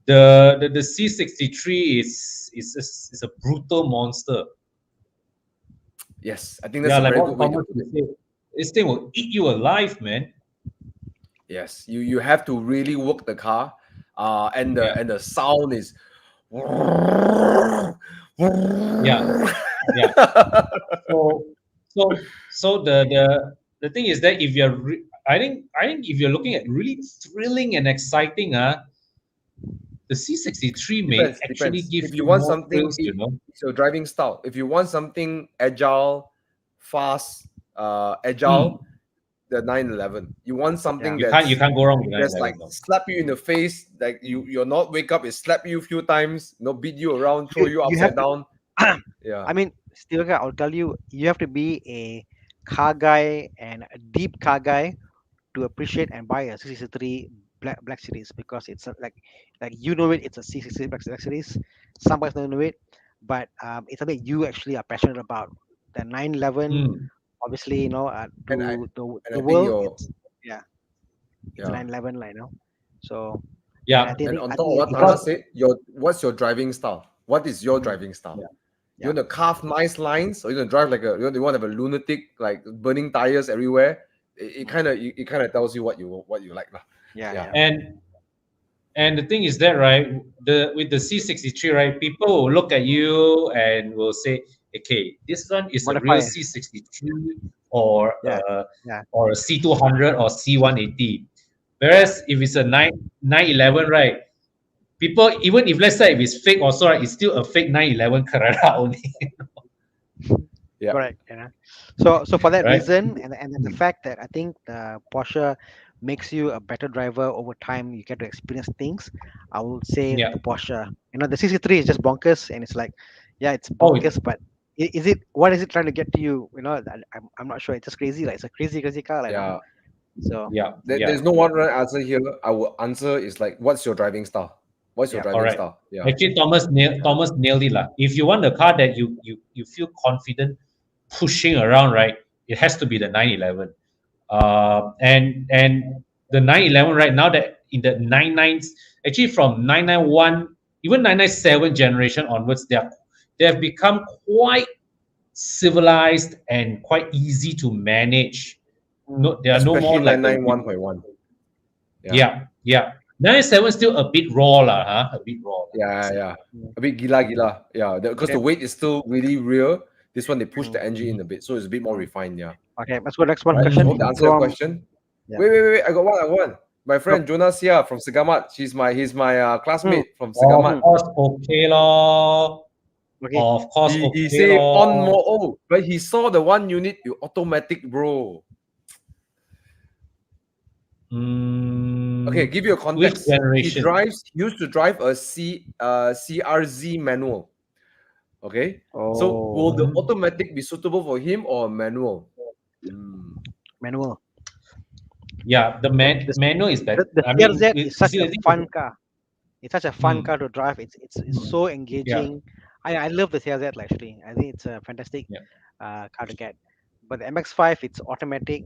The C63 is a brutal monster.
Yes, I think that's a very good way to
put it. This thing will eat you alive, man.
Yes, you have to really work the car, and the sound is.
Yeah. So the thing is that if you're, I think if you're looking at really thrilling and exciting, the C63 may actually give
if you want
more
something,
thrills,
it's your driving style. If you want something agile, fast, agile, the 911. You want something
you can't go wrong with
that's like slap you in the face, like you're not wake up, it slap you a few times, beat you around, throw you upside down. Yeah.
I mean, still, I'll tell you, you have to be a car guy and a deep car guy to appreciate and buy a C63 Black Series, because it's like it's a C63 Black Series. Some guys don't know it, but it's something you actually are passionate about. The 911, obviously, the world. It's 911, So
yeah. And on top of what Tana said, what's your driving style? What is your driving style? You want to carve nice lines, or you want to drive like you want to have a lunatic, like burning tires everywhere? It kind of tells you what you like,
Yeah.
And the thing is that, right, with the C63, right, people will look at you and will say, okay, this one is a real C63 or a C200 or C180. Whereas if it's a 911, right, people, even if let's say if it's fake also, right, it's still a fake 911 Carrera only.
Correct. So for that reason, and the fact that I think Porsche makes you a better driver over time. You get to experience things. I would say
Yeah.
the Porsche. The CC3 is just bonkers, and it's like, yeah, it's
Oh,
bonkers, but is it? What is it trying to get to you? I'm not sure. It's just crazy. Like it's a crazy car. Like,
Yeah.
so
yeah, yeah,
There's no
yeah.
one right answer here. I will answer is like, what's your driving style? What's your
Yeah.
driving
All right.
style? Yeah.
Actually, Thomas nailed it lah. If you want a car that you feel confident pushing around, right, it has to be the 911. And the 911 right now, that in the 99s, actually from 991, even 997 generation onwards, they have become quite civilized and quite easy to manage. No, there are no
Especially
more like the
991.1.
yeah, yeah. 997 still a bit raw lah, huh? A bit raw.
Yeah. A bit gila. Yeah, because the weight is still really real. This one they push the engine in a bit, so it's a bit more refined. Yeah.
Okay, let's go next one
Right.
question.
Hope that answer your
From
question.
Yeah.
Wait. I got one. My friend Jonas here from Segamat. He's my classmate from
Of
Segamat.
course, okay lor.
Okay.
Of course,
He
okay
say on
lor.
more. Oh, but he saw the one unit automatic, bro. Okay, give you a
Which
context.
generation?
He used to drive a CRZ manual. Okay. So will the automatic be suitable for him or manual?
Manual.
Yeah, the manual is better.
The
I mean,
CRZ is such
see,
a
I think
fun car. It's such a fun car to drive. It's so
yeah,
engaging. I love the CRZ actually. I think it's a fantastic
yeah.
car to get. But the MX-5, it's automatic.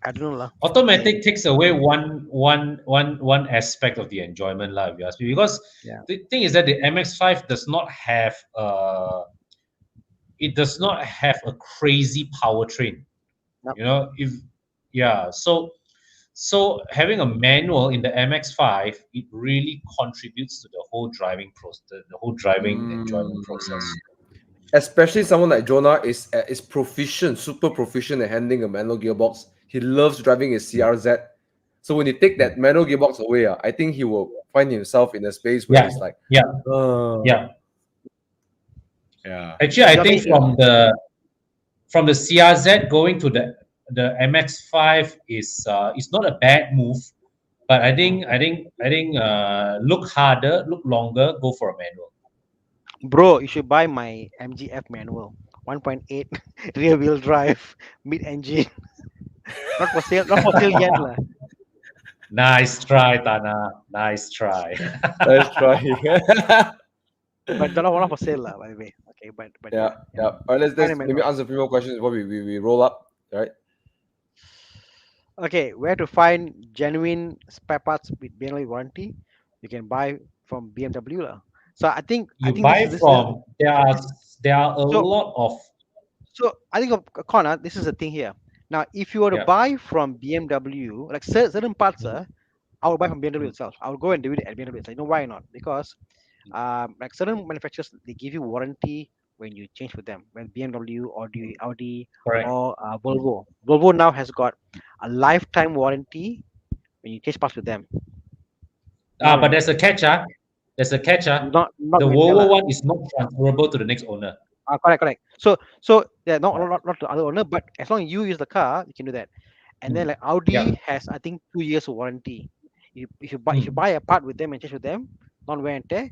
I don't know lah.
Automatic takes away one aspect of the enjoyment, lah, if you ask me. Because
Yeah.
the thing is that the MX-5 does not have it does not have a crazy powertrain.
Nope.
You know, so having a manual in the MX-5, it really contributes to the whole driving process, the whole driving enjoyment process.
Especially someone like Jonah is proficient, super proficient at handling a manual gearbox. He loves driving his CRZ. So when you take that manual gearbox away, I think he will find himself in a space where he's like,
yeah. Actually, I think from the CRZ going to the MX-5 is not a bad move, but I think look harder, look longer, go for a manual.
Bro, you should buy my MGF manual. 1.8 rear wheel drive, mid engine. Not for sale yet lah.
Nice try, Tana. Nice try.
Nice try.
But not for sale lah, by the way. Okay, but
yeah. All right, let's maybe answer a few more questions before we roll up. All right.
Okay, where to find genuine spare parts with BMW warranty? You can buy from BMW lah. So I think
buy from there are a lot of.
So I think Connor, this is the thing here. Now, if you were to buy from BMW, like certain parts, I will buy from BMW itself. I will go and do it at BMW itself. You know why not? Because like certain manufacturers, they give you warranty when you change with them. When BMW or the Audi or Volvo. Volvo now has got a lifetime warranty when you change parts with them.
But there's a catch. There's a catch.
Not
the Volvo one is not transferable to the next owner.
Correct. So yeah, not the other owner, but as long as you use the car, you can do that. And then like Audi has, I think, 2 years of warranty. If you buy a part with them and change with them, non wear and tear,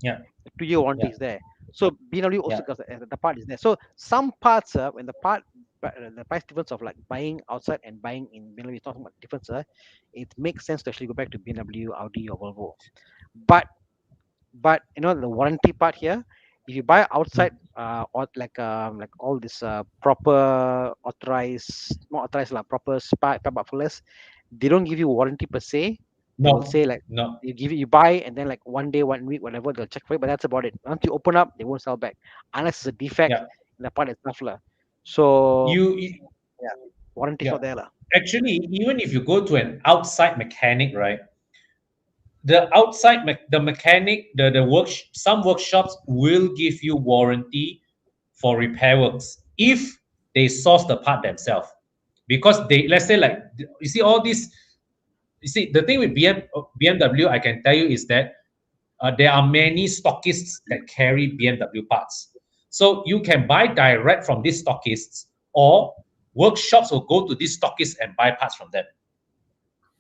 2-year warranty is there. So BMW also got the part is there. So some parts, when the price difference of like buying outside and buying in BMW is not so much difference, it makes sense to actually go back to BMW, Audi, or Volvo. But the warranty part here, if you buy outside or like all this proper authorized, not authorized proper spare part fullers, they don't give you warranty per se. They'll say like you buy and then like 1 day, 1 week, whatever, they'll check for it, but that's about it. Once you open up, they won't sell back unless it's a defect in the part itself. So warranty is not there.
Actually, even if you go to an outside mechanic, right? The outside the mechanic, some workshops will give you warranty for repair works if they source the part themselves, because let's say like you see all these. You see, the thing with BMW, I can tell you, is that there are many stockists that carry BMW parts. So you can buy direct from these stockists, or workshops will go to these stockists and buy parts from them.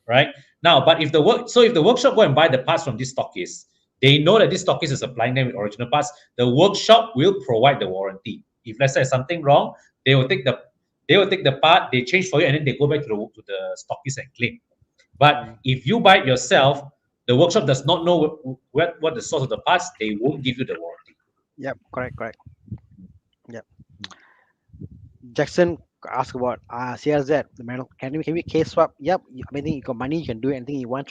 right? Now, but if the workshop go and buy the parts from this stockist, they know that this stockist is supplying them with original parts. The workshop will provide the warranty. If let's say something wrong, they will take the part, they change for you, and then they go back to the stockist and claim. But if you buy it yourself, the workshop does not know what the source of the parts. They won't give you the warranty.
Yep, correct. Yep. Jackson asked about CRZ. The manual. Can we case swap? Yep. I mean, you got money, you can do anything you want,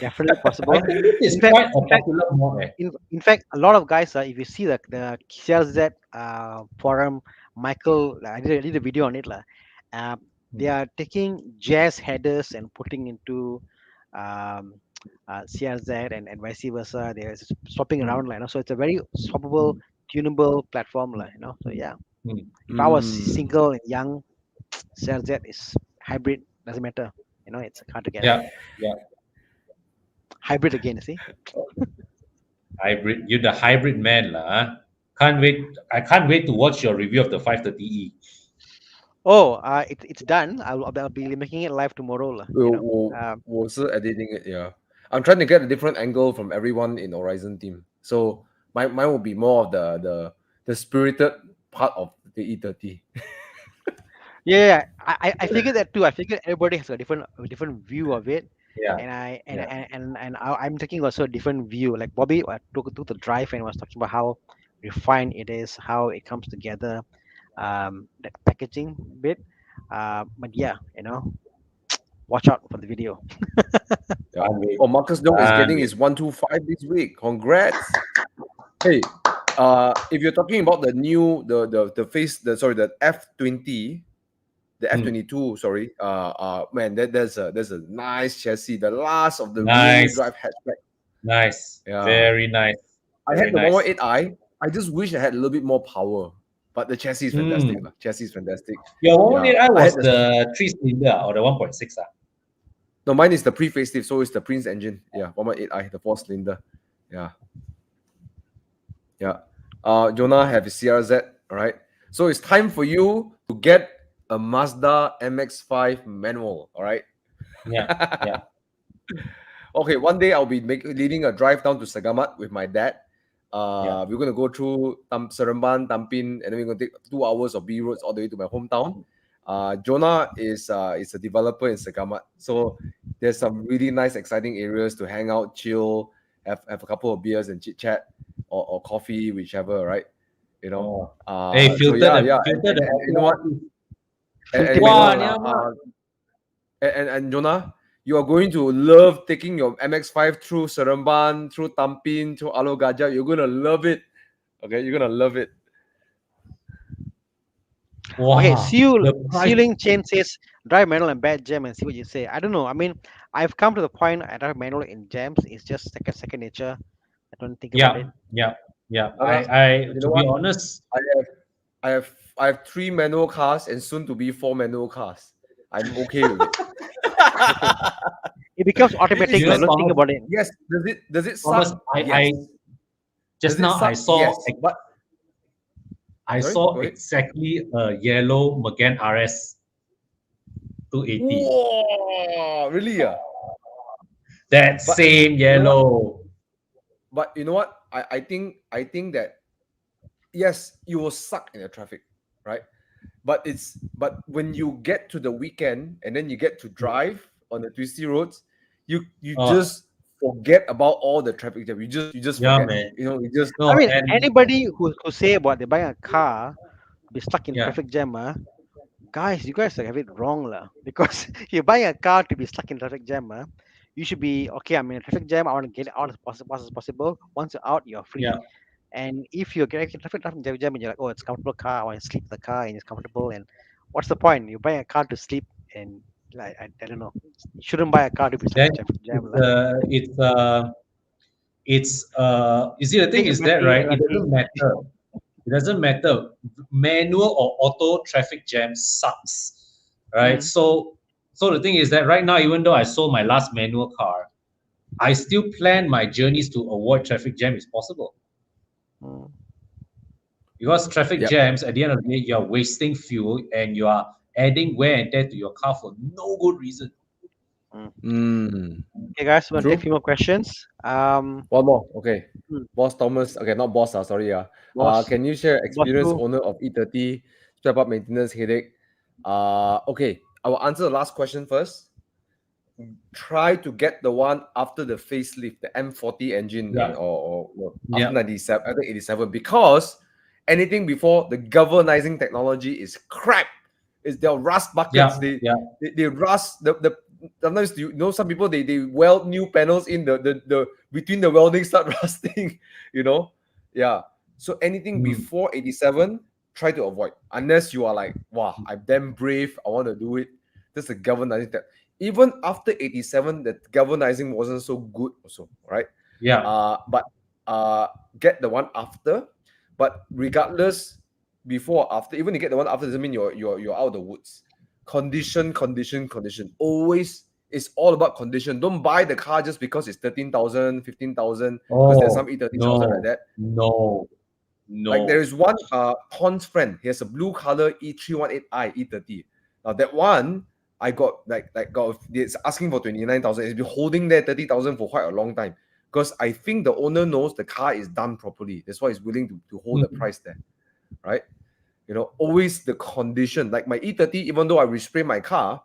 definitely possible.
I think this is quite a popular mode.
In fact, a lot of guys, if you see the CRZ forum, Michael, I did a video on it. They are taking jazz headers and putting into CRZ and vice versa. They're swapping around, so it's a very swappable, tunable platform, So yeah, if I was single and young, CRZ is hybrid, doesn't matter. It's hard to get.
Yeah.
Hybrid again, you see.
Hybrid, you're the hybrid man, lah. Can't wait. I can't wait to watch your review of the 530E.
Oh, it's done. I'll be making it live tomorrow.
Was editing it, yeah. I'm trying to get a different angle from everyone in Horizon team. So mine will be more of the spirited part of the E30.
Yeah, I figured that too. I figured everybody has a different view of it.
Yeah.
And I'm taking also a different view. Like Bobby took the drive and was talking about how refined it is, how it comes together, the packaging bit. But yeah, watch out for the video.
Yeah. Oh, Marcus Dong is getting his 125 this week. Congrats. Hey, if you're talking about the new the F20, the F22, sorry, man, there's a nice chassis, the last of the rear drive hatchback.
Nice. Yeah. Very nice.
I had the 118i. I just wish I had a little bit more power. But the chassis is fantastic. Chassis is fantastic.
Your 118i was the 3-cylinder or the 1.6?
No, mine is the pre-facelift, so it's the Prince engine. Yeah, 118i, the 4-cylinder. Yeah. Jonah have his CRZ, all right? So it's time for you to get a Mazda MX-5 manual, all right?
Yeah.
Okay, one day I'll be leading a drive down to Segamat with my dad. We're going to go through Seremban, Tampin, and then we're going to take 2 hours of B roads all the way to my hometown. Jonah is a developer in Segamat, so there's some really nice, exciting areas to hang out, chill, have a couple of beers and chit chat, or coffee, whichever, right?
Hey, filter
and you know what? And Jonah, you are going to love taking your MX-5 through Seremban, through Tampin, through Alo Gajah. You're going to love it. Okay, you're going to love it.
Wow.
Okay, Sealing Chain says drive manual and bad jam and see what you say. I don't know. I mean, I've come to the point I drive manual in jams. It's just like a second nature. I don't think about it.
Yeah. I to be honest,
I have 3 manual cars and soon to be 4 manual cars. I'm okay with it.
It becomes automatic. I don't think about it.
Yes. Does it
Thomas,
suck?
I saw exactly a yellow Megane RS 280.
Whoa, really?
Same yellow.
But you know what? I think that yes, you will suck in the traffic, right? But when you get to the weekend and then you get to drive on the twisty roads, you just forget about all the traffic jam. You just forget.
Man.
You just.
No, I mean, anybody who say about they buy a car, be stuck in traffic jam, guys, you guys have it wrong, because you buy a car to be stuck in traffic jam, you should be okay. I'm in a traffic jam. I want to get out as fast as possible. Once you're out, you're free.
Yeah.
And if you're getting traffic jam and you're like, oh, it's a comfortable car, I want to sleep in the car and it's comfortable. And what's the point? You buy a car to sleep and I don't know. You shouldn't buy a car to be stuck in traffic jam.
You see, the thing is that, right? It doesn't matter. It doesn't matter. Manual or auto traffic jam sucks, right? So the thing is that right now, even though I sold my last manual car, I still plan my journeys to avoid traffic jam if possible. Because traffic jams, at the end of the day, you're wasting fuel and you are adding wear and tear to your car for no good reason.
Okay, guys, we're gonna take a
True.
few more questions.
One more. Okay.
Hmm.
Boss Thomas. Okay, not boss. Sorry.
Boss,
Can you share
boss
experience
two.
owner of E30 spare part maintenance headache? Okay. I will answer the last question first. Try to get the one after the facelift, the M40 engine,
Yeah.
or
Yeah.
after 97, after 87, because anything before the galvanizing technology is crap. It's their rust buckets.
Yeah.
They rust the sometimes you know some people they weld new panels in the between the welding start rusting, you know. Yeah. So anything before 87, try to avoid unless you are like, wow, I'm damn brave. I want to do it. That's the galvanizing tech. Even after 87, the galvanizing wasn't so good also, right?
Yeah.
But get the one after. But regardless, before or after, even you get the one after doesn't mean you're out of the woods. Condition. Always it's all about condition. Don't buy the car just because it's 13,000, 15,000, because there's some
Oh
E30 outside like
no,
that.
no,
Like there
no.
is one Pon's friend. He has a blue color E318i E30. Now that one I got it's asking for 29,000. It's been holding there 30,000 for quite a long time. Because I think the owner knows the car is done properly. That's why he's willing to hold the price there. Right? You know, always the condition. Like my E30, even though I respray my car,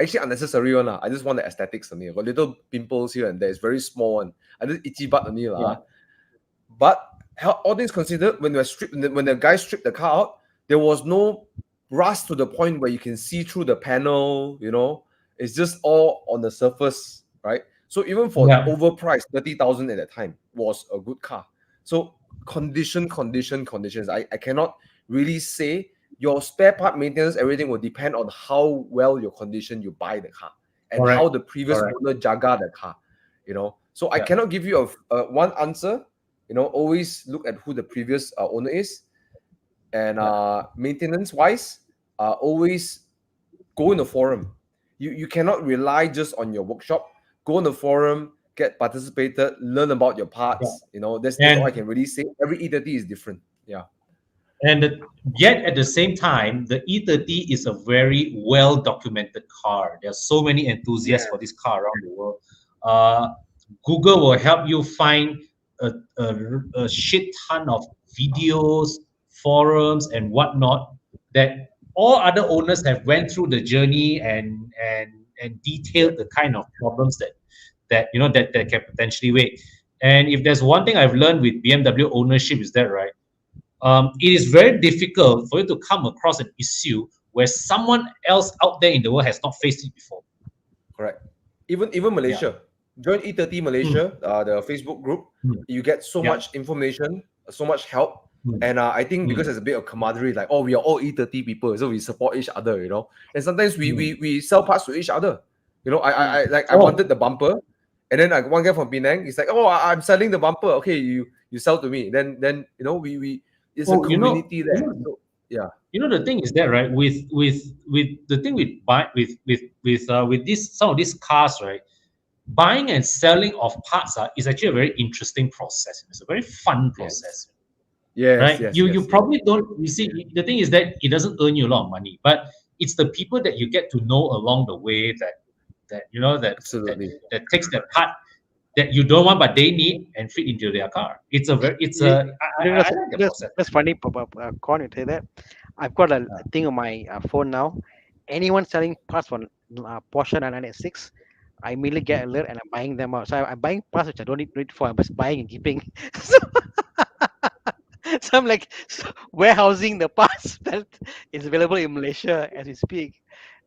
actually unnecessary one. I just want the aesthetics only. I got little pimples here and there. It's very small one. I just itchy butt only.
Yeah.
But all things considered, when the guy stripped the car out, there was no rust to the point where you can see through the panel. You know, it's just all on the surface, right? So even for
Yeah.
overpriced 30,000 at that time was a good car. So conditions. I cannot really say your spare part maintenance. Everything will depend on how well your condition you buy the car and
Correct.
how the previous
Correct.
owner jaga the car. You know, so I
Yeah.
cannot give you a one answer. You know, always look at who the previous owner is, and maintenance wise, always go in the forum. You cannot rely just on your workshop. Go in the forum, get participated, learn about your parts. You know, that's all I
And
can really say. Every E30 is different. Yeah.
yet at the same time, the E30 is a very well documented car. There are so many enthusiasts for this car around the world. Google will help you find a shit ton of videos, forums, and whatnot that all other owners have went through the journey and detailed the kind of problems that can potentially wait. And if there's one thing I've learned with BMW ownership is that, right, it is very difficult for you to come across an issue where someone else out there in the world has not faced it before.
Correct. Even Malaysia. Join E30 Malaysia, the Facebook group. You get so much information, so much help. And I think because there's a bit of camaraderie, like, oh, we are all E30 people, so we support each other, you know. And sometimes we sell parts to each other. You know, I wanted the bumper, and then one guy from Penang, he's like, oh, I'm selling the bumper. Okay, you sell to me. Then you know, we it's a community there. So, yeah.
You know, the thing is that, right, with the thing with this some of these cars, right, buying and selling of parts is actually a very interesting process. It's a very fun process.
Yes,
right? You probably don't. You see, the thing is that it doesn't earn you a lot of money, but it's the people that you get to know along the way that you know that takes that part that you don't want but they need and fit into their car. It's a very I like the process.
That's funny, Con, you say that. I've got a thing on my phone now. Anyone selling parts for Porsche 996, I immediately get alert and I'm buying them out. So I'm buying parts which I don't need for. I'm just buying and keeping. So I'm like warehousing the parts that is available in Malaysia as we speak.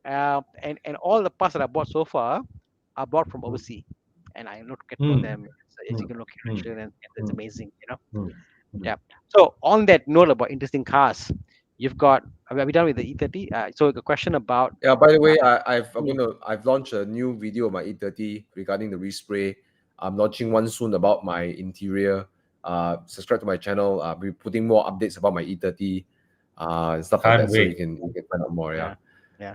And all the parts that I bought so far are bought from overseas, and I look at for them. As you can look at, and it's amazing, you know. Yeah. So on that note about interesting cars, you've got. Are we done with the E30? So the question about.
Yeah. By the way, I've launched a new video of my E30 regarding the respray. I'm launching one soon about my interior. Subscribe to my channel. I'll be putting more updates about my E30 and stuff like that, so you can find out more. Yeah.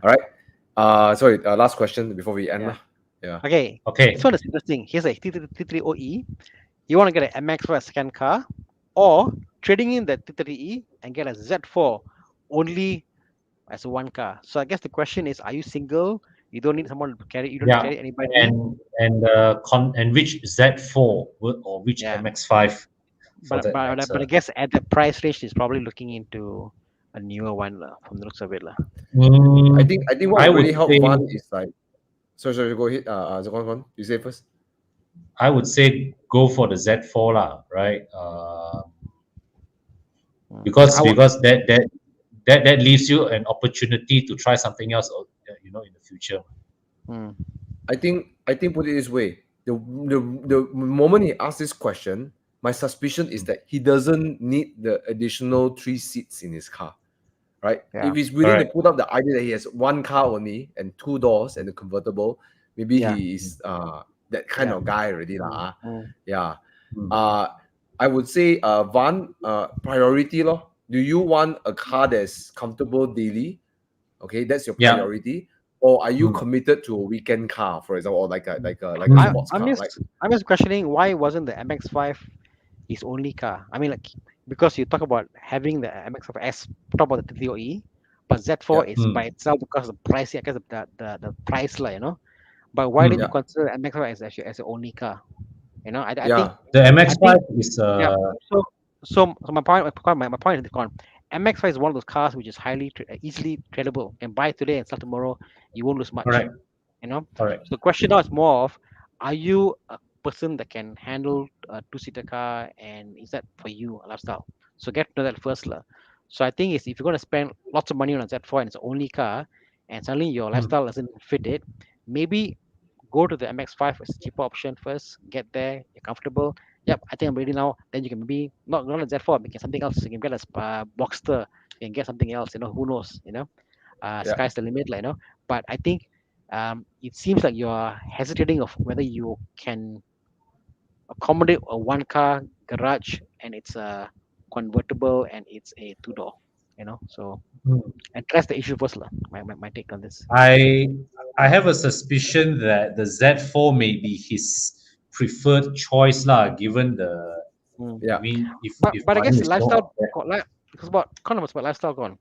All right. Sorry. Last question before we end. Yeah.
Okay. This one is interesting. Here's a T30OE. You want to get an MX for a second car, or trading in the T30E and get a Z4 only as one car. So I guess the question is: are you single? You don't need someone to carry. You don't need to carry anybody.
And which Z4 or which
Yeah.
MX5 for
But
that
but
matter.
but I guess at the price range, he's probably looking into a newer one from the looks of it lah.
I think what
I
would
would
really help
say
Van is like, sorry, go ahead. Go on. You say first.
I would say go for the Z4 lah, right? Because
I would,
that leaves you an opportunity to try something else, in the future.
I think put it this way: the moment he asked this question, my suspicion is that he doesn't need the additional 3 seats in his car, right?
Yeah.
If he's willing to
Correct.
put up the idea that he has 1 car only and 2 doors and a convertible, maybe
Yeah.
he is that kind
Yeah.
of guy already lah.
Mm.
Yeah. I would say Van, priority lor. Do you want a car that's comfortable daily? Okay, that's your
Yeah.
priority. Or are you committed to a weekend car, for example, or like a sports
I'm
car?
just questioning why wasn't the MX-5 his only car? I mean, like, because you talk about having the MX-5 as top of the TOE, but Z4 is by itself because of the price. I guess the price lah, But why didn't you consider MX-5 as actually as your only car? I think
the MX-5
think-
is
yeah. So my point is this: MX-5 is one of those cars which is highly easily tradable. You can buy today and sell tomorrow. You won't lose much.
correct.
So the question now is more of, are you a person that can handle a 2-seater car, and is that for you a lifestyle? So get to know that first lah. So I think if you're going to spend lots of money on a Z4 and it's the only car, and suddenly your lifestyle doesn't fit it, maybe go to the MX-5 as a cheaper option first. Get there, you're comfortable. Yep, I think I'm ready now. Then you can maybe not a Z4, but get something else. You can get a Boxster. You can get something else. Who knows? Sky's the limit, But I think it seems like you're hesitating of whether you can accommodate a 1-car garage and it's a convertible and it's a 2-door. So address the issue first, lah. My take on this.
I have a suspicion that the Z4 may be his preferred choice lah, given the. I mean, if
But I
money
guess
is
lifestyle,
not
it's about lifestyle gone.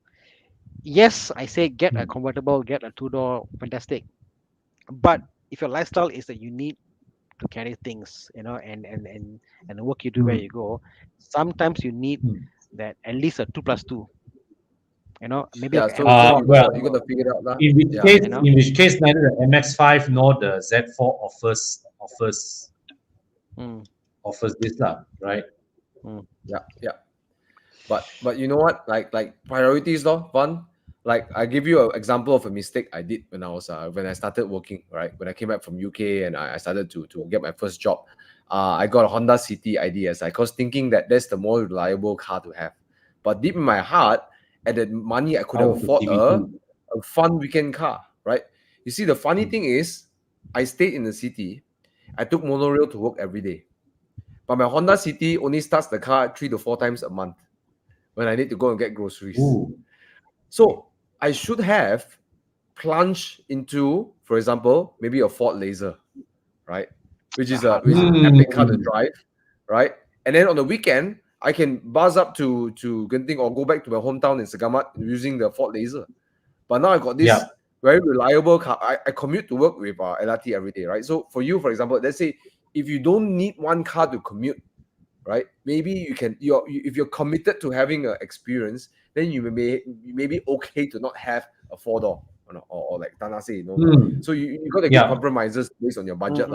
Yes, I say get a convertible, get a 2-door, fantastic. But if your lifestyle is that you need to carry things, and the work you do where you go, sometimes you need that at least a 2+2. Maybe
Yeah,
like
so
well,
you got to figure it out lah.
in which case, neither the MX-5 nor the Z4 offers this lah, right?
Yeah. But you know what? Like priorities though, Van. Like I give you an example of a mistake I did when I started working, right? When I came back from UK and I started to get my first job. I got a Honda City IDSI because thinking that that's the more reliable car to have. But deep in my heart, at the money I could have afford a fun weekend car, right? You see, the funny thing is, I stayed in the city. I took monorail to work every day. But my Honda City only starts the car 3 to 4 times a month when I need to go and get groceries. So I should have plunged into, for example, maybe a Ford Laser, right? Which is an epic car to drive, right? And then on the weekend, I can buzz up to Genting or go back to my hometown in Segamat using the Ford Laser. But now I got this very reliable car. I commute to work with LRT every day, right? So for you, for example, let's say if you don't need 1 car to commute, right? Maybe you can. If you're committed to having an experience, then you may be okay to not have a 4-door or like Tana say, So you got to get compromises based on your budget,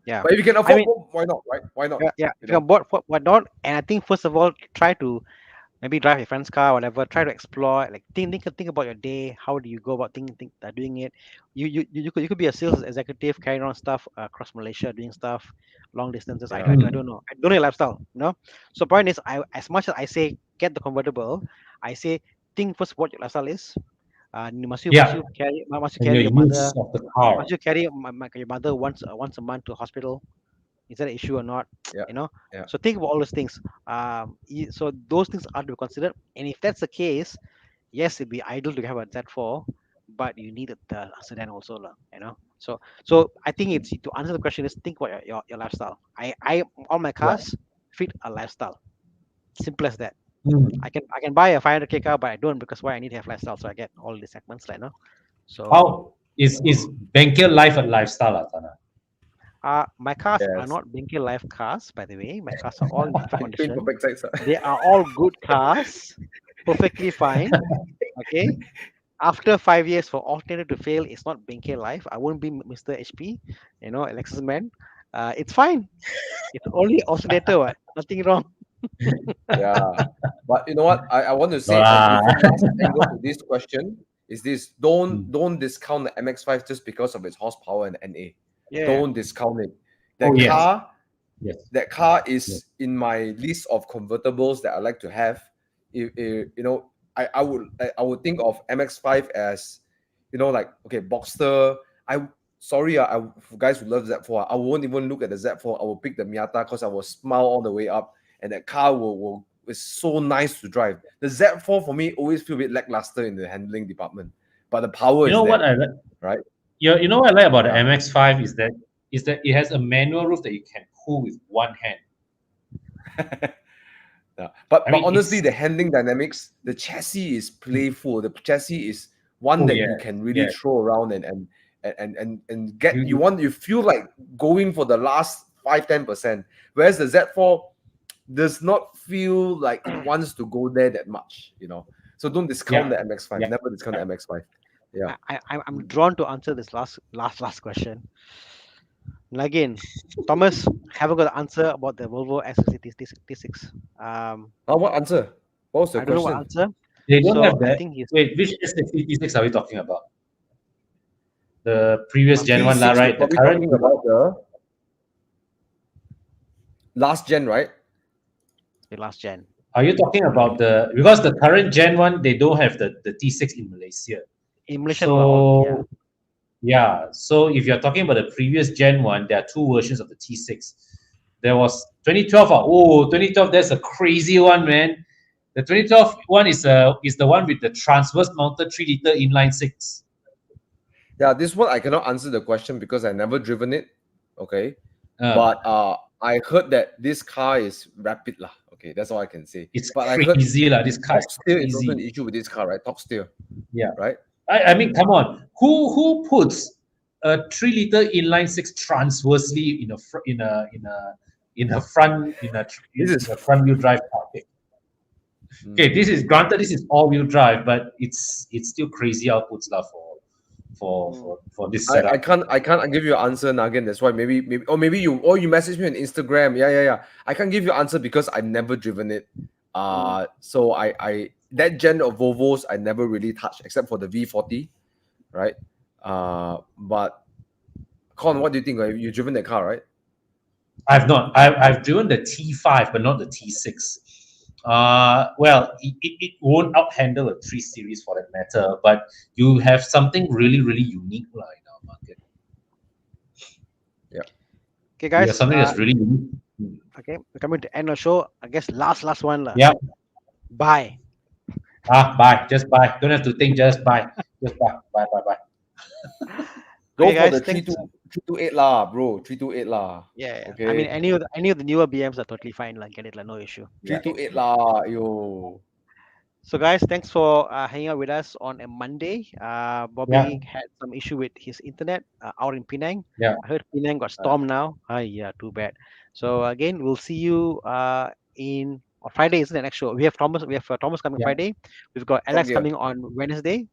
Yeah.
But if you can afford, why not, right? Why not?
Yeah. If you can afford, why not? And I think first of all, try to maybe drive your friend's car, whatever. Try to explore. Like think about your day. How do you go about doing it? You could be a sales executive carrying on stuff across Malaysia, doing stuff long distances. I don't know. I don't know your lifestyle. So point is, as much as I say get the convertible, I say think first what your lifestyle is. Must you carry your mother?
Of the car.
Must you carry your mother once a month to hospital? Is that an issue or not? So think about all those things. So those things are to be considered. And if that's the case, yes, it'd be ideal to have a Z4, but you need the sedan also, So I think it's to answer the question is think about your lifestyle. I all my cars fit a lifestyle. Simple as that. I can buy a 500K car, but I don't because why I need to have lifestyle. So I get all the segments, So
is Bengkel life and lifestyle, Tana?
My cars are
Yes.
not Bentley Life cars, by the way. My cars are all in perfect
Paint
condition.
perfect size.
They are all good cars, perfectly fine. Okay. After 5 years for alternator to fail, it's not Bentley Life. I won't be Mr. HP, Lexus man. It's fine. It's only alternator, what? Nothing wrong.
Yeah. But you know what? I want to
No
say a
lah.
different last angle to this question is this:
Hmm.
don't discount the MX-5 just because of its horsepower and NA.
Yeah.
Don't discount it. That
Oh, yes.
car,
Yes.
that car is in my list of convertibles that I like to have. I would think of MX-5 as, like, okay, Boxster. For guys who love Z4, I won't even look at the Z4. I will pick the Miata because I will smile all the way up, and that car is so nice to drive. The Z4 for me always feel a bit lackluster in the handling department, but the power
You know
is
what
there,
I like?
right?
You know what I like about the
Yeah.
MX-5 is that it has a manual roof that you can pull with one hand.
Yeah. But
I mean,
honestly,
it's-
the handling dynamics, the chassis is playful. The chassis is one
Oh,
that you
yes,
can really
yes.
throw around and get.
You-
You feel like going for the last 5-10%. Whereas the Z4 does not feel like it wants to go there that much. So don't discount
Yeah.
the MX-5.
Yeah.
Never discount the MX-5. Yeah.
I'm drawn to answer this last question. And again, Thomas haven't got the answer about the Volvo XC60 T6.
What answer? What was the
I don't know
question?
what answer.
They don't
So
have
I
that.
think he's
Wait, which S66 are we talking about? The previous Gen 1,
T6,
lah,
we're
right? The
probably
current.
talking about the last gen, right?
the last gen.
Are you talking about because the current Gen 1, they don't have the T6 in Malaysia.
In Malaysia,
So, yeah. So if you're talking about the previous Gen 1, there are two versions of the T6. There was 2012. 2012, that's a crazy one, man. The 2012 one is the one with the transverse mounted 3-liter inline six.
Yeah, this one I cannot answer the question because I never driven it. Okay. But I heard that this car is rapid lah. Okay, that's all I can say.
It's
but I heard
crazy lah. This car is
top steer is also an
crazy.
issue with this car, right? Top steer.
Yeah.
Right?
I mean, come on. Who puts a 3-liter inline six transversely in a front wheel drive car? Okay, this is granted. This is all-wheel drive, but it's still crazy outputs lah for this setup.
I can't give you an answer, Nagin. That's why maybe you message me on Instagram. Yeah. I can't give you an answer because I've never driven it. So I that gen of Volvos I never really touched except for the V40, right? But Con, what do you think? You've driven that car, right?
I've not. I've driven the T5, but not the T6. Well, it won't outhandle a 3 Series for that matter, but you have something really, really unique in our market.
Yeah.
Okay, guys.
Yeah, something that's really unique.
Okay, we're coming to end of the show. I guess last one lah.
Yeah.
Buy.
Buy. Just buy. Don't have to think. Just buy. Just buy. Buy.
Go
Okay,
for
guys,
the
thanks.
328 lah, bro. 328 lah.
Yeah.
Okay.
I mean, any of the newer BMs are totally fine. Like, get it, like, no issue.
328 lah, yo.
So, guys, thanks for hanging out with us on a Monday. Bobby had some issue with his internet out in Penang.
Yeah.
I heard Penang got stormed now. Yeah, too bad. So again, we'll see you on Friday. Isn't the next show? We have Thomas coming Friday. We've got Alex coming on Wednesday,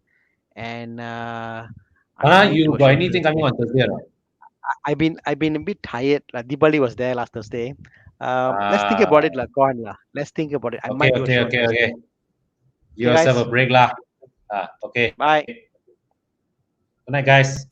and
you got anything coming on Thursday? Or not?
I've been a bit tired. Like Dibali was there last Thursday. Let's think about it, Go on, Let's think about it. I might do a show on Thursday.
Okay. Give yourself a break, lah. Okay.
Bye.
Good night, guys.